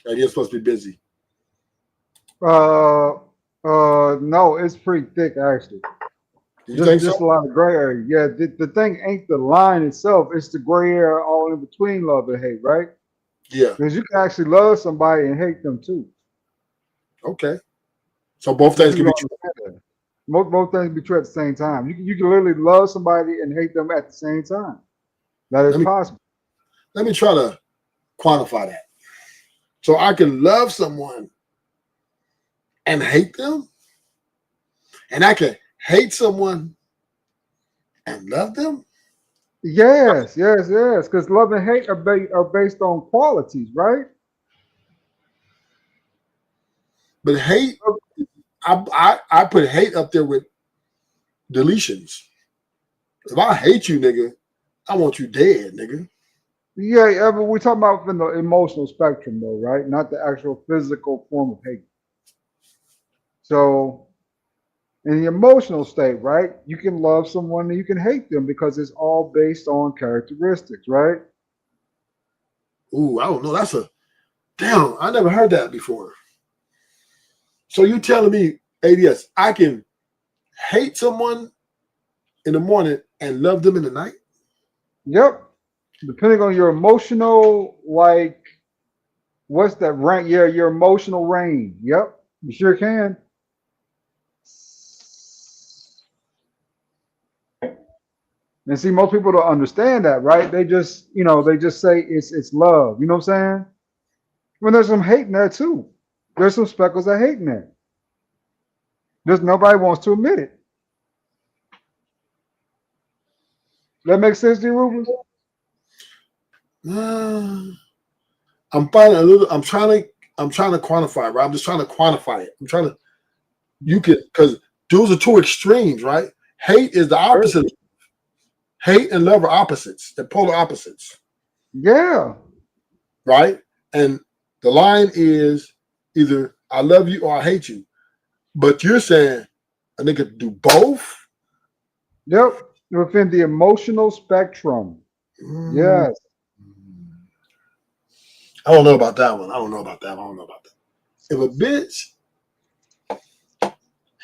[SPEAKER 3] ADS supposed to be busy.
[SPEAKER 14] No, it's pretty thick actually.
[SPEAKER 3] You think
[SPEAKER 14] Just
[SPEAKER 3] so?
[SPEAKER 14] a lot of gray area. Yeah, the thing ain't the line itself; it's the gray area all in between love and hate, right?
[SPEAKER 3] Yeah.
[SPEAKER 14] Because you can actually love somebody and hate them too.
[SPEAKER 3] Okay. So both things can be true.
[SPEAKER 14] Both things be true at the same time. You can literally love somebody and hate them at the same time. That is possible.
[SPEAKER 3] Let me try to quantify that. So I can love someone and hate them, and I can hate someone and love them.
[SPEAKER 14] Yes. Because love and hate are based on qualities, right?
[SPEAKER 3] But hate, I put hate up there with deletions. If I hate you, nigga, I want you dead, nigga.
[SPEAKER 14] Yeah, but we're talking about from the emotional spectrum, though, right? Not the actual physical form of hate. So, in the emotional state, right, you can love someone and you can hate them because it's all based on characteristics, right?
[SPEAKER 3] Ooh, I don't know. That's a damn. I never heard that before. So you telling me, ADS, I can hate someone in the morning and love them in the night?
[SPEAKER 14] Yep. Depending on your emotional, like, what's that rank? Yeah, your emotional range. Yep, you sure can. And see, most people don't understand that, right? They just, they just say it's love. You know what I'm saying? When there's some hate in there too. There's some speckles of hate in there. Just nobody wants to admit it. That makes sense to you, Ruben?
[SPEAKER 3] I'm finding a little. I'm trying to quantify it, right? I'm just trying to quantify it. I'm trying to. You can, because those are two extremes, right? Hate is the opposite. Hate and love are opposites. They're polar opposites.
[SPEAKER 14] Yeah.
[SPEAKER 3] Right? And the line is either I love you or I hate you. But you're saying a nigga do both?
[SPEAKER 14] Yep. Within the emotional spectrum. Yes.
[SPEAKER 3] I don't know about that one. If a bitch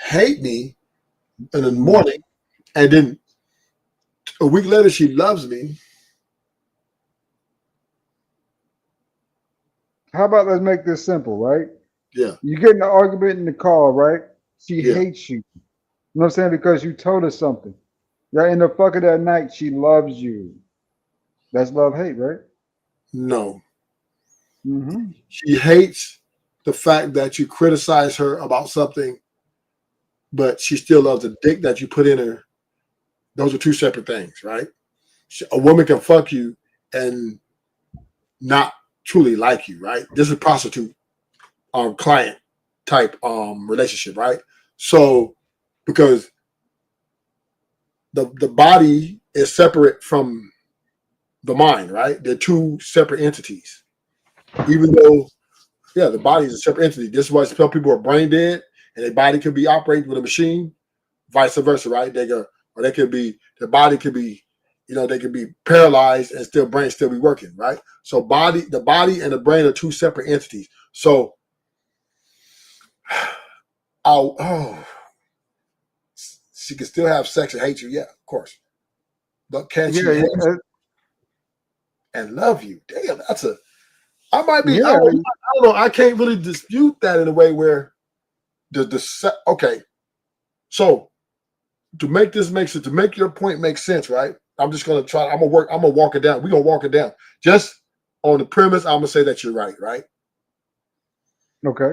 [SPEAKER 3] hate me in the morning and then a week later she loves me.
[SPEAKER 14] How about let's make this simple, right?
[SPEAKER 3] Yeah.
[SPEAKER 14] You get in an argument in the car, right? She hates you. You know what I'm saying? Because you told her something. Right in the fuck of that night, she loves you. That's love hate, right?
[SPEAKER 3] No.
[SPEAKER 14] Mm-hmm.
[SPEAKER 3] She hates the fact that you criticize her about something, but she still loves the dick that you put in her. Those are two separate things, right? A woman can fuck you and not truly like you, right? This is a prostitute client type relationship, right? So because the body is separate from the mind, right? They're two separate entities. Even though, yeah, the body is a separate entity. This is why some people are brain dead and their body can be operated with a machine, vice versa, right? Their body could be, they could be paralyzed and still brain still be working, right? So the body and the brain are two separate entities. So she can still have sex and hate you, yeah, of course. But can she hate you and love you? Damn, I might be, I don't know, I can't really dispute that in a way where okay. So to make your point make sense, right? I'm just gonna try. I'm gonna walk it down. We're gonna walk it down. Just on the premise, I'm gonna say that you're right, right?
[SPEAKER 14] Okay.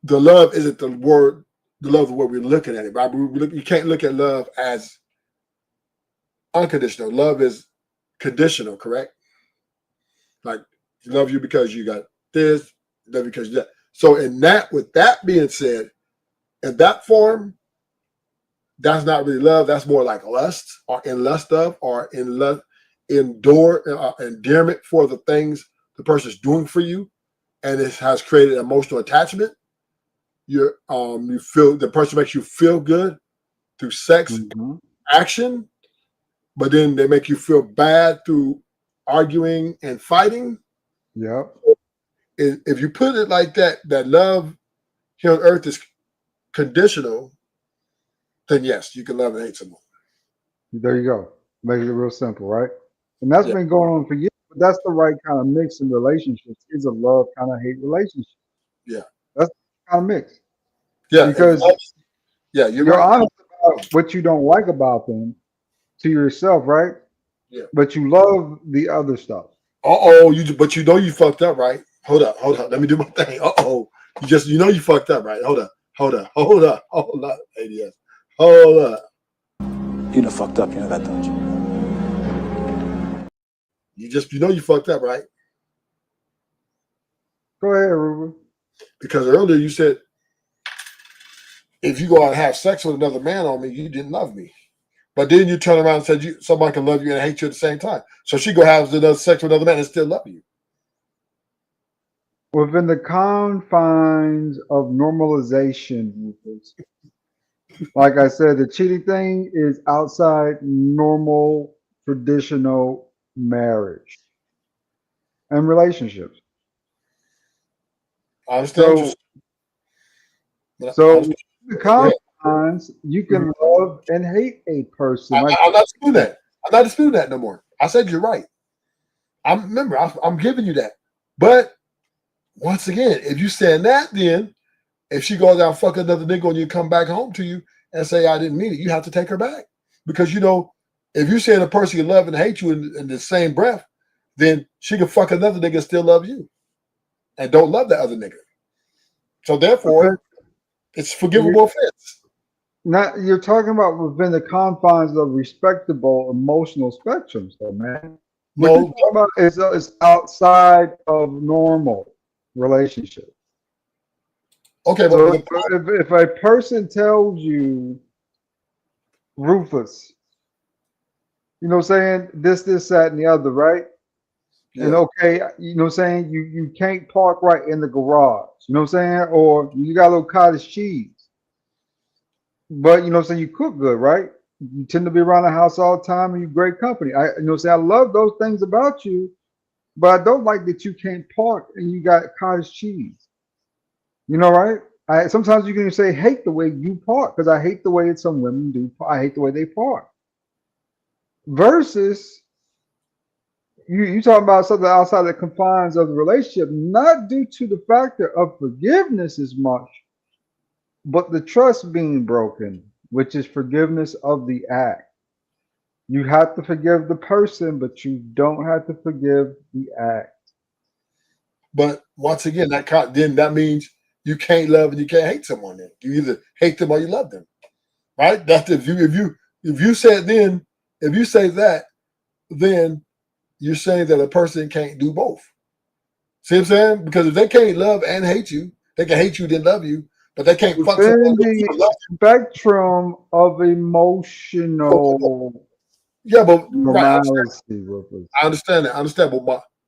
[SPEAKER 3] The love isn't the word. The love is what we're looking at it, right? You can't look at love as unconditional. Love is conditional, correct? Like love you because you got this, love you because you that. So with that being said, in that form, that's not really love. That's more like lust, or in lust of, or in love, endearment for the things the person's doing for you, and it has created emotional attachment. You feel the person makes you feel good through sex action, but then they make you feel bad through arguing and fighting.
[SPEAKER 14] Yep.
[SPEAKER 3] If you put it like that, that love here on earth is conditional, then yes, you can love and hate someone.
[SPEAKER 14] There you go. Make it real simple, right? And that's been going on for years. But that's the right kind of mix in relationships. Is a love kind of hate relationship.
[SPEAKER 3] Yeah.
[SPEAKER 14] That's the kind of mix.
[SPEAKER 3] Yeah.
[SPEAKER 14] Because
[SPEAKER 3] you're
[SPEAKER 14] right.
[SPEAKER 3] right.
[SPEAKER 14] Honest about what you don't like about them to yourself, right?
[SPEAKER 3] Yeah.
[SPEAKER 14] But you love the other stuff.
[SPEAKER 3] But you know you fucked up, right? Hold up. Let me do my thing. You know you fucked up, right? Hold up. ADS. Hold up.
[SPEAKER 18] You done fucked up, you know that, don't you?
[SPEAKER 3] You know you fucked up, right?
[SPEAKER 14] Go ahead, Ruben.
[SPEAKER 3] Because earlier you said, if you go out and have sex with another man on me, you didn't love me. But then you turn around and said somebody can love you and hate you at the same time. So she go have another sex with another man and still love you.
[SPEAKER 14] Within the confines of normalization, like I said, the cheating thing is outside normal, traditional marriage and relationships.
[SPEAKER 3] I understand.
[SPEAKER 14] So the confines, you can love and hate a person.
[SPEAKER 3] I'm not disputing that. I'm not disputing that no more. I said you're right. I'm giving you that. But once again, if you saying that, then if she goes out and fuck another nigga and you come back home to you and say I didn't mean it, you have to take her back. Because if you're saying a person can love and hate you in the same breath, then she can fuck another nigga and still love you. And don't love that other nigga. So therefore, it's forgivable offense.
[SPEAKER 14] Now you're talking about within the confines of respectable emotional spectrums, though, man. What you're talking about is outside of normal relationship.
[SPEAKER 3] Okay,
[SPEAKER 14] so if a person tells you, Rufus, you know what I'm saying, this, that, and the other, right? Yeah. And okay, you know what I'm saying, you can't park right in the garage, you know what I'm saying? Or you got a little cottage cheese. But you know what I'm saying, you cook good, right? You tend to be around the house all the time and you're great company. You know what I'm saying, I love those things about you, but I don't like that you can't park and you got cottage cheese. You know, right? Sometimes you can say hate the way you park, because I hate the way some women do. I hate the way they park. Versus you talking about something outside the confines of the relationship, not due to the factor of forgiveness as much, but the trust being broken, which is forgiveness of the act. You have to forgive the person, but you don't have to forgive the act.
[SPEAKER 3] But once again, that means you can't love and you can't hate someone. Then you either hate them or you love them, right? That's if you say that, then you're saying that a person can't do both. See what I'm saying? Because if they can't love and hate you, they can hate you then love you, but they can't fuck someone
[SPEAKER 14] the spectrum of emotional.
[SPEAKER 3] Yeah, but
[SPEAKER 14] normality.
[SPEAKER 3] I understand that. I understand, but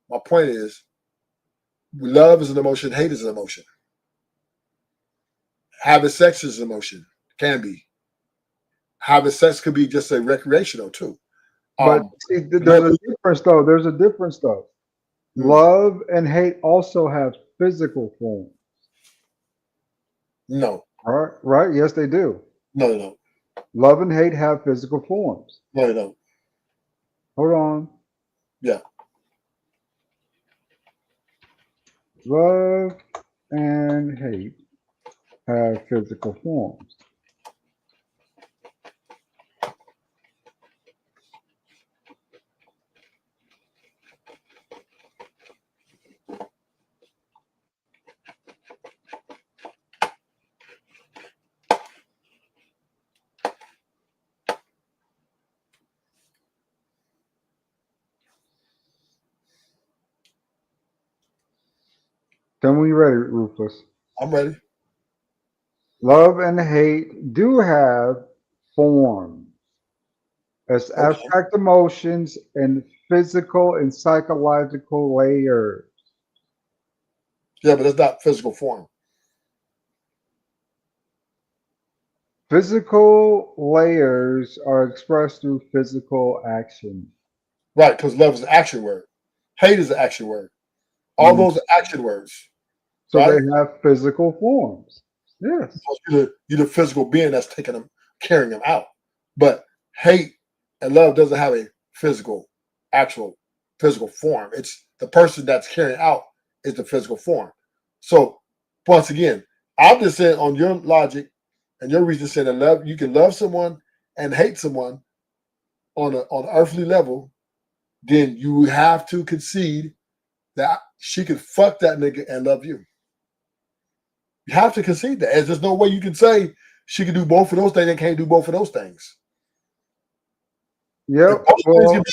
[SPEAKER 3] my point is, love is an emotion, hate is an emotion. Having sex is an emotion, can be. Having sex could be just a recreational too.
[SPEAKER 14] But see, there's a difference though. There's a difference though. Love and hate also have physical forms.
[SPEAKER 3] No.
[SPEAKER 14] Right? Yes, they do.
[SPEAKER 3] No, they don't.
[SPEAKER 14] Love and hate have physical forms.
[SPEAKER 3] No, they don't.
[SPEAKER 14] Hold on.
[SPEAKER 3] Yeah.
[SPEAKER 14] Love and hate have physical forms. Tell me when you're ready, Rufus.
[SPEAKER 3] I'm ready.
[SPEAKER 14] Love and hate do have forms. As abstract emotions and physical and psychological layers.
[SPEAKER 3] Yeah, but it's not physical form.
[SPEAKER 14] Physical layers are expressed through physical action.
[SPEAKER 3] Right, because love is an action word. Hate is an action word. All those are action words.
[SPEAKER 14] So
[SPEAKER 3] right?
[SPEAKER 14] they have physical forms. Yes.
[SPEAKER 3] You're the physical being that's taking them, carrying them out. But hate and love doesn't have a actual physical form. It's the person that's carrying out is the physical form. So once again, I'm just saying on your logic and your reason saying that love, you can love someone and hate someone on an earthly level, then you have to concede that she could fuck that nigga and love you. You have to concede that. There's no way you can say she can do both of those things and can't do both of those things.
[SPEAKER 14] Yep. Well,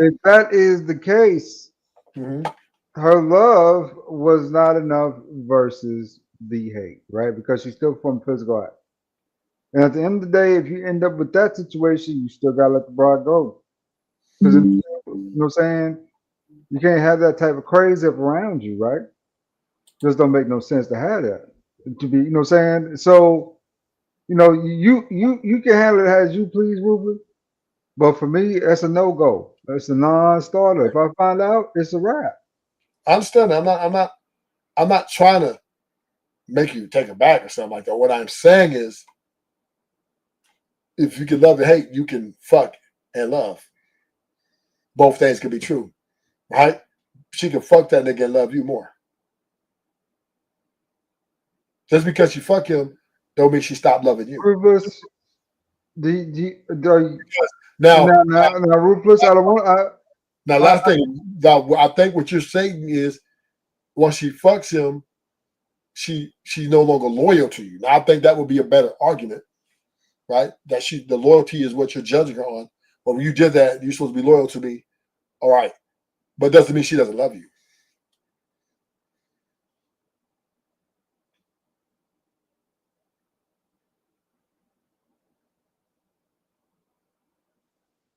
[SPEAKER 14] if that is the case, her love was not enough versus the hate, right? Because she's still from physical act. And at the end of the day, if you end up with that situation, you still gotta let the broad go. Because you know what I'm saying? You can't have that type of crazy up around you, right? Just don't make no sense to have that. To be, you know what I'm saying? So, you know, you can handle it as you please, Ruben. But for me, that's a no-go. It's a non-starter. If I find out, it's a wrap.
[SPEAKER 3] I understand. I'm not trying to make you take it back or something like that. What I'm saying is, if you can love and hate, you can fuck and love. Both things can be true, right? She can fuck that nigga and love you more. Just because you fuck him, don't mean she stopped loving you.
[SPEAKER 14] Ruthless.
[SPEAKER 3] Now,
[SPEAKER 14] Ruthless. I don't want.
[SPEAKER 3] Last thing. Now, I think what you're saying is, once she fucks him, she's no longer loyal to you. Now, I think that would be a better argument, right? That the loyalty is what you're judging her on. But when you did that, you're supposed to be loyal to me. All right, but it doesn't mean she doesn't love you.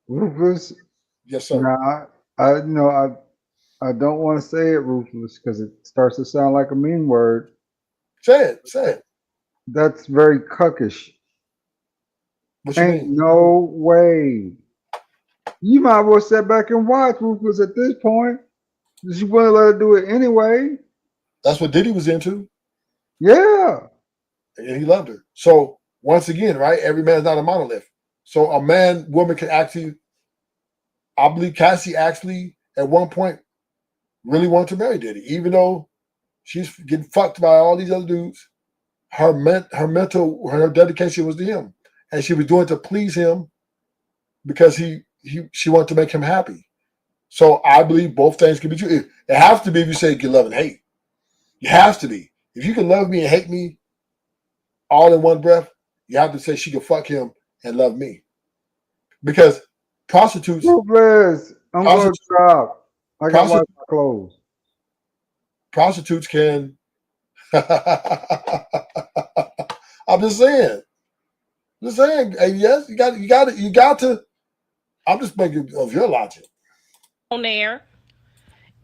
[SPEAKER 14] Ruthless.
[SPEAKER 3] Yes, sir.
[SPEAKER 14] Nah, I don't want to say it, Ruthless, because it starts to sound like a mean word.
[SPEAKER 3] Say it. Say it.
[SPEAKER 14] That's very cuckish.
[SPEAKER 3] What you mean?
[SPEAKER 14] No way. You might as well sit back and watch, Ruthless, at this point. You want to let her do it anyway.
[SPEAKER 3] That's what Diddy was into.
[SPEAKER 14] Yeah.
[SPEAKER 3] And he loved her. So once again, right? Every man's not a monolith. So a woman can actually, I believe Cassie actually at one point really wanted to marry Diddy, even though she's getting fucked by all these other dudes. Her dedication was to him, and she was doing it to please him because she wanted to make him happy. So I believe both things can be true. It has to be if you say you can love and hate. You have to be. If you can love me and hate me all in one breath, you have to say she can fuck him and love me. Because prostitutes.
[SPEAKER 14] Ruthless, I'm going to stop. I got to wash my clothes.
[SPEAKER 3] Prostitutes can. I'm just saying. Hey, yes, you got to. I'm just making of your logic.
[SPEAKER 17] On there,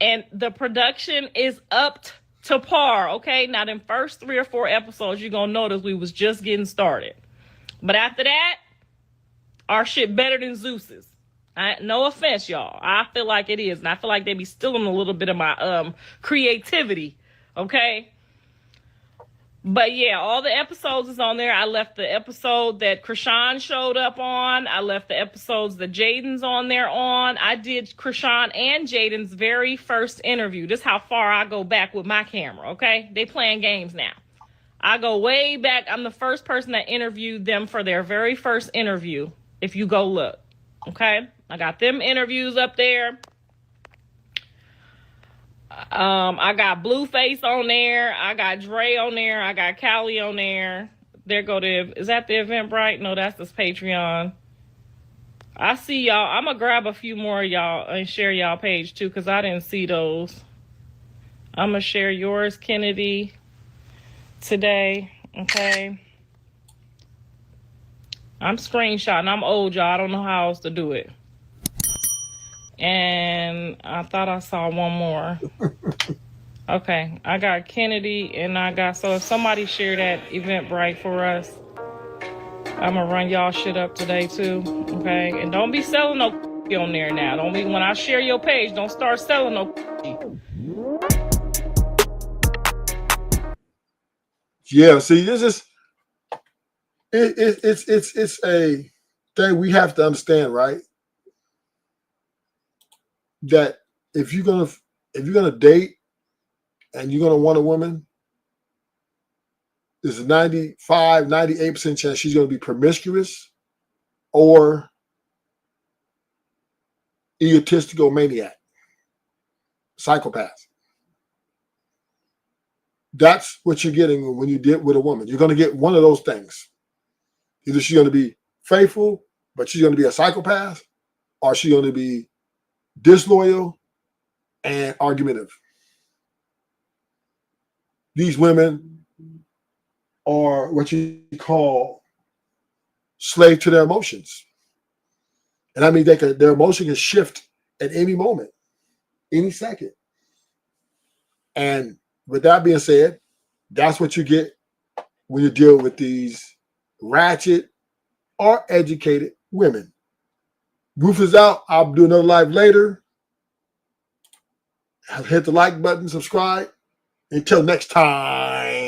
[SPEAKER 17] and the production is up to par. Okay, now in first 3 or 4 episodes, you're gonna notice we was just getting started, but after that, our shit better than Zeus's. No offense, y'all. I feel like it is, and I feel like they be stealing a little bit of my creativity. Okay. But yeah, all the episodes is on there. I left the episode that Krishan showed up on. I left the episodes that Jaden's on there on. I did Krishan and Jaden's very first interview. This is how far I go back with my camera, okay? They playing games now. I go way back. I'm the first person that interviewed them for their very first interview, if you go look, okay? I got them interviews up there. I got Blueface on there. I got Dre on there. I got Callie on there. Is that the Eventbrite? No, that's this Patreon. I see y'all. I'm going to grab a few more of y'all and share y'all page too, because I didn't see those. I'm going to share yours, Kennedy, today. Okay. I'm screenshotting. I'm old, y'all. I don't know how else to do it. And I thought I saw one more. Okay, I got Kennedy, and I got, so if somebody share that Eventbrite for us, I'm gonna run y'all shit up today too. Okay, and don't be selling no on there now. Don't be, when I share your page, don't start selling no.
[SPEAKER 3] Yeah, see, this is it's a thing we have to understand, right? That if you're gonna date and you're gonna want a woman, there's a 95, 98% chance she's gonna be promiscuous or egotistical maniac, psychopath. That's what you're getting when you deal with a woman. You're gonna get one of those things. Either she's gonna be faithful, but she's gonna be a psychopath, or she's gonna be disloyal and argumentative. These women are what you call slave to their emotions. And I mean, their emotion can shift at any moment, any second. And with that being said, that's what you get when you deal with these ratchet or educated women. Roof is out. I'll do another live later. Hit the like button, subscribe. Until next time.